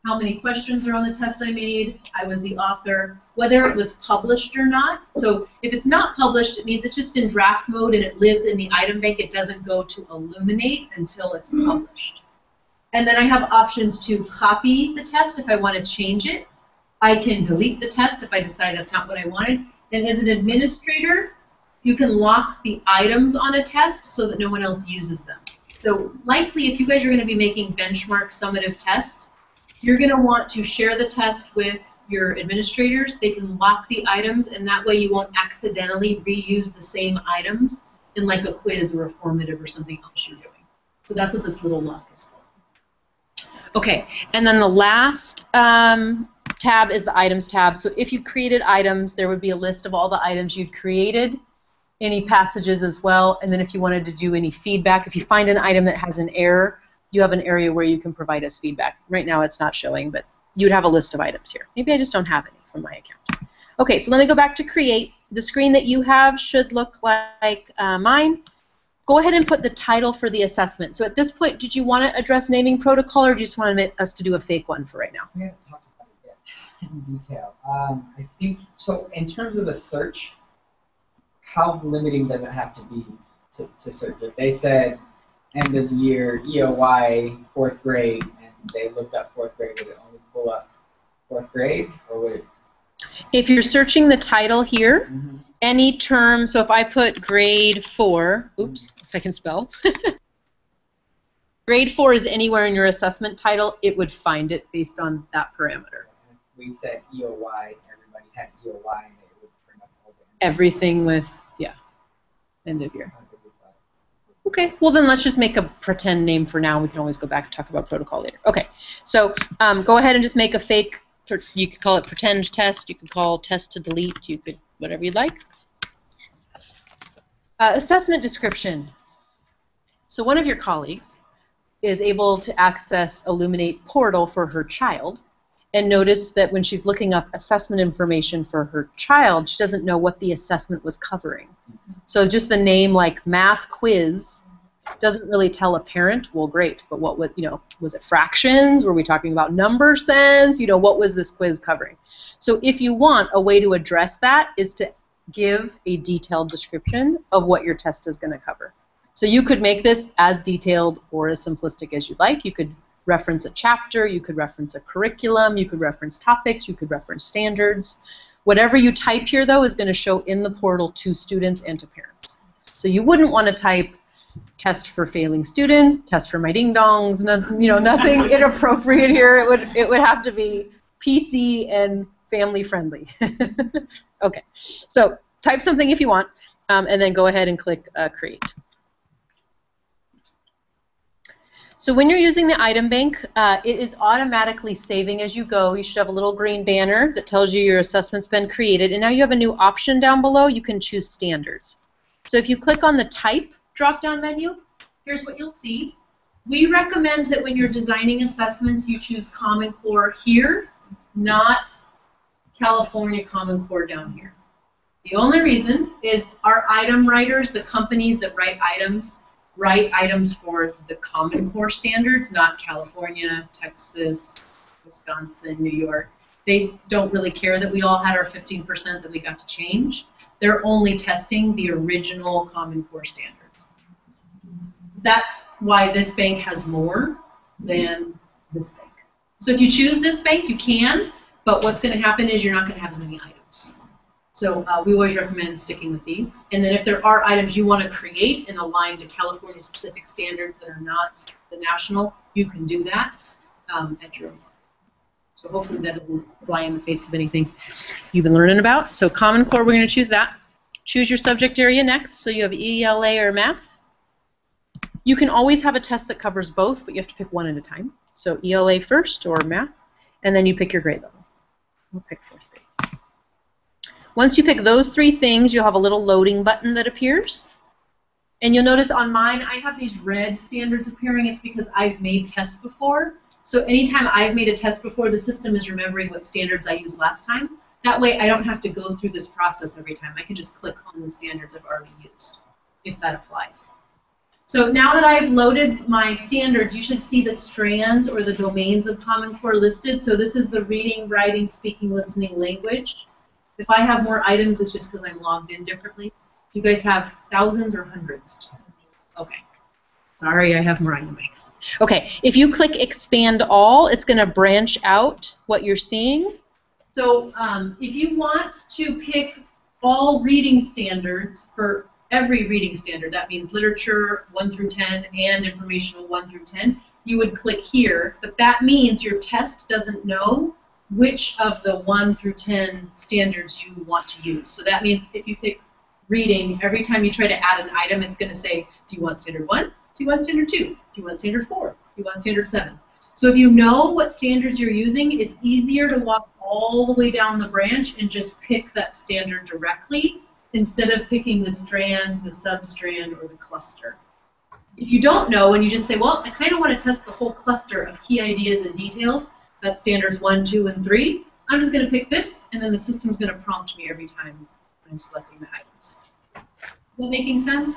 how many questions are on the test I made, I was the author, whether it was published or not. So if it's not published, it means it's just in draft mode and it lives in the item bank. It doesn't go to Illuminate until it's published. And then I have options to copy the test if I want to change it. I can delete the test if I decide that's not what I wanted. And as an administrator, you can lock the items on a test so that no one else uses them. So likely, if you guys are going to be making benchmark summative tests, you're going to want to share the test with your administrators. They can lock the items, and that way you won't accidentally reuse the same items in like a quiz or a formative or something else you're doing. So that's what this little lock is for. Okay, and then the last tab is the Items tab. So if you created items, there would be a list of all the items you'd created, any passages as well, and then if you wanted to do any feedback, if you find an item that has an error, you have an area where you can provide us feedback. Right now it's not showing, but you would have a list of items here. Maybe I just don't have any from my account. Okay, so let me go back to Create. The screen that you have should look like mine. Go ahead and put the title for the assessment. So at this point, did you want to address naming protocol, or do you just want us to do a fake one for right now? We're going to talk about it in detail. I think, so in terms of a search, how limiting does it have to be to search? If they said end of the year, EOY, 4th grade, and they looked up 4th grade, would it only pull up 4th grade, or would it? If you're searching the title here, any term, so if I put grade 4, oops, if I can spell, grade 4 is anywhere in your assessment title, it would find it based on that parameter. If we said EOY, everybody had EOY, and it would bring up all the everything with, yeah, end of year. Okay, well then let's just make a pretend name for now. We can always go back and talk about protocol later. Okay, so go ahead and just make a fake, you could call it pretend test, you could call test to delete, you could, whatever you'd like. Assessment description. So one of your colleagues is able to access Illuminate portal for her child, and notice that when she's looking up assessment information for her child, she doesn't know what the assessment was covering. So just the name like math quiz doesn't really tell a parent, well, great, but what was, was it fractions? Were we talking about number sense? What was this quiz covering? So if you want, a way to address that is to give a detailed description of what your test is going to cover. So you could make this as detailed or as simplistic as you'd like. You could reference a chapter, you could reference a curriculum, you could reference topics, you could reference standards. Whatever you type here, though, is going to show in the portal to students and to parents. So you wouldn't want to type test for failing students, test for my ding-dongs, nothing inappropriate here. It would have to be PC and family-friendly. Okay, so type something if you want, and then go ahead and click Create. So when you're using the item bank, it is automatically saving as you go. You should have a little green banner that tells you your assessment's been created. And now you have a new option down below. You can choose standards. So if you click on the type drop-down menu, here's what you'll see. We recommend that when you're designing assessments, you choose Common Core here, not California Common Core down here. The only reason is our item writers, the companies that write items for the Common Core standards, not California, Texas, Wisconsin, New York. They don't really care that we all had our 15% that we got to change. They're only testing the original Common Core standards. That's why this bank has more than this bank. So if you choose this bank, you can, but what's going to happen is you're not going to have as many items. So we always recommend sticking with these. And then if there are items you want to create and align to California-specific standards that are not the national, you can do that at your own. So hopefully that doesn't fly in the face of anything you've been learning about. So Common Core, we're going to choose that. Choose your subject area next. So you have ELA or math. You can always have a test that covers both, but you have to pick one at a time. So ELA first or math, and then you pick your grade level. We'll pick 4th grade. Once you pick those 3 things, you'll have a little loading button that appears. And you'll notice on mine, I have these red standards appearing. It's because I've made tests before. So anytime I've made a test before, the system is remembering what standards I used last time. That way, I don't have to go through this process every time. I can just click on the standards I've already used, if that applies. So now that I've loaded my standards, you should see the strands or the domains of Common Core listed. So this is the reading, writing, speaking, listening, language. If I have more items, it's just because I'm logged in differently. Do you guys have thousands or hundreds? Okay. Sorry, I have more item banks. Okay, if you click Expand All, it's going to branch out what you're seeing. So if you want to pick all reading standards for every reading standard, that means literature 1 through 10 and informational 1 through 10, you would click here. But that means your test doesn't know which of the 1 through 10 standards you want to use. So that means if you pick reading, every time you try to add an item, it's going to say, do you want standard 1? Do you want standard 2? Do you want standard 4? Do you want standard 7? So if you know what standards you're using, it's easier to walk all the way down the branch and just pick that standard directly instead of picking the strand, the substrand, or the cluster. If you don't know and you just say, well, I kind of want to test the whole cluster of key ideas and details, that's standards 1, 2, and 3, I'm just going to pick this, and then the system's going to prompt me every time I'm selecting the items. Is that making sense?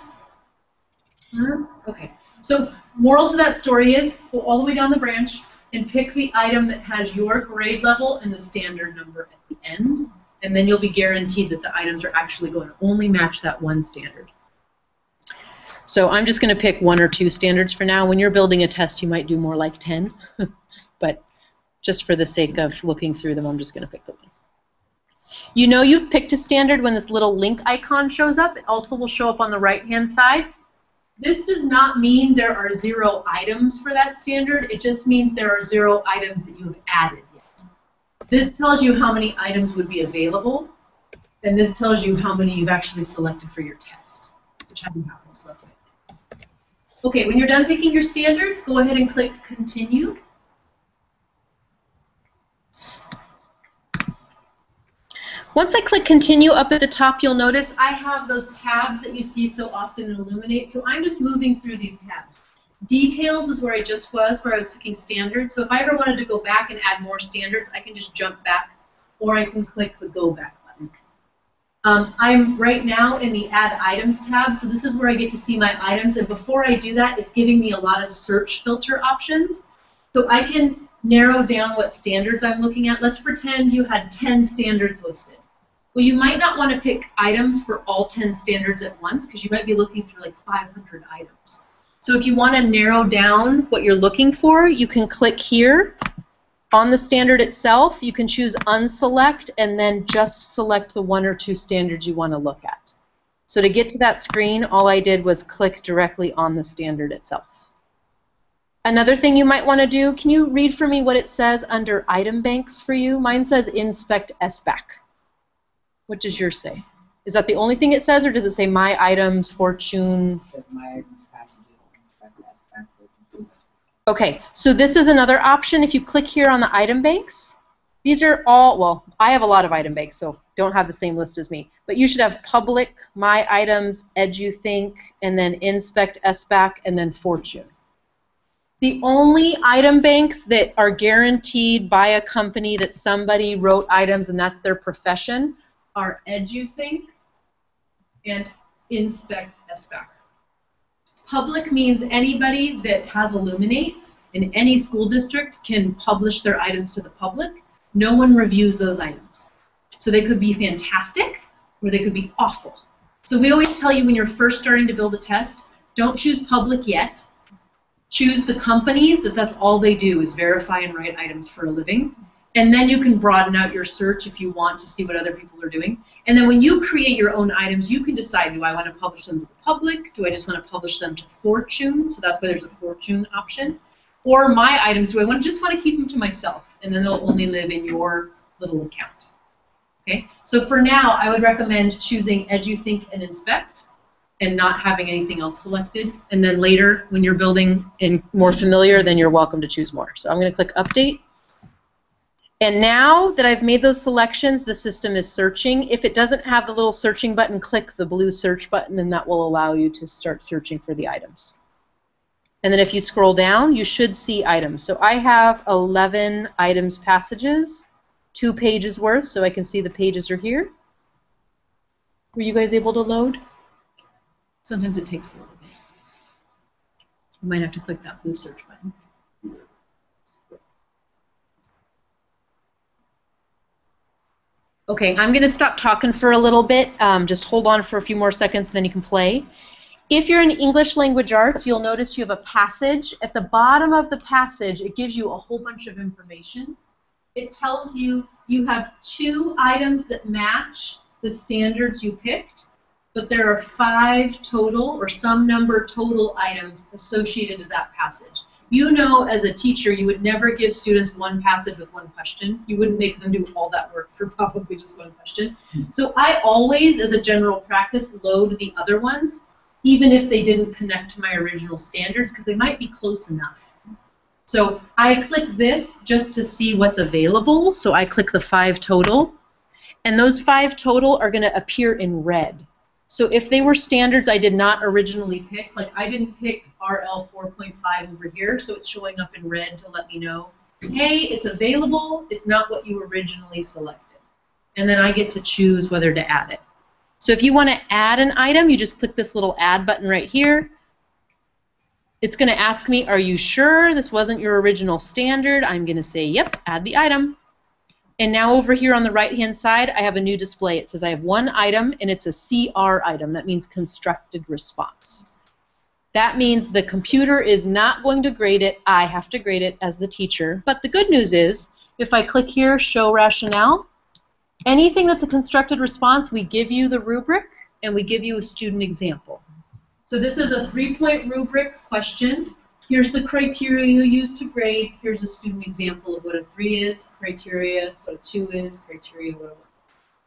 Okay. So moral to that story is go all the way down the branch and pick the item that has your grade level and the standard number at the end, and then you'll be guaranteed that the items are actually going to only match that one standard. So I'm just going to pick 1 or 2 standards for now. When you're building a test, you might do more like 10, but just for the sake of looking through them, I'm just going to pick the 1. You know you've picked a standard when this little link icon shows up. It also will show up on the right-hand side. This does not mean there are 0 items for that standard. It just means there are 0 items that you have added yet. This tells you how many items would be available, and this tells you how many you've actually selected for your test, which hasn't happened, so that's amazing. Okay, when you're done picking your standards, go ahead and click Continue. Once I click Continue, up at the top you'll notice I have those tabs that you see so often in Illuminate, so I'm just moving through these tabs. Details is where I just was, where I was picking standards. So if I ever wanted to go back and add more standards, I can just jump back, or I can click the Go Back button. I'm right now in the Add Items tab, so this is where I get to see my items. And before I do that, it's giving me a lot of search filter options. So I can narrow down what standards I'm looking at. Let's pretend you had 10 standards listed. Well, you might not want to pick items for all 10 standards at once, because you might be looking through like 500 items. So if you want to narrow down what you're looking for, you can click here. On the standard itself, you can choose unselect and then just select the 1 or 2 standards you want to look at. So to get to that screen, all I did was click directly on the standard itself. Another thing you might want to do, can you read for me what it says under item banks for you? Mine says inspect SBAC. What does yours say? Is that the only thing it says, or does it say my items, fortune? It says my passages. Okay, so this is another option. If you click here on the item banks, these are all, well, I have a lot of item banks, so don't have the same list as me. But you should have public, my items, EduThink, and then inspect SBAC, and then fortune. The only item banks that are guaranteed by a company that somebody wrote items and that's their profession are EduThink and inspect SBAC. Public means anybody that has Illuminate in any school district can publish their items to the public. No one reviews those items. So they could be fantastic or they could be awful. So we always tell you when you're first starting to build a test, don't choose public yet. Choose the companies that's all they do is verify and write items for a living. And then you can broaden out your search if you want to see what other people are doing. And then when you create your own items, you can decide, do I want to publish them to the public? Do I just want to publish them to Fortune? So that's why there's a Fortune option. Or my items, do I just want to keep them to myself? And then they'll only live in your little account. Okay? So for now, I would recommend choosing EduThink and Inspect and not having anything else selected. And then later, when you're building and more familiar, then you're welcome to choose more. So I'm going to click Update. And now that I've made those selections, the system is searching. If it doesn't have the little searching button, click the blue search button, and that will allow you to start searching for the items. And then if you scroll down, you should see items. So I have 11 items passages, 2 pages worth, so I can see the pages are here. Were you guys able to load? Sometimes it takes a little bit. You might have to click that blue search button. Okay, I'm going to stop talking for a little bit. Just hold on for a few more seconds, and then you can play. If you're in English language arts, you'll notice you have a passage. At the bottom of the passage, it gives you a whole bunch of information. It tells you you have 2 items that match the standards you picked, but there are 5 total, or some number total items associated to that passage. You know, as a teacher, you would never give students 1 passage with 1 question. You wouldn't make them do all that work for probably just 1 question. So I always, as a general practice, load the other ones, even if they didn't connect to my original standards, because they might be close enough. So I click this just to see what's available. So I click the 5 total, and those 5 total are going to appear in red. So if they were standards I did not originally pick, like I didn't pick RL 4.5 over here, so it's showing up in red to let me know, hey, it's available, it's not what you originally selected. And then I get to choose whether to add it. So if you want to add an item, you just click this little add button right here. It's going to ask me, are you sure this wasn't your original standard? I'm going to say, yep, add the item. And now over here on the right-hand side, I have a new display. It says I have 1 item, and it's a CR item. That means constructed response. That means the computer is not going to grade it. I have to grade it as the teacher. But the good news is, if I click here, Show Rationale, anything that's a constructed response, we give you the rubric, and we give you a student example. So this is a 3-point rubric question. Here's the criteria you use to grade. Here's a student example of what a 3 is, criteria, what a 2 is, criteria, what a 1 is.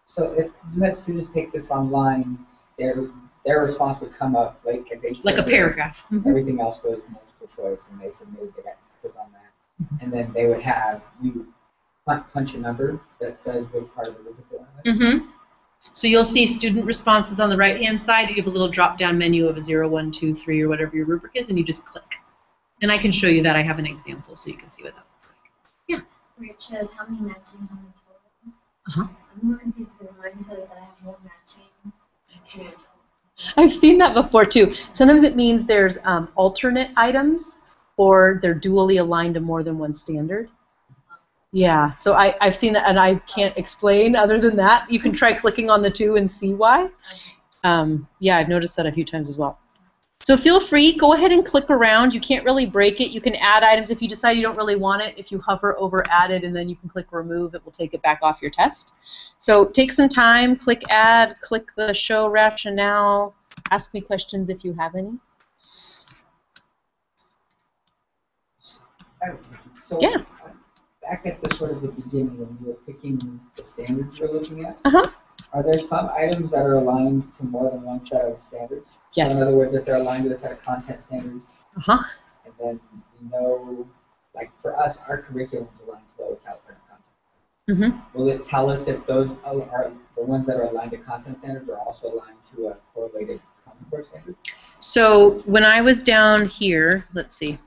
So if you had students take this online, their response would come up like if they like a paragraph. Everything else goes multiple choice, and they submitted, they got to click on that, and then they would have you punch a number that says what part of the rubric they're on. So you'll see student responses on the right-hand side. You have a little drop-down menu of a 0, 1, 2, 3, or whatever your rubric is, and you just click. And I can show you that. I have an example so you can see what that looks like. Yeah. Where it shows how many matching, how many total. Uh-huh. I'm a little confused because mine says that I have more matching. And I've seen that before too. Sometimes it means there's alternate items or they're dually aligned to more than one standard. Yeah, so I've seen that and I can't explain other than that. You can try clicking on the two and see why. Yeah, I've noticed that a few times as well. So feel free, go ahead and click around. You can't really break it. You can add items if you decide you don't really want it. If you hover over added and then you can click remove, it will take it back off your test. So take some time, click add, click the show rationale, ask me questions if you have any. So, yeah. Back at the sort of the beginning when you were picking the standards you're looking at, uh-huh. Are there some items that are aligned to more than one set of standards? Yes. So in other words, if they're aligned to a set of content standards, uh-huh. and then we know, like for us, our curriculum is aligned to with California content. Mm-hmm. Will it tell us if those are the ones that are aligned to content standards are also aligned to a correlated Common Core standard? So when I was down here, let's see.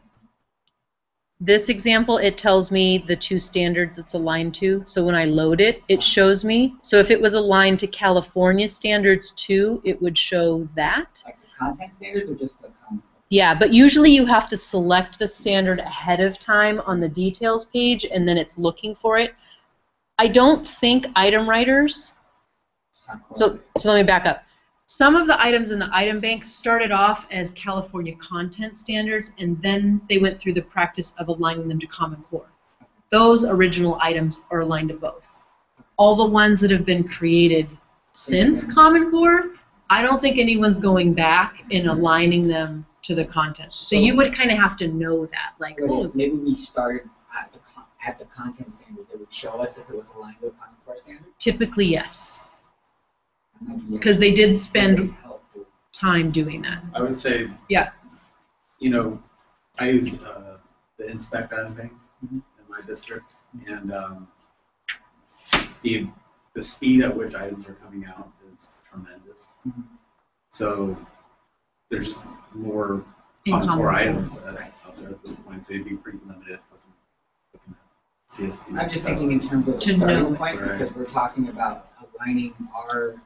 This example, it tells me the two standards it's aligned to. So when I load it, it shows me. So if it was aligned to California standards 2, it would show that. Like the content standards or just the Common Core? Yeah, but usually you have to select the standard ahead of time on the details page, and then it's looking for it. I don't think item writers. So let me back up. Some of the items in the item bank started off as California content standards, and then they went through the practice of aligning them to Common Core. Those original items are aligned to both. All the ones that have been created since Common Core, I don't think anyone's going back and aligning them to the content. So you would kind of have to know that. Like, oh, maybe we started at the content standards. It would show us if it was aligned to a Common Core standard? Typically, yes. Because they did spend time doing that. I would say, yeah. You know, I use the Inspect item bank in my district, and the speed at which items are coming out is tremendous. So there's just more Common Core items out there at this point, so you'd be pretty limited looking at CST. I'm just thinking in terms of the starting point, because we're talking about aligning our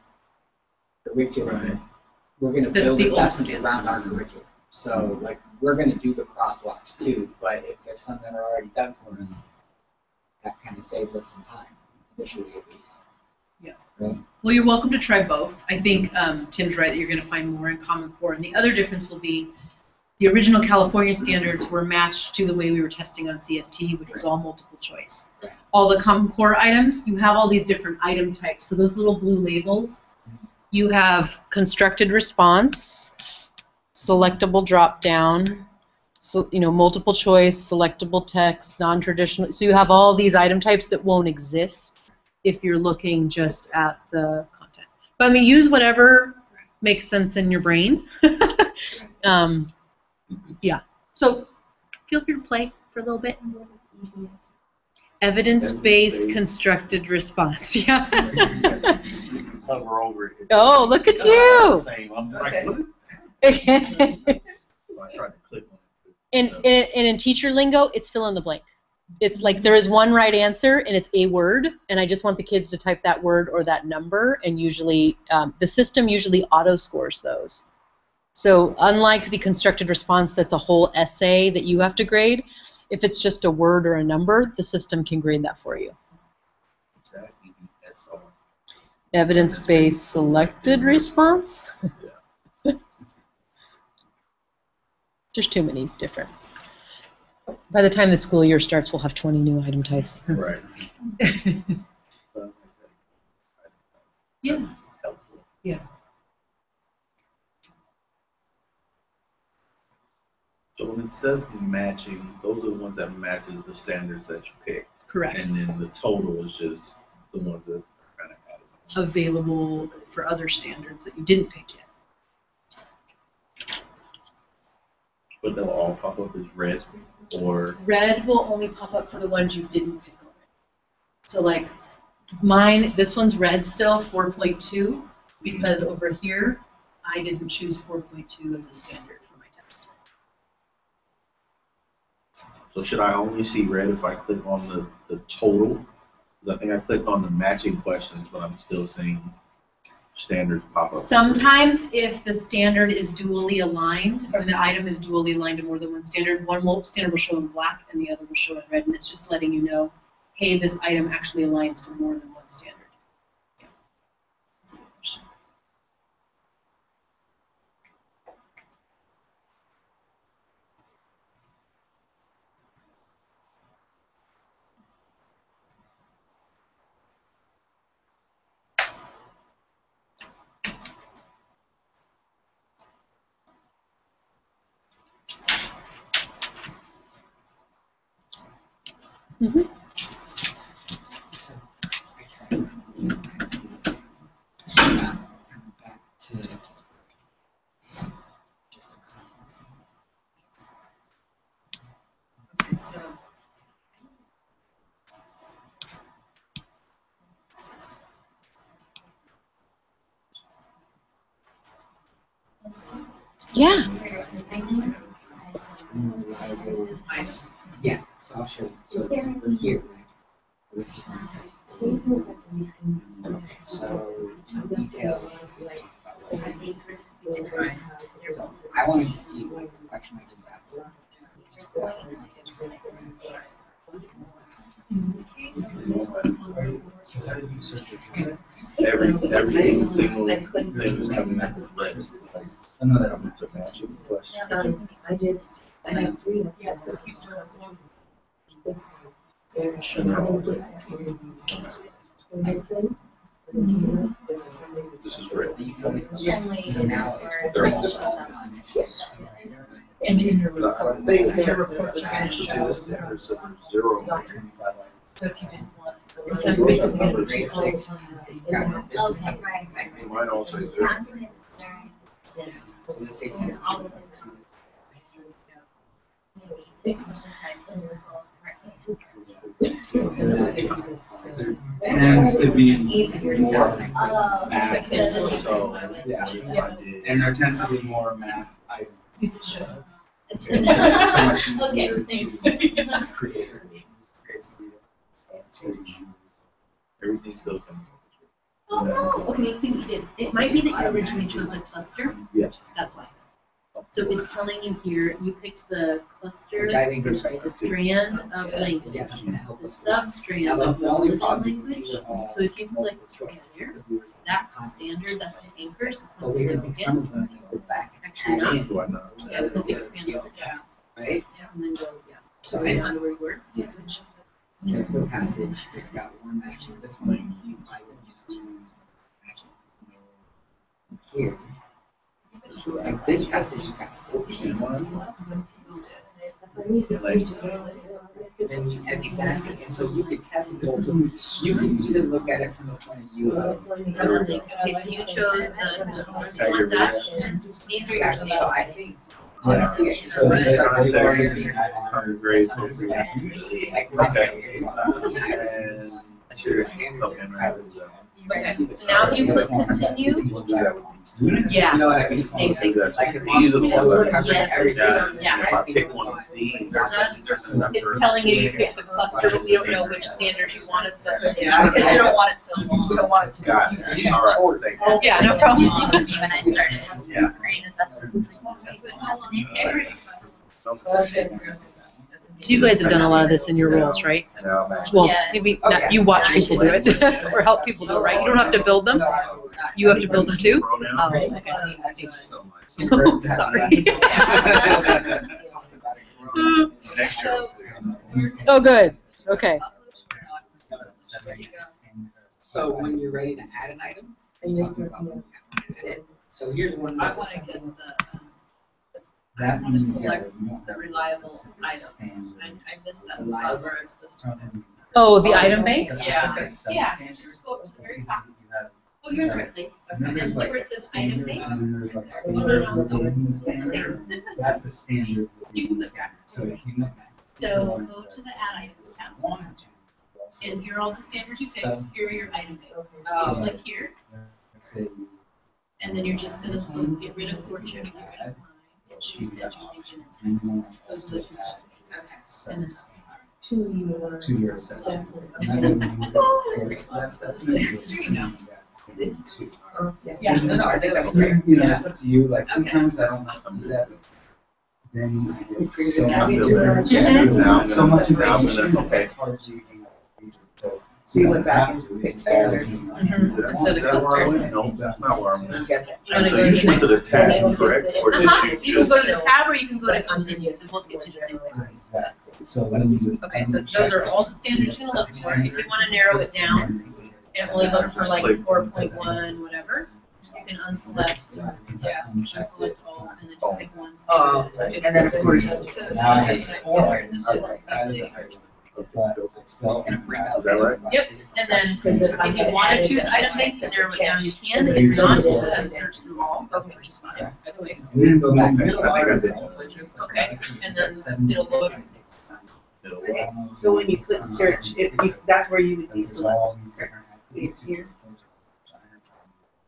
curriculum. We're going to build assessments around our curriculum. So, like, we're going to do the crosswalks too, but if there's some that are already done for us, that kind of saves us some time, initially at least. Yeah. Right? Well, you're welcome to try both. I think Tim's right that you're going to find more in Common Core. And the other difference will be the original California standards were matched to the way we were testing on CST, which was all multiple choice. All the Common Core items, you have all these different item types. So those little blue labels, you have constructed response, selectable drop down, so, you know, multiple choice, selectable text, non-traditional. So you have all these item types that won't exist if you're looking just at the content. But I mean, use whatever makes sense in your brain. Yeah. So feel free to play for a little bit. Evidence-based constructed response. Yeah. Hover over it. Oh, look at you! I'm like, what is that? So I tried to click on it. In teacher lingo, it's fill in the blank. It's like there is one right answer, and it's a word, and I just want the kids to type that word or that number, and usually the system usually auto-scores those. So unlike the constructed response that's a whole essay that you have to grade, if it's just a word or a number, the system can grade that for you. Evidence-based selected response? There's too many different. By the time the school year starts, we'll have 20 new item types. Right. Yeah. Yeah. So when it says matching, those are the ones that matches the standards that you pick. Correct. And then the total is just the ones that are kind of added. Available for other standards that you didn't pick yet. But they'll all pop up as red, or red will only pop up for the ones you didn't pick already. So like mine, this one's red still, 4.2, because over here I didn't choose 4.2 as a standard for my test. So should I only see red if I click on the total? Because I think I clicked on the matching questions, but I'm still seeing standards pop up. Sometimes if the standard is dually aligned, or the item is dually aligned to more than one standard standard will show in black and the other will show in red, and it's just letting you know, hey, this item actually aligns to more than one standard. Yeah. That's a good question. Mm-hmm. Yeah. Yeah, so I'll show you. So here. So details. I wanted to see what question I just asked. Every single thing is coming up with red. I know that. I have three. Yeah, so if you this This is red. So now They're all And then your reports are going to See show. the standards that are 0. So if you didn't want. So basically going to grade 6. Okay, right. Mine all say 0. There tends to be more math. So, Yeah. And there tends to be more math items. It's So much easier Okay. to create. everything still comes. Oh no. Okay, let's see what you did. It might be that you originally chose a cluster. Yes. That's why. So it's telling you here, you picked the cluster, Which I think which is is the strand of language, Yeah, that's gonna help the us. substrand Now, of the only religion problem language. is, So if you click here, that's the standard, that's the anchors, it's But not we the can pick some arrogant. of them and go back. Actually not. And Do I not? Yeah, click expand the Yeah. Right? and then go, yeah. So So I find where you were, Yeah. language. typical passage, it's got one matching. This one, I would just do matching. Here. Like this passage has got 14. And then you have exactly, and so you could you can either look at it from the point of view of. Okay, so you chose the dash, and these are your So standards. I think. Yeah. So they are grade. Okay. And Sure. Okay, so now if you click continue, yeah, You know what I mean? same thing. Like if you use the cluster covers Yes. everything. Yeah. If I pick one of these, there's a number. It's telling you pick the cluster, but we don't know which standard you wanted, so that's what they Yeah, because you don't want it so, you don't want it to. Got it. All right, thank you. Yeah, no problem. Using me when I started Yeah. grade assessments. It's like, what's happening here? So you guys have done a lot of this in your roles, right? Now, Well, Yeah. maybe not, you watch people do it, or help people do it, right? You don't have to build them, you have to build them too? Oh, okay. Sorry. Next year. Oh, good, okay. So when you're ready to add an item, And you're you're talking about when you have to add it. So here's one. I want to get the, That I want to means, yeah, select you won't the have reliable specific items. standard. I missed that spot where I was supposed to. Oh, the item bank? Yeah. Yeah. Just go up to the very top. You have- Oh, you're in the right place. And then And there's see like where it says item standards, bank? and then there's like standards within the standard. That's a standard. You can click that. So if you know. So go to the add items tab. Wanted to. And here are all the standards you picked. Here are your item banks. Oh. So click here, Let's say you and then you're just gonna get rid of fortune, get rid of mine, choose education. and you want Those are the two. 2-year assessment. Yeah, no, I think that's great. You know, it's up to you. Like sometimes I don't like to do that. Then I get so much information. Okay. So you went back and picked standards. Is that where I went? No, that's not where I went. You get that. So you just went to the tab, correct? Or did You can go to the tab or you can go to continuous, and both get you the same place. So when you Okay, so those are all the standards you're gonna look for. If you wanna narrow it down and only look for like 4.1, whatever, you can unselect, unselect all, and then just pick one. Oh, standard. and then of course. now I have 4. But still. Is that right? Yep, and then if you wanna choose item banks and narrow it down, you can. If not, you just have to search through all, which is fine, by the way. We didn't go back. I think I did. Okay, and then it'll load. Okay, so when you click search, that's where you would deselect. Here.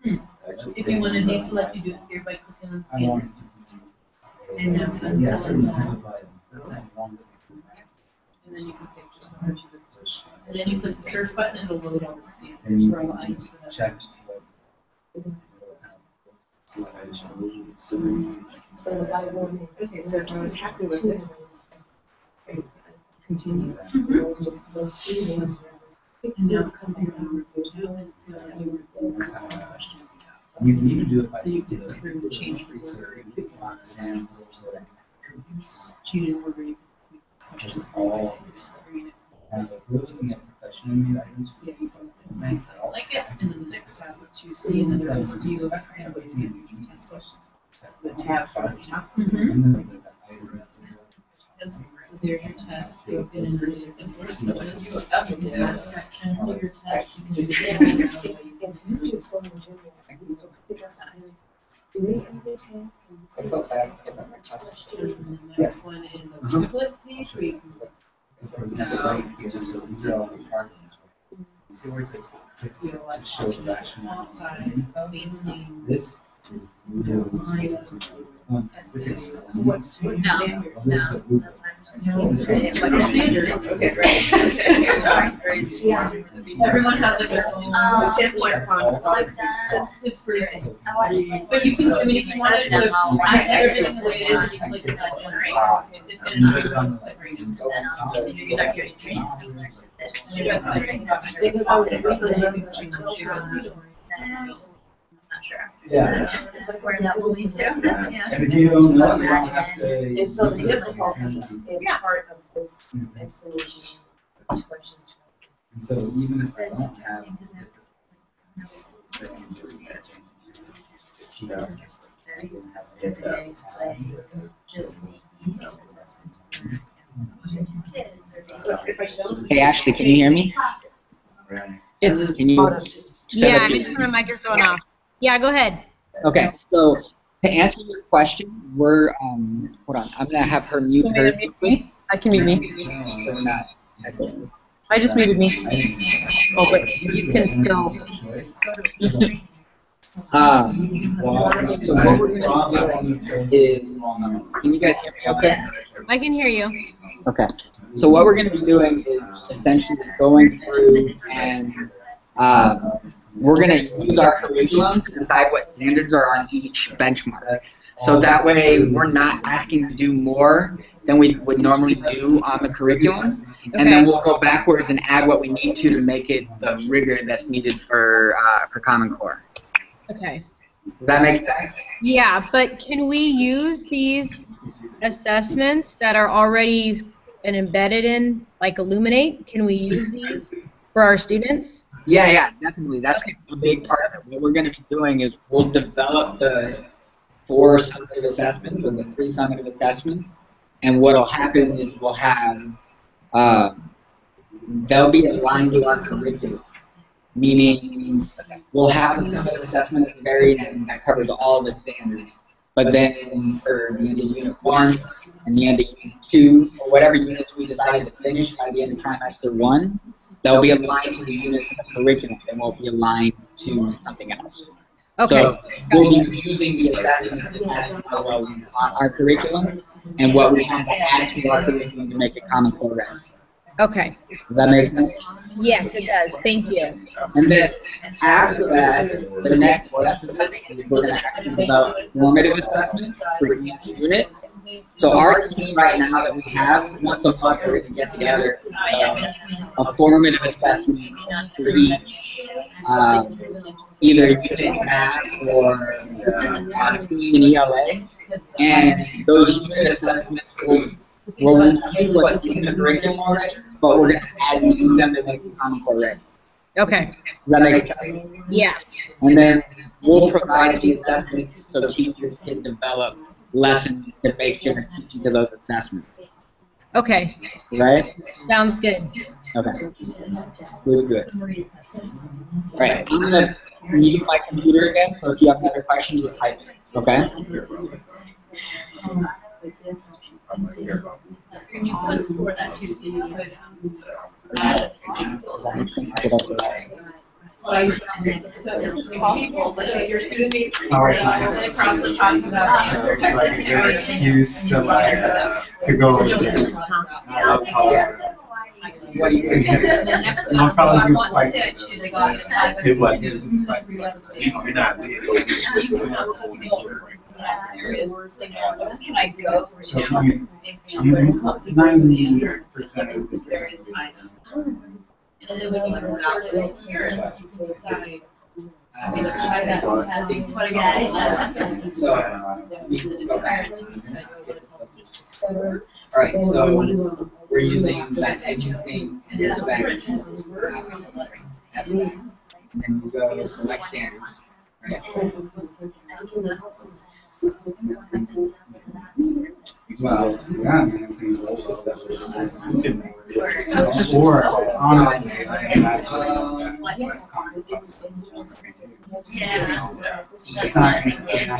If you wanna deselect, you do it here by clicking on standards. And now to unselect all. And then you can pick just one or two. And then you click the search button and it'll load all the standards for all the items for that. Check. Okay, so I was happy with it. Okay, continue. And now it's coming You need to do it by. so you can go through and change the order. Change the order. All this. And if we're looking at professional new items. Yeah, you can like it, and then the next tab lets you see another overview of everybody's test questions. The tab from the top. So there's your test, broken into different percentages. In that section for your test, you can do the and the next one is a template page where you can See where it says, it's you know, like show the rationale. font size, spacing, This is. This is. So what's standard? This is a group. like a standard. Okay, great. Everyone has like their own. So 10-point font. Well, I've done, It's pretty simple. I watched it. But you can, I mean, if you wanted to ask everything the way it is, and you click that generate, it's gonna show you what it's like right now. Then I'll just You got your stream. similar to this. You got settings. I'm not sure. Yeah. Where that will lead to. Yeah. And if you don't know, you don't have to. And so the difficulty is Yeah. part of this explanation of this question. And so even if I That's don't have. interesting, because very specific, like just making these assessments for kids or So if I don't. Hey Ashley, can you hear me? It's Can you? yeah, I'm turning my microphone off. Yeah, go ahead. Okay, so to answer your question, we're hold on. I'm gonna have her mute You her. can mute me. I can mute me. So we're not echoing. I just muted me. Oh, but you can still. So what we're gonna be doing is, can you guys hear me okay? I can hear you. Okay. So what we're going to be doing is essentially going through and we're going to use our curriculum to decide what standards are on each benchmark. So that way we're not asking to do more than we would normally do on the curriculum. And then we'll go backwards and add what we need to make it the rigor that's needed for Common Core. Okay. Does that make sense? Yeah, but can we use these assessments that are already embedded in, like Illuminate? Can we use these for our students? Yeah, definitely. That's a big part of it. What we're going to be doing is we'll develop the 4 summative assessments or the 3 summative assessments, and what will happen is we'll have they'll be aligned with our curriculum. Meaning, we'll have a summative assessment at the very end that covers all the standards. But then for the end of Unit 1 and the end of Unit 2, or whatever units we decide to finish by the end of Trimester 1, they'll be aligned to the units of the curriculum. They won't be aligned to something else. Okay. So we'll be using the assessments to test how well we taught our curriculum, and what we have to add to our curriculum to make it Common Core ready. Okay. Does that make sense? Yes, it does. Thank you. And then after that, the next step of this is we're going to actually develop formative assessments for each unit. So our team right now that we have, once a month, we're going to get together a formative assessment for each either unit math or in ELA. And those unit assessments will use what's in the curriculum already, but we're going to add to them to make the Common Core ready. Okay. Does that make sense? Yeah. And then we'll provide the assessments so teachers can develop lessons to make sure they're teaching to those assessments. Okay. Right? Sounds good. Okay. Good. Right. I'm going to mute my computer again, so if you have another question, you type it. Okay? Can you put for that too, so you could so is it possible, like if your student needs across the top about like a good excuse to to go over there. I'll probably do like it was like you're not can I go? So I'm 90% of this various items. And then when you go out to the appearance, you can decide. Try that test. So, we can go back. Alright, so we're using that edging thing and inspect. And then we go select standards. Right? Well, yeah, man, or honestly, it's not. I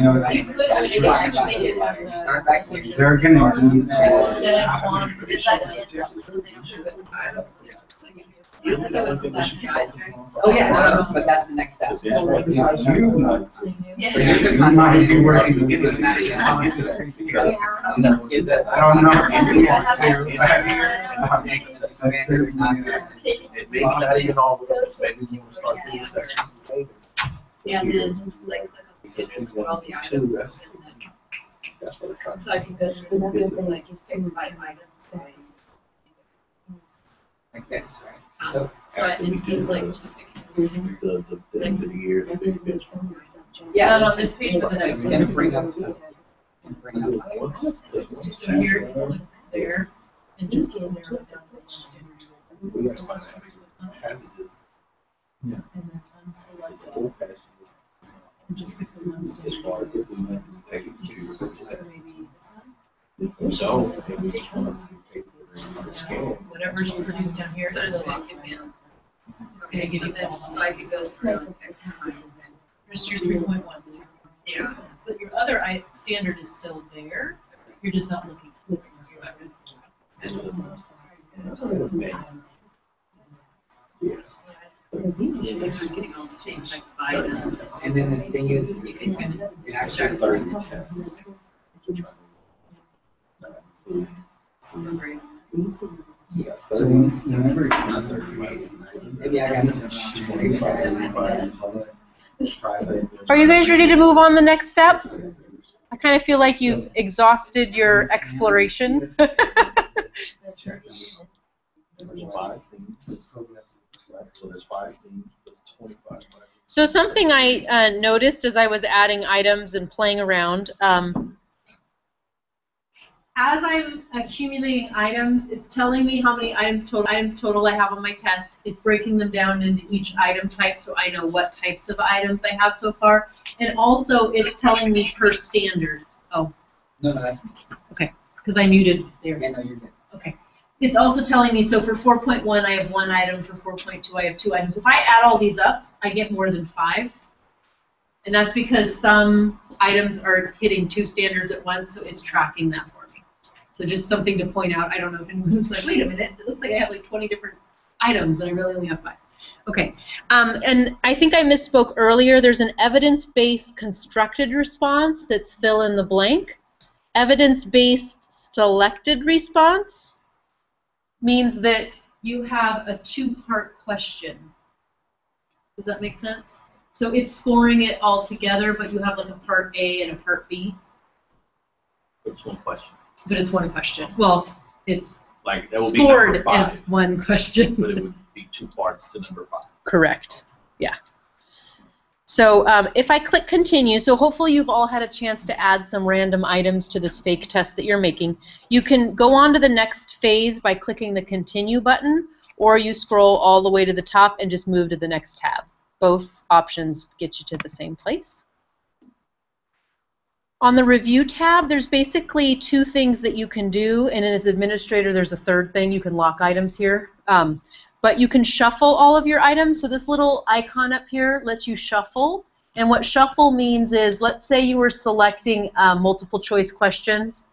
know it's Start back here. they're gonna do Oh yeah, but that's the next step. So you might be working with this. I don't know if you want to. Maybe not even all of those, maybe we'll start doing sections later. And then, like, all the items. So I can go through and like pick 5 items. Like this, right? So I instead of like just picking. The end of the year, the big picture. Yeah, not on this page, but the next We're gonna one. bring up. So here, there, and just go there down the We are signing. and then unselect it. And just pick the ones As far as the take it to. So maybe this one. So, if we just want to scale. Whatever's produced down here. So it's gonna give me. It's gonna give you that, so I can go through. Here's your 3.1. Yeah. But your other standard is still there. You're just not looking at it. And then the thing is, it actually learns the test. So whenever Maybe I got Are you guys ready to move on the next step? I kind of feel like you've exhausted your exploration. So something I noticed as I was adding items and playing around, as I'm accumulating items, it's telling me how many items total I have on my test. It's breaking them down into each item type so I know what types of items I have so far. And also it's telling me per standard. Oh. No. Okay, because I muted there. Yeah, no, you're good. Okay. It's also telling me, so for 4.1 I have 1 item, for 4.2 I have 2 items. If I add all these up, I get more than 5. And that's because some items are hitting 2 standards at once, so it's tracking that for me. So just something to point out. I don't know if anyone who's like, wait a minute, it looks like I have like 20 different items and I really only have 5. Okay, and I think I misspoke earlier. There's an evidence-based constructed response that's fill in the blank. Evidence-based selected response means that you have a two-part question. Does that make sense? So it's scoring it all together, but you have like a part A and a part B. But it's one question. But it's one question. Well, it's Like that will be scored number 5, as one question. but it would be 2 parts to number 5. Correct. Yeah. So if I click continue, so hopefully you've all had a chance to add some random items to this fake test that you're making. You can go on to the next phase by clicking the continue button, or you scroll all the way to the top and just move to the next tab. Both options get you to the same place. On the review tab, there's basically 2 things that you can do, and as administrator there's a third thing. You can lock items here. But you can shuffle all of your items. So this little icon up here lets you shuffle. And what shuffle means is, let's say you were selecting multiple choice questions.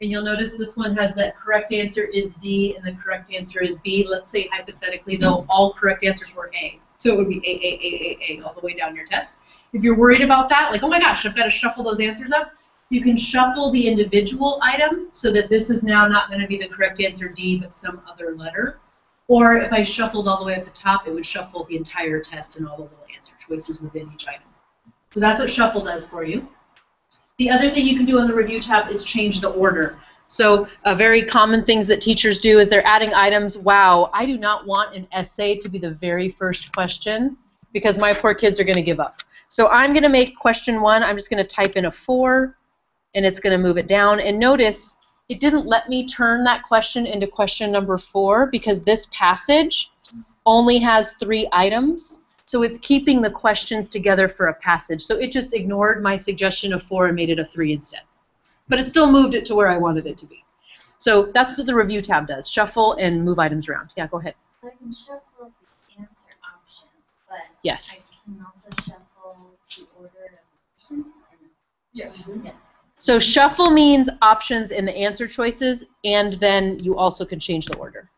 And you'll notice this one has that correct answer is D and the correct answer is B. Let's say hypothetically, though, all correct answers were A. So it would be A, all the way down your test. If you're worried about that, like, oh my gosh, I've got to shuffle those answers up, you can shuffle the individual item so that this is now not going to be the correct answer D, but some other letter. Or if I shuffled all the way at the top, it would shuffle the entire test and all the little answer choices within each item. So that's what shuffle does for you. The other thing you can do on the review tab is change the order. So very common things that teachers do is they're adding items. Wow, I do not want an essay to be the very first question because my poor kids are going to give up. So I'm going to make question 1, I'm just going to type in a 4, and it's going to move it down. And notice, it didn't let me turn that question into question number 4 because this passage only has 3 items. So it's keeping the questions together for a passage. So it just ignored my suggestion of 4 and made it a 3 instead. But it still moved it to where I wanted it to be. So that's what the review tab does, shuffle and move items around. Yeah, go ahead. So I can shuffle the answer options, but yes. I can also shuffle the order of questions? Yes. Yes. So shuffle means options in the answer choices, and then you also can change the order.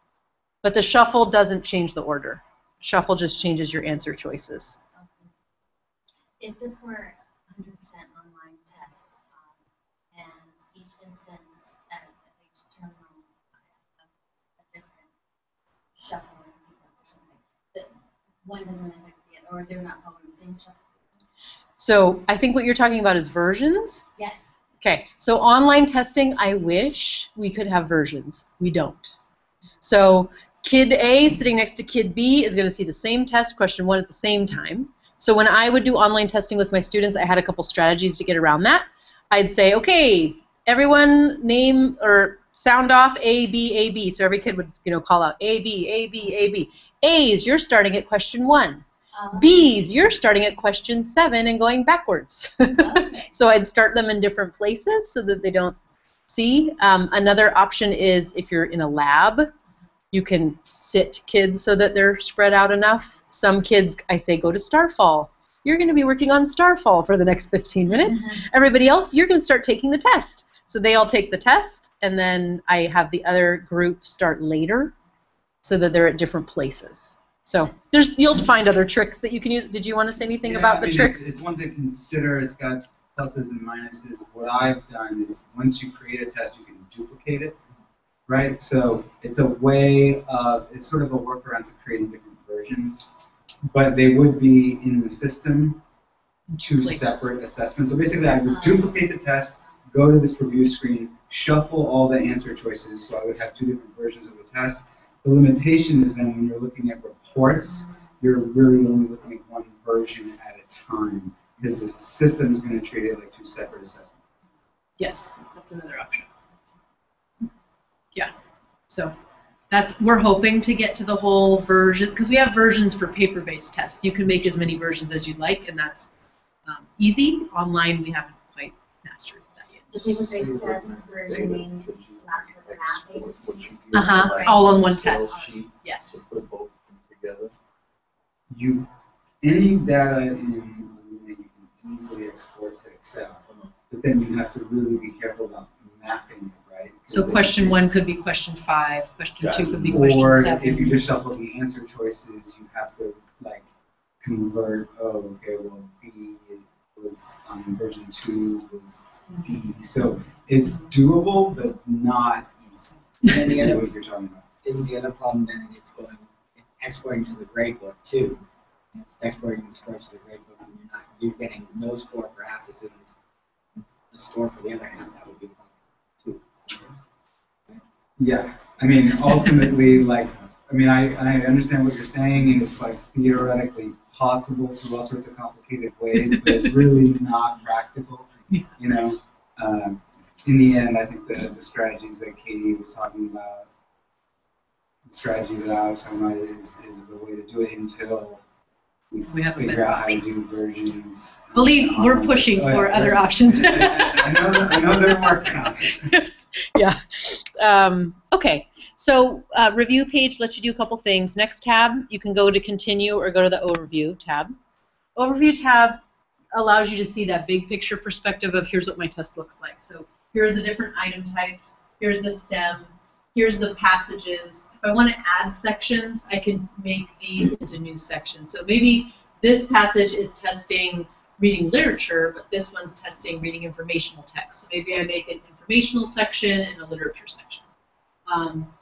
But the shuffle doesn't change the order. Shuffle just changes your answer choices. Okay. If this were 100% online test, and each instance at each terminal a different shuffling sequence or something, that one doesn't affect the other, or they're not following the same shuffle sequence? So I think what you're talking about is versions? Yeah. Okay, so online testing, I wish we could have versions. We don't. So kid A sitting next to kid B is going to see the same test, question 1 at the same time. So when I would do online testing with my students, I had a couple strategies to get around that. I'd say, okay, everyone name or sound off A, B, A, B. So every kid would, call out A, B, A, B, A, B. A's, you're starting at question 1. B's, you're starting at question 7 and going backwards. Okay. So I'd start them in different places so that they don't see. Another option is if you're in a lab, you can sit kids so that they're spread out enough. Some kids, I say, go to Starfall. You're going to be working on Starfall for the next 15 minutes. Mm-hmm. Everybody else, you're going to start taking the test. So they all take the test, and then I have the other group start later so that they're at different places. So you'll find other tricks that you can use. Did you want to say anything about the tricks? It's one to consider. It's got pluses and minuses. What I've done is once you create a test, you can duplicate it, right? So it's a way of, it's sort of a workaround to creating different versions, but they would be in the system, 2 separate assessments. So basically I would duplicate the test, go to this review screen, shuffle all the answer choices, so I would have 2 different versions of the test. The limitation is then when you're looking at reports, you're really only looking at 1 version at a time because the system is going to treat it like 2 separate assessments. Yes, that's another option. Yeah, so we're hoping to get to the whole version, because we have versions for paper-based tests. You can make as many versions as you'd like, and that's easy. Online, we haven't quite mastered that yet. The paper-based test versioning allows for the mapping. All on one test. Yes. Put both of them together. Any data in Illuminate you can easily export to Excel, but then you have to really be careful about mapping it, right? So question 1 could be question 5, question 2 could be question 7. Or if you just shuffle the answer choices, you have to convert, okay, well, B was on version 2 was D. So it's doable, but not easy. And the other, what you're talking about. isn't the other problem then it's exporting to the grade book too. And it's exporting the scores to the grade book, and you're getting no score for half the students, the score for the other half. That would be a problem too. Yeah, I mean, ultimately, like, I mean, I understand what you're saying, and it's like theoretically possible through all sorts of complicated ways, but it's really not practical. You know, in the end, I think the strategies that Katie was talking about, the strategy that I was talking about is the way to do it until we have figure out how to do versions. Believe we're pushing for other options. I know they're working on it. Yeah. Okay. So review page lets you do a couple things. Next tab, you can go to continue or go to the overview tab. Overview tab allows you to see that big picture perspective of here's what my test looks like. So here are the different item types. Here's the STEM. Here's the passages. If I want to add sections, I can make these into new sections. So maybe this passage is testing reading literature, but this one's testing reading informational text. So maybe I make an informational section and a literature section.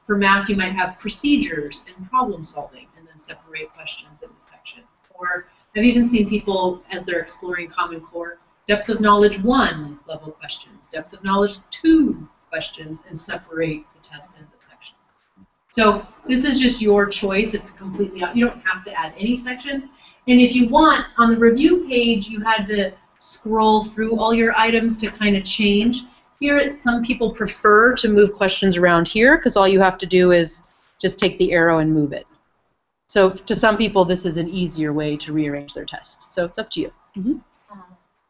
For math, you might have procedures and problem solving, and then separate questions into sections. Or I've even seen people, as they're exploring Common Core, depth of knowledge 1 level questions, depth of knowledge 2 questions, and separate the test into sections. So this is just your choice. It's completely out. You don't have to add any sections. And if you want, on the review page, you had to scroll through all your items to kind of change. Here, some people prefer to move questions around here because all you have to do is just take the arrow and move it. So to some people, this is an easier way to rearrange their test. So it's up to you. Mm-hmm.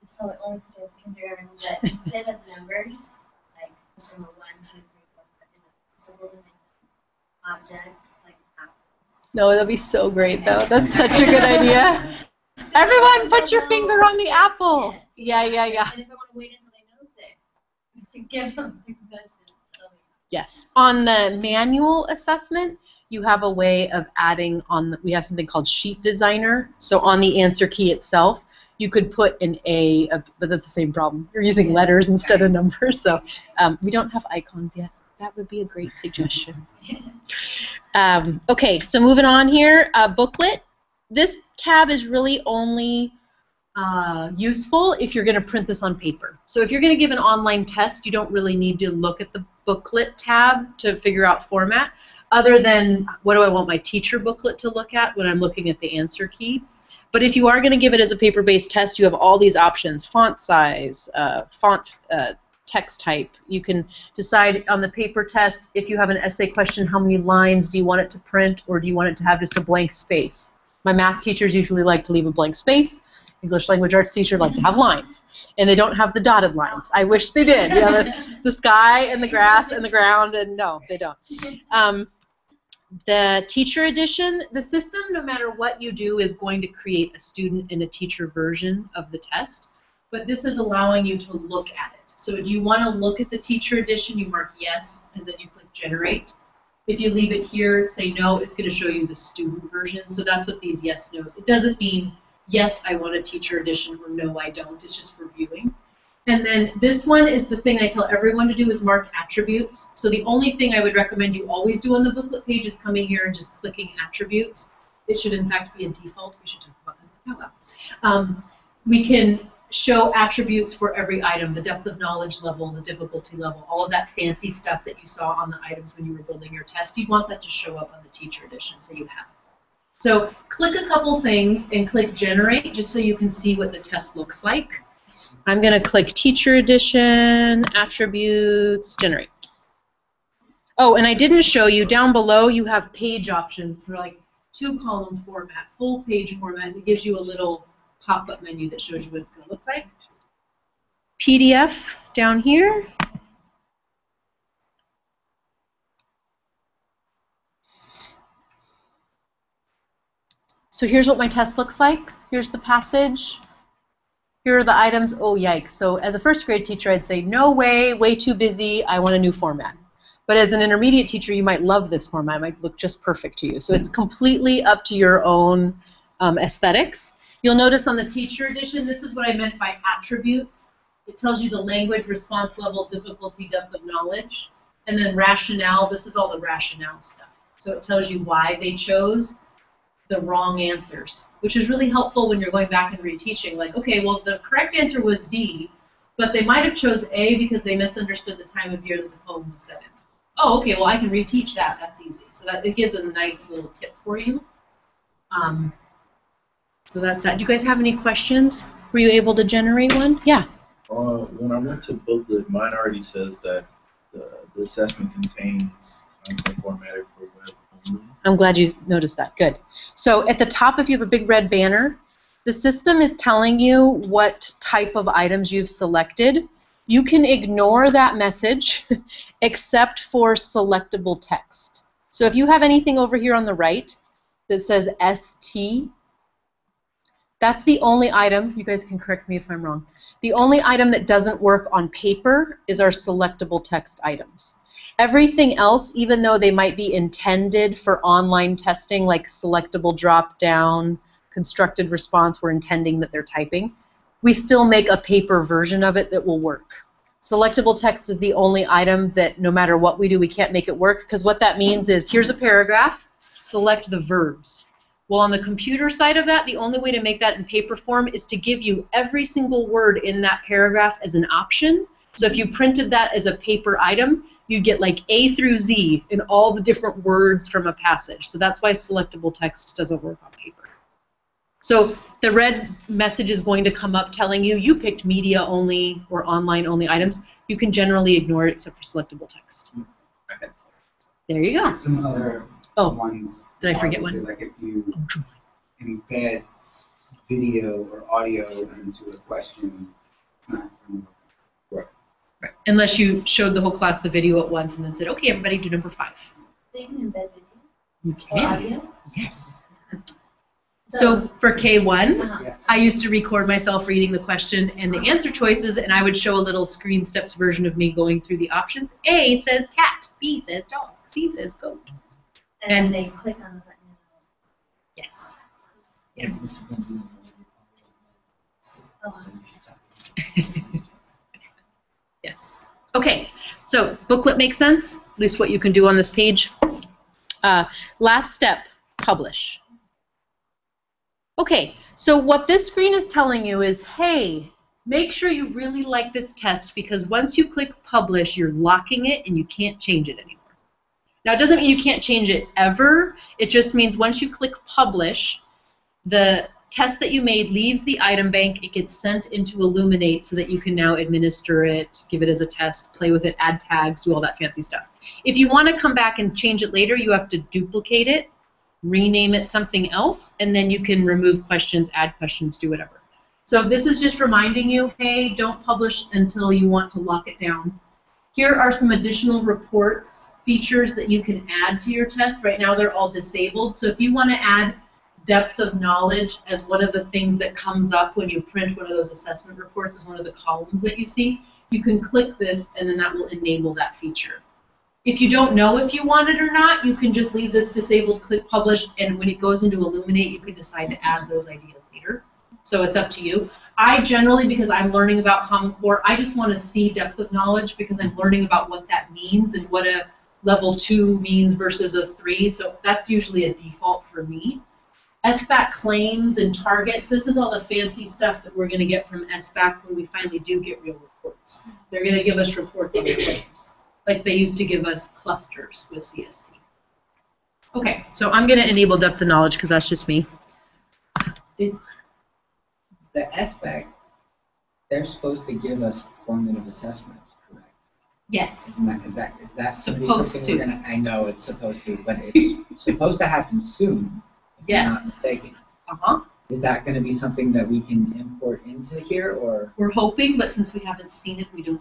It's probably only for kids kindergarten, but instead of numbers, like number 1, 2, 3, 4, 5, is it possible to make objects like apples? No, that'd be so great, though. That's such a good idea. Everyone, put your finger on the apple. Yeah. And if I want to wait until they know 6 to give them suggestions. Yes. On the manual assessment, you have a way of adding on. We have something called Sheet Designer. So on the answer key itself, you could put an A, but that's the same problem. You're using letters instead of numbers. So we don't have icons yet. That would be a great suggestion. Okay, so moving on here, booklet. This tab is really only useful if you're going to print this on paper. So if you're going to give an online test, you don't really need to look at the booklet tab to figure out format, other than what do I want my teacher booklet to look at when I'm looking at the answer key. But if you are going to give it as a paper-based test, you have all these options: font size, text type. You can decide on the paper test, if you have an essay question, how many lines do you want it to print, or do you want it to have just a blank space? My math teachers usually like to leave a blank space. English language arts teachers like to have lines, and they don't have the dotted lines. I wish they did. You know, the sky and the grass and the ground, and no, they don't. The teacher edition, the system, no matter what you do, is going to create a student and a teacher version of the test, but this is allowing you to look at it. So do you want to look at the teacher edition? You mark yes, and then you click generate. If you leave it here, say no, it's going to show you the student version. So that's what these yes, no's. It doesn't mean yes, I want a teacher edition, or no, I don't. It's just for viewing. And then this one is the thing I tell everyone to do, is mark attributes. So the only thing I would recommend you always do on the booklet page is coming here and just clicking attributes. It should in fact be a default. We should talk about that. Oh, well. We can show attributes for every item: the depth of knowledge level, the difficulty level, all of that fancy stuff that you saw on the items when you were building your test. You'd want that to show up on the teacher edition, so you have it. So click a couple things and click generate, just so you can see what the test looks like. I'm going to click teacher edition, attributes, generate. Oh, and I didn't show you, down below you have page options for like 2-column format, full page format. It gives you a little pop-up menu that shows you what it's going to look like. PDF down here. So here's what my test looks like. Here's the passage. Here are the items. Oh, yikes. So as a first grade teacher, I'd say, no way too busy, I want a new format. But as an intermediate teacher, you might love this format. It might look just perfect to you. So it's completely up to your own aesthetics. You'll notice on the teacher edition, this is what I meant by attributes. it tells you the language, response level, difficulty, depth of knowledge, and then rationale. This is all the rationale stuff. So it tells you why they chose the wrong answers, which is really helpful when you're going back and reteaching. Like, okay, well, the correct answer was D, but they might have chose A because they misunderstood the time of year that the poem was set in. Oh, okay, well, I can reteach that. That's easy. So that it gives a nice little tip for you. So that's that. Do you guys have any questions? Were you able to generate one? Yeah. When I went to book it, mine already says that the assessment contains content formatted for web only. I'm glad you noticed that. Good. So at the top, if you have a big red banner, the system is telling you what type of items you've selected. You can ignore that message except for selectable text. So if you have anything over here on the right that says ST, that's the only item, you guys can correct me if I'm wrong, the only item that doesn't work on paper is our selectable text items. Everything else, even though they might be intended for online testing, like selectable drop-down, constructed response, we're intending that they're typing, we still make a paper version of it that will work. Selectable text is the only item that no matter what we do, we can't make it work, because what that means is, here's a paragraph, select the verbs. Well, on the computer side of that, the only way to make that in paper form is to give you every single word in that paragraph as an option. So if you printed that as a paper item, you'd get like A through Z in all the different words from a passage. So that's why selectable text doesn't work on paper. So the red message is going to come up telling you, you picked media only or online only items. You can generally ignore it except for selectable text. There you go. Some other ones. Did I forget one? Like if you embed video or audio into a question, it's not going to work. Right. Unless you showed the whole class the video at once and then said, okay, everybody do number 5. So you can embed video? You Or can. audio? Yes. So for K1, I used to record myself reading the question and the answer choices, and I would show a little screen steps version of me going through the options. A says cat, B says dog, C says goat. And they click on the button. Yes. Yeah. Yes. Okay, so booklet makes sense, at least what you can do on this page. Last step, publish. Okay, so what this screen is telling you is, hey, make sure you really like this test, because once you click publish, you're locking it and you can't change it anymore. Now, it doesn't mean you can't change it ever. It just means once you click publish, the test that you made leaves the item bank. It gets sent into Illuminate so that you can now administer it, give it as a test, play with it, add tags, do all that fancy stuff. If you want to come back and change it later, you have to duplicate it, rename it something else, and then you can remove questions, add questions, do whatever. So this is just reminding you, hey, don't publish until you want to lock it down. Here are some additional reports, features that you can add to your test. Right now they're all disabled, so if you want to add depth of knowledge as one of the things that comes up when you print one of those assessment reports as one of the columns that you see, you can click this and then that will enable that feature. If you don't know if you want it or not, you can just leave this disabled, click publish, and when it goes into Illuminate, you can decide to add those ideas later. So it's up to you. I generally, because I'm learning about Common Core, I just want to see depth of knowledge because I'm learning about what that means and what a level 2 means versus a 3, so that's usually a default for me. SBAC claims and targets, this is all the fancy stuff that we're going to get from SBAC when we finally do get real reports. They're going to give us reports on the claims, like they used to give us clusters with CST. Okay, so I'm going to enable depth of knowledge because that's just me. The SBAC, they're supposed to give us formative assessments, correct? Yes. Is that supposed to? I know it's supposed to, but it's supposed to happen soon. If I'm not mistaken. Is that going to be something that we can import into here, or? We're hoping, but since we haven't seen it, we don't.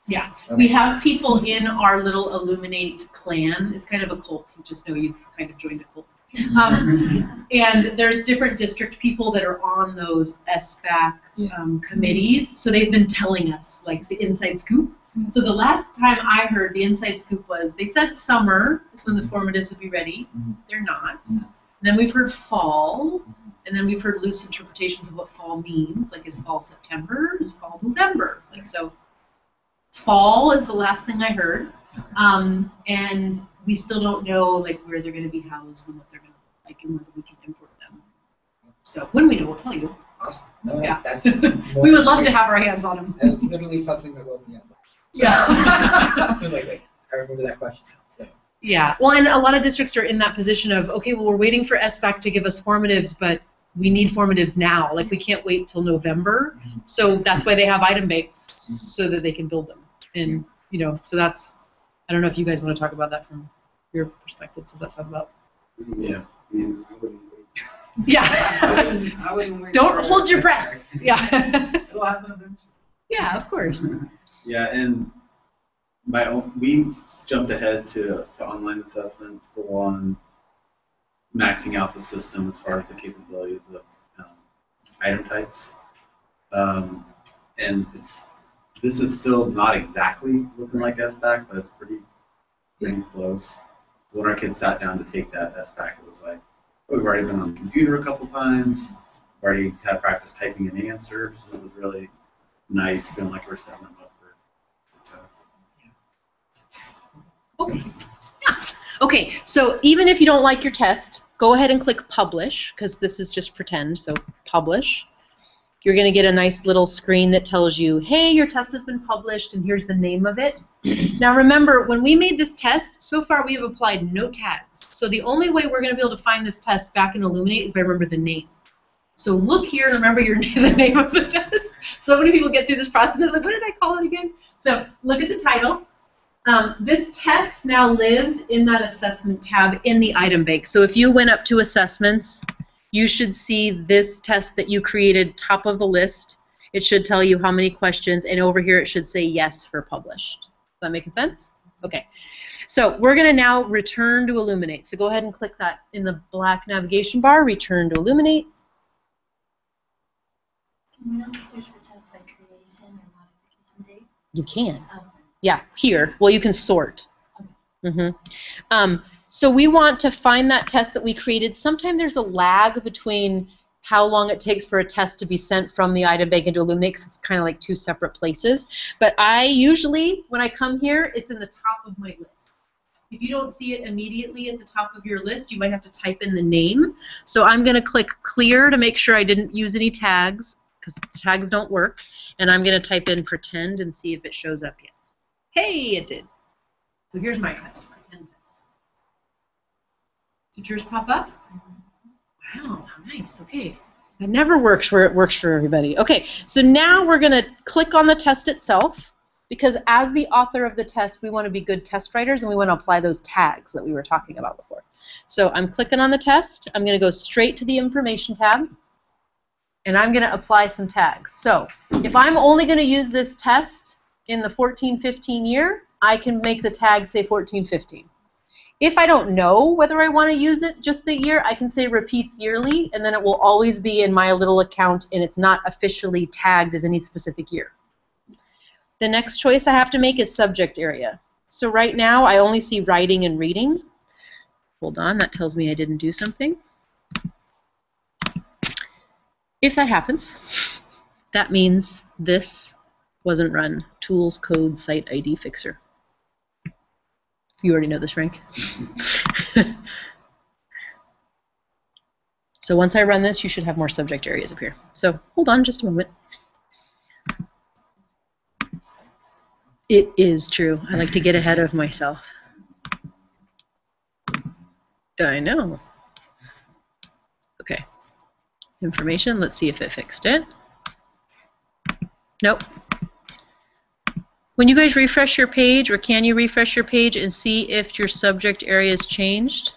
Yeah, okay. We have people in our little Illuminate clan. It's kind of a cult. You just know you've kind of joined a cult. And there's different district people that are on those SBAC committees. So they've been telling us, like, the inside scoop. So the last time I heard the inside scoop was, they said summer is when the formatives would be ready. They're not. And then we've heard fall. And then we've heard loose interpretations of what fall means, like is fall September, is fall November? Like so, fall is the last thing I heard, and we still don't know like where they're going to be housed and what they're going to look like and whether we can import them. So when we know, we'll tell you. No, Yeah. that's We would love to have our hands on them. That's literally something that woke me up. Yeah. Like, I remember that question now. So. Yeah. Well, and a lot of districts are in that position of, okay, well, we're waiting for SBAC to give us formatives, but we need formatives now. Like, we can't wait till November. So that's why they have item banks so that they can build them. And, you know, so that's, I don't know if you guys want to talk about that from your perspective. Does that sound about? Yeah. I mean, I wouldn't wait. Yeah. I wouldn't wait. Don't hold your breath. Yeah. It'll happen eventually. Yeah, of course. Yeah, and we jumped ahead to online assessment for on maxing out the system as far as the capabilities of item types. And this is still not exactly looking like SBAC, but it's pretty close. When our kids sat down to take that SBAC, it was like, oh, we've already been on the computer a couple times, already had practice typing in answers, and it was really nice feeling like we're setting them up for success. Okay. Yeah. Okay, so even if you don't like your test, go ahead and click publish, because this is just pretend, so publish. You're going to get a nice little screen that tells you, hey, your test has been published, and here's the name of it. Now remember, when we made this test, so far we have applied no tags. So the only way we're going to be able to find this test back in Illuminate is by remember the name. So look here and remember the name of the test. So many people get through this process and they're like, what did I call it again? So look at the title. This test now lives in that assessment tab in the item bank. So if you went up to assessments, you should see this test that you created top of the list. It should tell you how many questions, and over here it should say yes for published. Is that making sense? Okay. So we're going to now return to Illuminate. So go ahead and click that in the black navigation bar, return to Illuminate. Can we also search for tests by creation or modification date? You can. Okay. Yeah, here. Well, you can sort. So we want to find that test that we created. Sometimes there's a lag between how long it takes for a test to be sent from the item bank into Illuminate, because it's kind of like two separate places. But I usually, when I come here, it's in the top of my list. If you don't see it immediately at the top of your list, you might have to type in the name. So I'm going to click clear to make sure I didn't use any tags, because tags don't work. And I'm going to type in pretend and see if it shows up yet. Hey, it did. So here's my test, pretend test. Did yours pop up? Wow, how nice. Okay. That never works where it works for everybody. Okay, so now we're going to click on the test itself, because as the author of the test, we want to be good test writers, and we want to apply those tags that we were talking about before. So I'm clicking on the test. I'm going to go straight to the information tab, and I'm going to apply some tags. So if I'm only going to use this test in the 14-15 year, I can make the tag say 14-15. If I don't know whether I want to use it just the year, I can say repeats yearly, and then it will always be in my little account, and it's not officially tagged as any specific year. The next choice I have to make is subject area. So right now, I only see writing and reading. Hold on, that tells me I didn't do something. If that happens, that means this wasn't run. Tools, code, site ID fixer. You already know this, Frank. So once I run this, you should have more subject areas appear. So hold on just a moment. It is true. I like to get ahead of myself. I know. Okay. Information. Let's see if it fixed it. Nope. When you guys refresh your page, or can you refresh your page and see if your subject area has changed?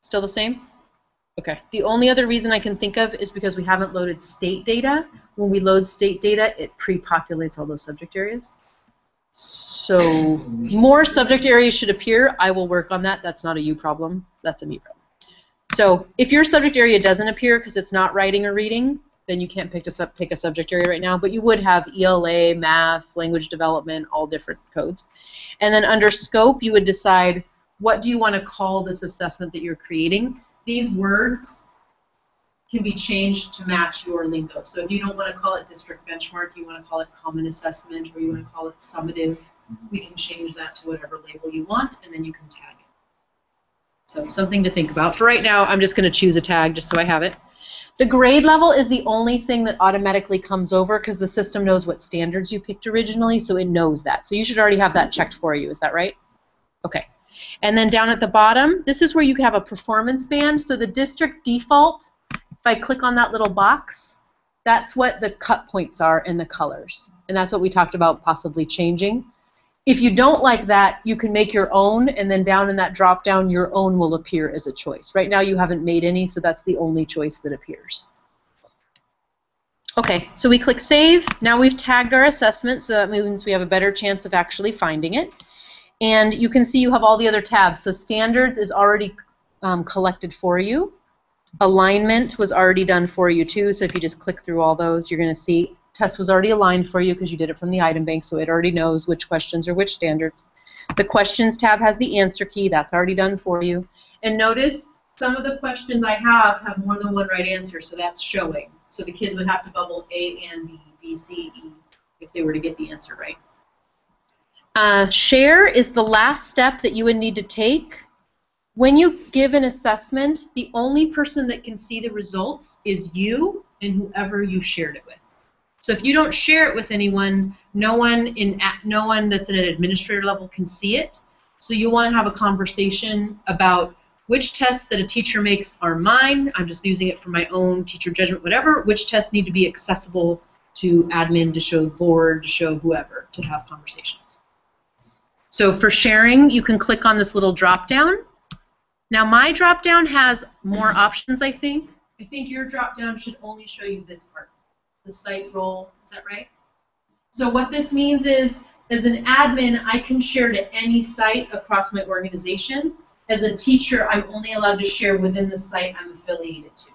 Still the same? Okay. The only other reason I can think of is because we haven't loaded state data. When we load state data, it pre-populates all those subject areas. So more subject areas should appear. I will work on that. That's not a you problem. That's a me problem. So if your subject area doesn't appear because it's not writing or reading, then you can't pick a subject area right now, but you would have ELA, math, language development, all different codes. And then under scope, you would decide what do you want to call this assessment that you're creating. these words can be changed to match your lingo. So if you don't want to call it district benchmark, you want to call it common assessment, or you want to call it summative, we can change that to whatever label you want, and then you can tag it. So something to think about. For right now, I'm just going to choose a tag just so I have it. The grade level is the only thing that automatically comes over because the system knows what standards you picked originally, so it knows that. So you should already have that checked for you. Is that right? Okay. And then down at the bottom, this is where you have a performance band. So the district default, if I click on that little box, that's what the cut points are in the colors. And that's what we talked about possibly changing. If you don't like that, you can make your own, and then down in that drop down, your own will appear as a choice. Right now you haven't made any, so that's the only choice that appears. Okay, so we click Save. Now we've tagged our assessment, so that means we have a better chance of actually finding it. And you can see you have all the other tabs. So Standards is already collected for you. Alignment was already done for you too, so if you just click through all those, you're going to see Test was already aligned for you because you did it from the item bank, so it already knows which questions are which standards. The Questions tab has the answer key. That's already done for you. And notice some of the questions I have more than one right answer, so that's showing. So the kids would have to bubble A and B, B, C, E, if they were to get the answer right. Share is the last step that you would need to take. When you give an assessment, the only person that can see the results is you and whoever you shared it with. So if you don't share it with anyone, no one that's at an administrator level can see it. So you want to have a conversation about which tests that a teacher makes are mine. I'm just using it for my own teacher judgment, whatever. Which tests need to be accessible to admin, to show board, to show whoever, to have conversations. So for sharing, you can click on this little drop down. Now my drop down has more options, I think. I think your drop down should only show you this part. The site role, is that right? So what this means is, as an admin, I can share to any site across my organization. As a teacher, I'm only allowed to share within the site I'm affiliated to.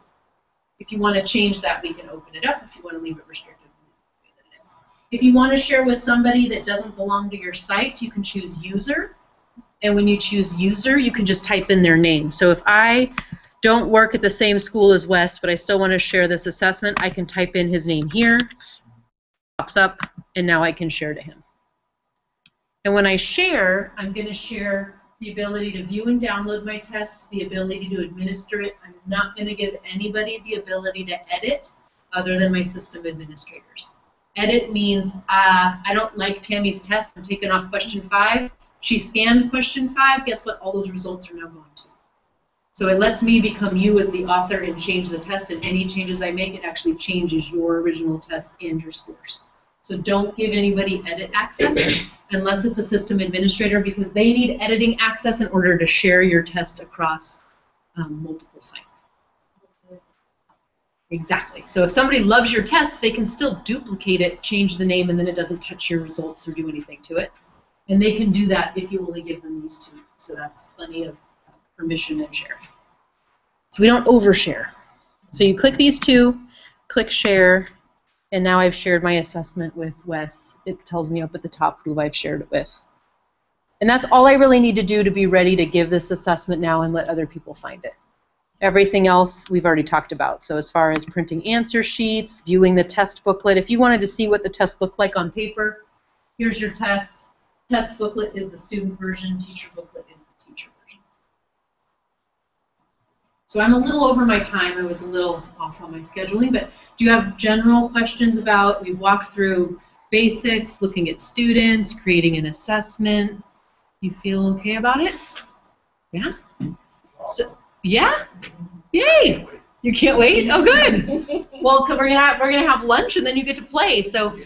If you want to change that, we can open it up. If you want to leave it restricted, the way that it is. If you want to share with somebody that doesn't belong to your site, you can choose user. And when you choose user, you can just type in their name. So if I don't work at the same school as Wes, but I still want to share this assessment, I can type in his name here, pops up, and now I can share to him. And when I share, I'm going to share the ability to view and download my test, the ability to administer it. I'm not going to give anybody the ability to edit other than my system administrators. Edit means I don't like Tammy's test. I'm taking off question 5. She scanned question 5. Guess what? All those results are now going to. So it lets me become you as the author and change the test, and any changes I make, it actually changes your original test and your scores. So don't give anybody edit access unless it's a system administrator, because they need editing access in order to share your test across multiple sites. Exactly. So if somebody loves your test, they can still duplicate it, change the name, and then it doesn't touch your results or do anything to it. And they can do that if you only give them these 2. So that's plenty of permission and share. So we don't overshare. So you click these 2, click share, and now I've shared my assessment with Wes. It tells me up at the top who I've shared it with. And that's all I really need to do to be ready to give this assessment now and let other people find it. Everything else we've already talked about. So as far as printing answer sheets, viewing the test booklet, if you wanted to see what the test looked like on paper, here's your test. Test booklet is the student version, teacher booklet is the teacher version. So I'm a little over my time. I was a little off on my scheduling, but do you have general questions about, we've walked through basics, looking at students, creating an assessment. You feel okay about it? Yeah? So, yeah? Yay! You can't wait? Oh, good. Well, we're gonna have lunch and then you get to play. So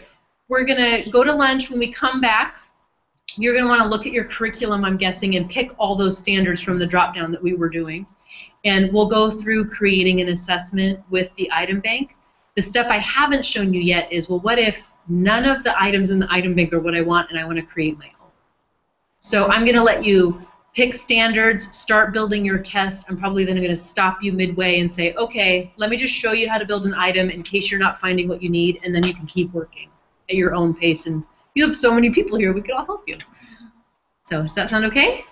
we're gonna go to lunch. When we come back, you're gonna want to look at your curriculum, I'm guessing, and pick all those standards from the drop down that we were doing. And we'll go through creating an assessment with the item bank. The step I haven't shown you yet is, well, what if none of the items in the item bank are what I want and I want to create my own? So I'm going to let you pick standards, start building your test. I'm probably then going to stop you midway and say, okay, let me just show you how to build an item in case you're not finding what you need, and then you can keep working at your own pace. And you have so many people here, we could all help you. So does that sound okay?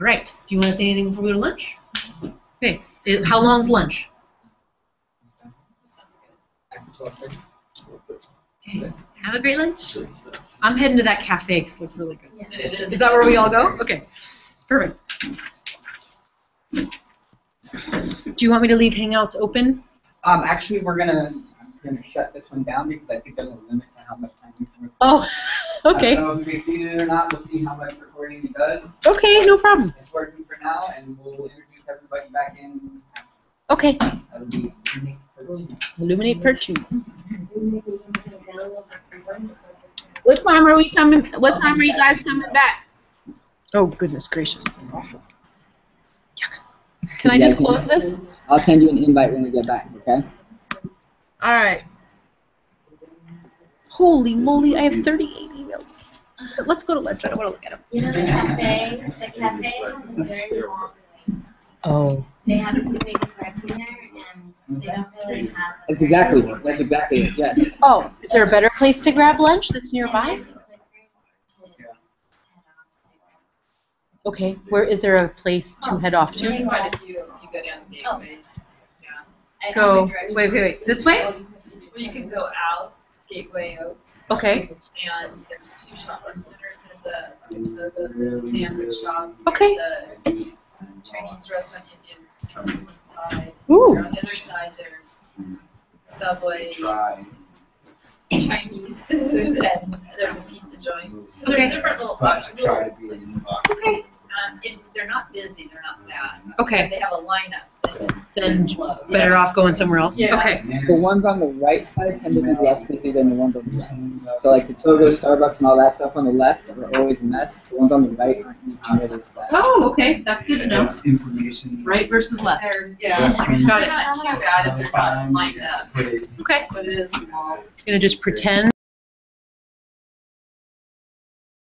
All right. Do you want to say anything before we go to lunch? Okay. How long's lunch? Okay. Have a great lunch. I'm heading to that cafe. It looks really good. Yeah, it is. Is that where we all go? Okay. Perfect. Do you want me to leave Hangouts open? Actually, I'm gonna shut this one down because I think there's a limit to how much time we can record. Oh, okay. I don't know if we see it or not. We'll see how much recording it does. Okay, no problem. It's working for now, and we'll introduce everybody back in. Okay. That'll be Illuminate part 2. What time are we coming? What time are you guys coming back? Oh, goodness gracious. That's awful. Yuck. Can I just close this? I'll send you an invite when we get back, okay? All right. Holy moly, I have 38 emails. But let's go to lunch. I don't want to look at them. You know the cafe has a very long wait. Oh. They have two ladies working there, and they don't really have. That's exactly it, yes. Oh, is there a better place to grab lunch that's nearby? Okay, where is there a place to head off to? There's quite a few if you go down gateways. Yeah. Go, wait, this way? Well, you can go out Gateway Oaks. Okay. And there's 2 shopping centers. There's a sandwich shop. Okay. There's a Chinese restaurant, Indian on one side. Ooh. On the other side, there's Subway, Chinese food, and there's a pizza joint. So there's different little options. Okay. They're not busy, they're not bad. Okay. They have a lineup. Then better off going somewhere else. Yeah. Okay. The ones on the right side tend to be less busy than the ones on the left. So like the Togo, Starbucks, and all that stuff on the left are always a mess. The ones on the right aren't usually nearly as bad. Oh, okay. That's good to know. That's information. Right versus left. Yeah. Got it. They're not too bad if they're not lined up. Okay. But it is small. Gonna just pretend